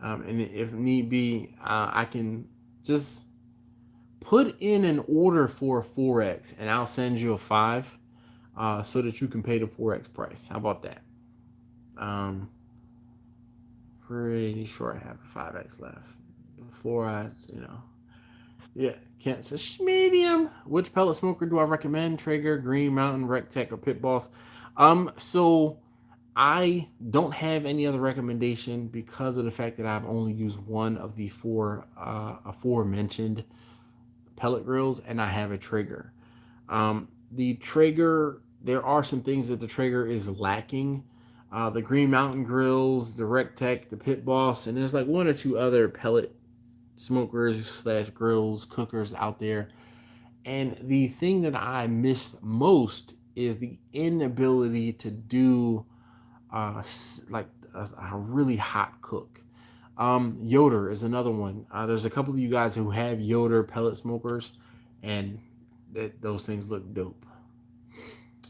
And if need be, I can just put in an order for a 4X, and I'll send you a 5, so that you can pay the 4X price. How about that? Pretty sure I have a 5X left before yeah, can't say medium. Which pellet smoker do I recommend? Traeger, Green Mountain, Rectech, or Pit Boss? So I don't have any other recommendation because of the fact that I've only used one of the four aforementioned pellet grills, and I have a Traeger. The Traeger, there are some things that the Traeger is lacking. The Green Mountain grills, the Rectech, the Pit Boss, and there's like one or two other pellet smokers slash grills, cookers out there. And the thing that I miss most is the inability to do like a really hot cook. Yoder is another one. There's a couple of you guys who have Yoder pellet smokers, and those things look dope.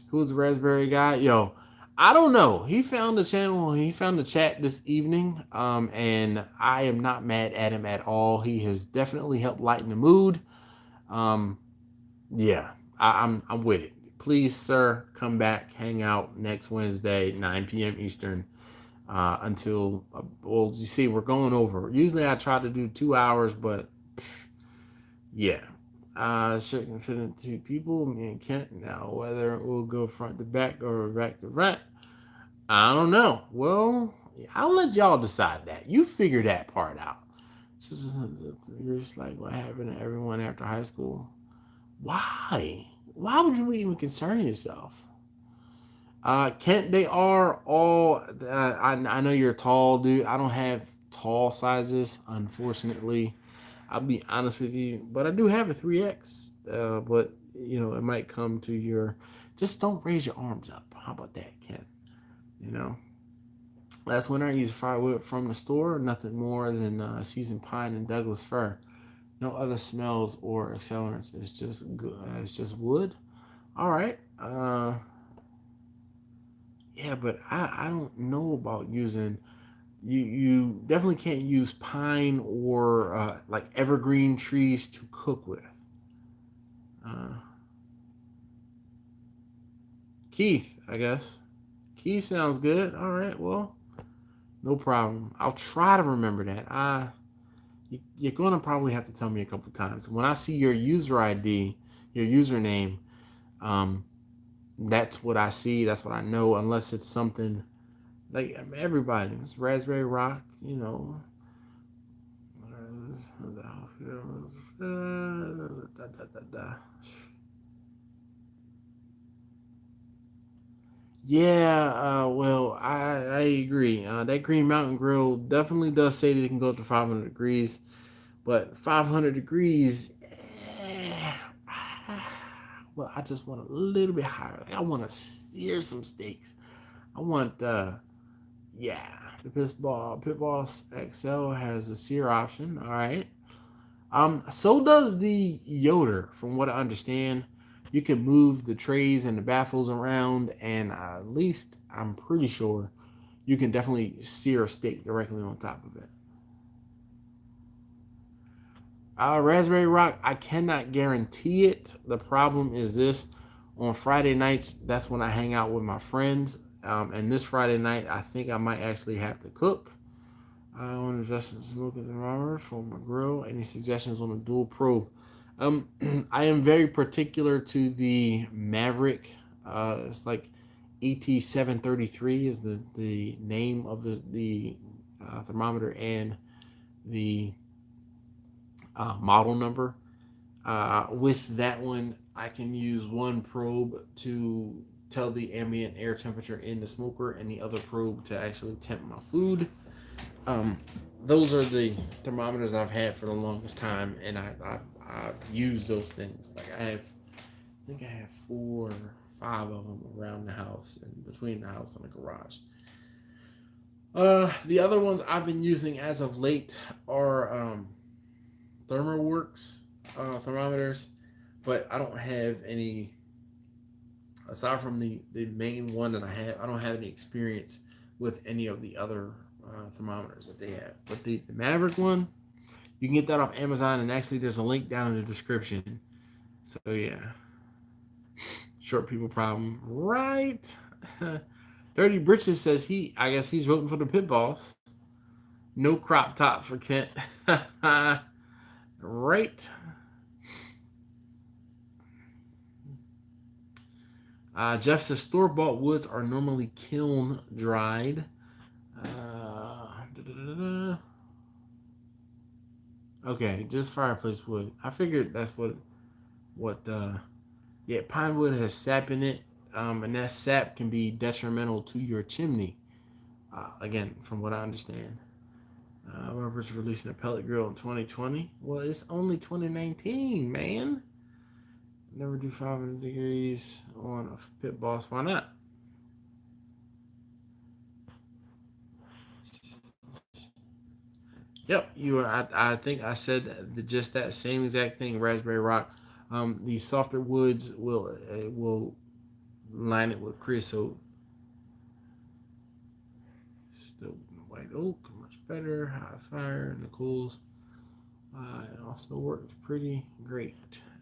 Who's the raspberry guy? Yo, I don't know. He found the channel. He found the chat this evening, and I am not mad at him at all. He has definitely helped lighten the mood. Yeah, I'm with it. Please, sir, come back, hang out next Wednesday, 9 p.m. Eastern, until well, you see, we're going over. Usually, I try to do 2 hours, but yeah. Shirt can fit in 2 people. Me and Kent. Now, whether it will go front to back or back to front, I don't know. Well, I'll let y'all decide that. You figure that part out. You're just like, what happened to everyone after high school? Why? Why would you even concern yourself? Kent, they are all. I know you're tall, dude. I don't have tall sizes, unfortunately. I'll be honest with you, but I do have a 3X. But it might come to your. Just don't raise your arms up. How about that, Kent? Last winter I used firewood from the store. Nothing more than seasoned pine and Douglas fir. No other smells or accelerants. It's just good. It's just wood. All right. Yeah, but I don't know about using you definitely can't use pine or like evergreen trees to cook with. Uh, Keith, I guess. Keith sounds good. All right, well, no problem. I'll try to remember that. You're going to probably have to tell me a couple times. When I see your user ID, your username, um, that's what I see. That's what I know. Unless it's something like everybody, it's Raspberry Rock, you know. Yeah, well, I agree. That Green Mountain Grill definitely does say that it can go up to 500 degrees, but 500 degrees, eh, well, I just want a little bit higher. Like, I want to sear some steaks. I want, yeah, the Pitboss XL has a sear option. All right. So does the Yoder, from what I understand. You can move the trays and the baffles around, and at least I'm pretty sure you can definitely sear a steak directly on top of it. Raspberry Rock, I cannot guarantee it. The problem is this: on Friday nights, that's when I hang out with my friends. And this Friday night, I think I might actually have to cook. I want to adjust the smoke of the thermometer for my grill. Any suggestions on the dual probe? I am very particular to the Maverick. It's like ET733 is the name of the thermometer and the model number. With that one, I can use one probe to tell the ambient air temperature in the smoker, and the other probe to actually temp my food. Um, those are the thermometers I've had for the longest time, and I've used those things. Like I think I have 4 or 5 of them around the house and between the house and the garage. The other ones I've been using as of late are ThermoWorks thermometers, but I don't have any aside from the main one that I have. I don't have any experience with any of the other thermometers that they have. But the Maverick one, you can get that off Amazon, and actually there's a link down in the description. So yeah, short people problem, right? Dirty Britches says I guess he's voting for the pit boss. No crop top for Kent. Right. Jeff says store-bought woods are normally kiln dried. Okay, just fireplace wood. I figured that's what yeah, pine wood has sap in it, and that sap can be detrimental to your chimney. Again, from what I understand. Robert's releasing a pellet grill in 2020. Well, it's only 2019, man. Never do 500 degrees on a pit boss. Why not? Yep, you were. I think I said just that same exact thing. Raspberry Rock. The softer woods will line it with creosote. Still white oak, much better. High fire and the cools. It also works pretty great.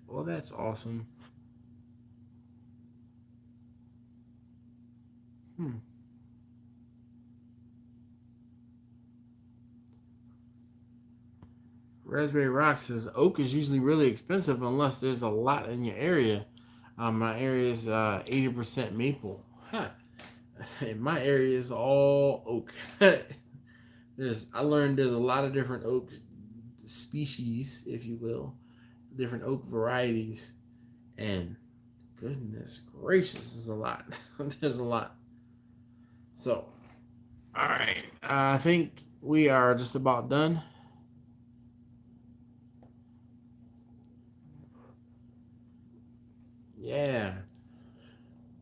Well, that's awesome. Hmm. Raspberry Rock says oak is usually really expensive unless there's a lot in your area. My area is 80% maple. Huh. In my area is all oak. I learned there's a lot of different oak species, if you will, different oak varieties, and goodness gracious, there's a lot. There's a lot. So, all right, I think we are just about done. Yeah.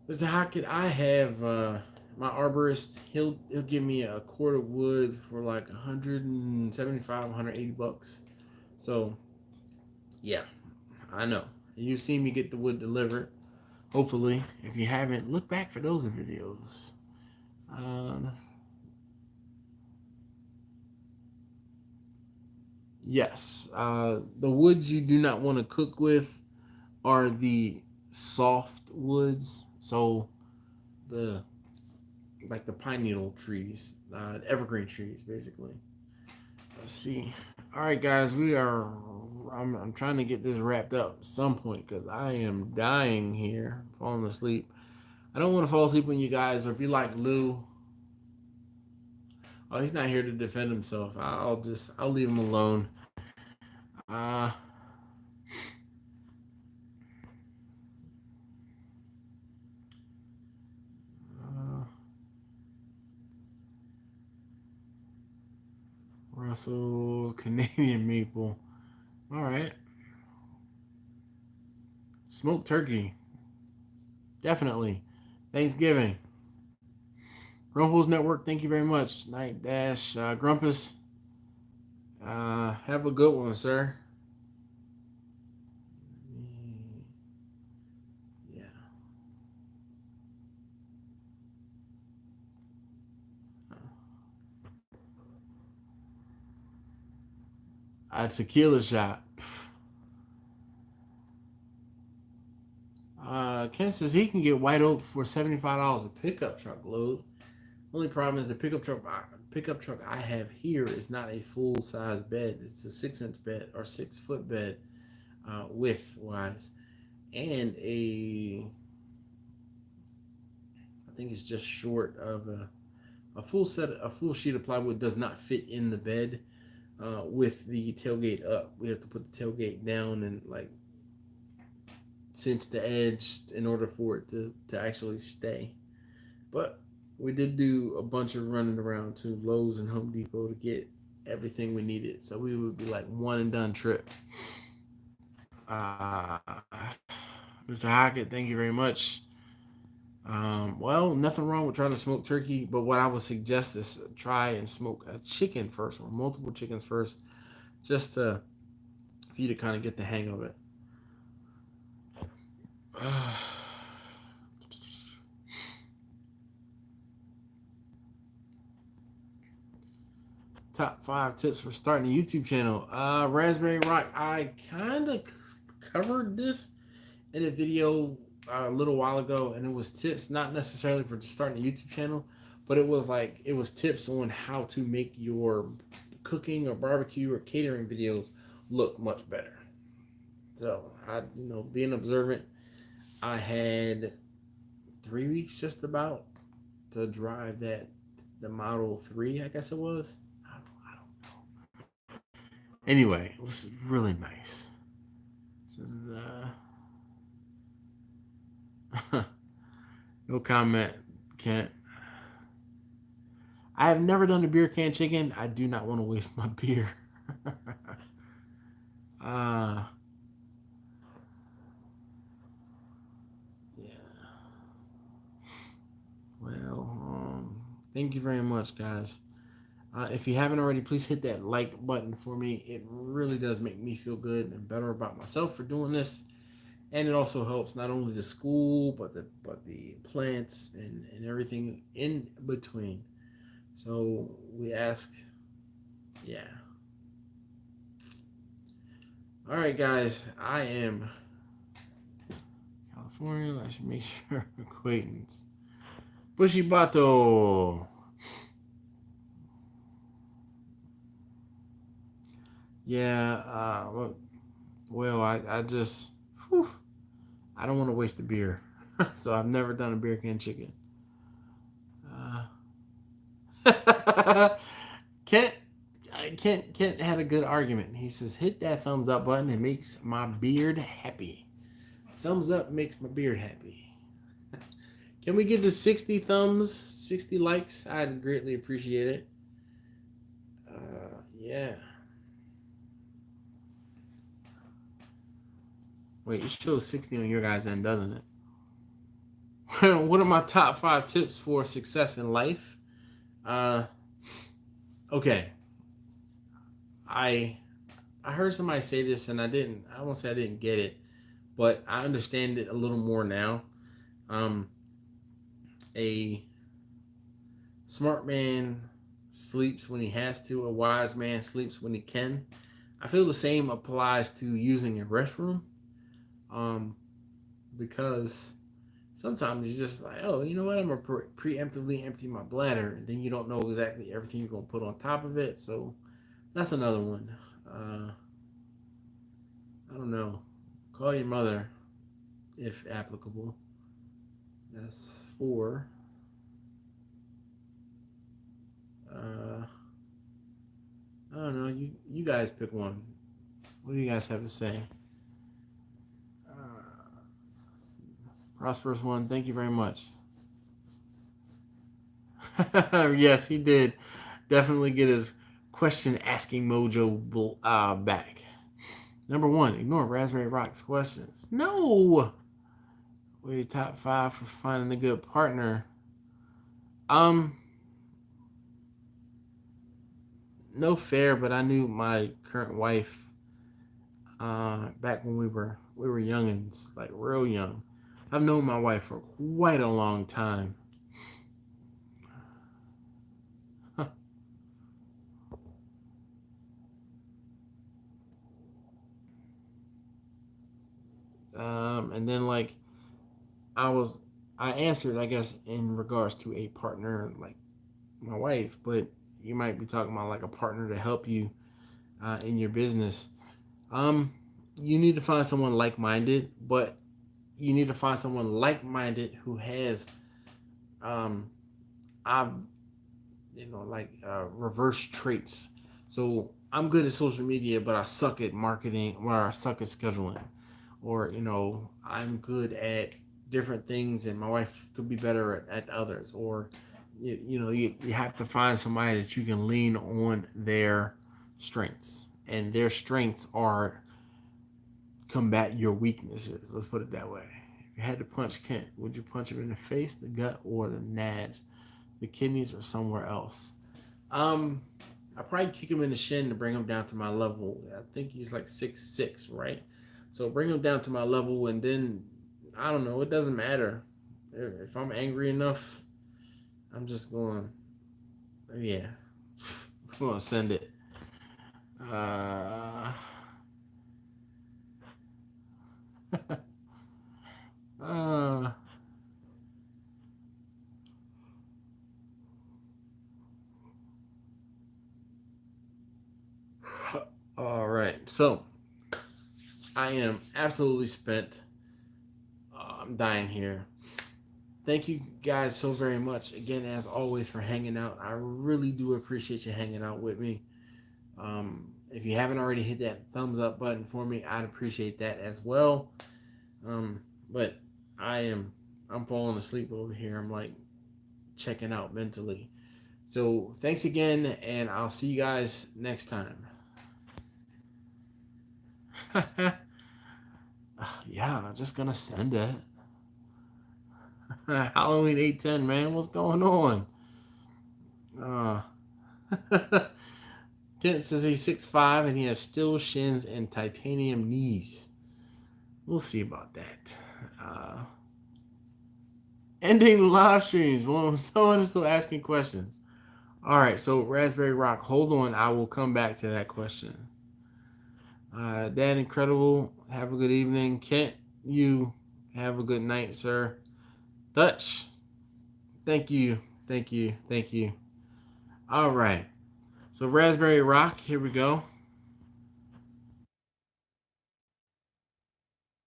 Listen, how could I have my arborist? He'll give me a cord of wood for like 175, 180 bucks. So yeah, I know. You've seen me get the wood delivered. Hopefully, if you haven't, look back for those videos. Um, Yes, the woods you do not want to cook with are the soft woods. So the like the pine needle trees, evergreen trees, basically. Let's see. All right, guys, we are. I'm trying to get this wrapped up at some point because I am dying here, falling asleep. I don't want to fall asleep on you guys or be like Lou. Oh, he's not here to defend himself. I'll leave him alone. Uh, uh Russell Canadian maple. All right, smoked turkey. Definitely. Thanksgiving. Rumples Network, thank you very much. Night Dash, Grumpus, have a good one, sir. Yeah. A tequila shot. Ken says he can get white oak for $75 a pickup truck load. Only problem is the pickup truck I have here is not a full size bed. It's a 6-inch bed or 6-foot bed, width wise, and I think it's just short of a full sheet of plywood does not fit in the bed with the tailgate up. We have to put the tailgate down and like cinch the edge in order for it to actually stay. But we did do a bunch of running around to Lowe's and Home Depot to get everything we needed. So we would be like one and done trip. Uh, Mr. Hackett, thank you very much. Well, nothing wrong with trying to smoke turkey, but what I would suggest is try and smoke a chicken first or multiple chickens first, just for you to kind of get the hang of it. Top 5 tips for starting a YouTube channel. Raspberry Rock, I kind of covered this in a video a little while ago, and it was tips not necessarily for just starting a YouTube channel, but it was tips on how to make your cooking or barbecue or catering videos look much better. So being observant, I had 3 weeks just about to drive the Model 3, I guess it was. I don't know. Anyway, it was really nice. This is no comment, Kent. I have never done a beer can chicken. I do not want to waste my beer. uh yeah. Well, thank you very much, guys. If you haven't already, please hit that like button for me. It really does make me feel good and better about myself for doing this, and it also helps not only the school but the plants and everything in between. So we ask, yeah. All right, guys. I am California. I should make sure acquaintance. Bushy Bato. Yeah, well, I just, whew, I don't want to waste the beer. So I've never done a beer can chicken. Kent, Kent had a good argument. He says, hit that thumbs up button. It makes my beard happy. Thumbs up makes my beard happy. Can we get to 60 thumbs, 60 likes? I'd greatly appreciate it. Yeah. Wait, it shows 60 on your guys' end, doesn't it? What are my top 5 tips for success in life? Okay. I heard somebody say this and I won't say I didn't get it, but I understand it a little more now. A smart man sleeps when he has to, a wise man sleeps when he can. I feel the same applies to using a restroom, because sometimes it's just like, oh, you know what? I'm gonna preemptively empty my bladder, and then you don't know exactly everything you're gonna put on top of it. So that's another one. I don't know. Call your mother if applicable. That's 4. I don't know. You guys pick one. What do you guys have to say? Prosperous one. Thank you very much. Yes, he did. Definitely get his question asking mojo back. Number 1, ignore Raspberry Rock's questions. No. What are your top 5 for finding a good partner? No fair, but I knew my current wife back when we were youngins, like real young. I've known my wife for quite a long time. And then like I answered, I guess, in regards to a partner like my wife, but you might be talking about like a partner to help you in your business. You need to find someone like-minded, but you need to find someone like-minded who has, I've, reverse traits. So I'm good at social media, but I suck at marketing, or I suck at scheduling, or I'm good at different things, and my wife could be better at others, or you have to find somebody that you can lean on their strengths, and their strengths are combat your weaknesses. Let's put it that way. If you had to punch Kent, would you punch him in the face, the gut, or the nads, the kidneys, or somewhere else? I probably kick him in the shin to bring him down to my level. I think he's like 6'6", right? So bring him down to my level, and then I don't know. It doesn't matter if I'm angry enough. I'm just going, yeah. I'm gonna send it. Uh, all right. So I am absolutely spent. I'm dying here. Thank you guys so very much again, as always, for hanging out. I really do appreciate you hanging out with me. If you haven't already hit that thumbs up button for me, I'd appreciate that as well. But I'm falling asleep over here. I'm like checking out mentally. So thanks again, and I'll see you guys next time. Yeah, just gonna send it. Halloween 810, man. What's going on? Kent says he's 6'5" and he has steel shins and titanium knees. We'll see about that. Ending live streams. Well, someone is still asking questions. All right, so Raspberry Rock, hold on. I will come back to that question. Dad Incredible, have a good evening. Kent, you have a good night, sir. Dutch, thank you. All right. So Raspberry Rock, here we go.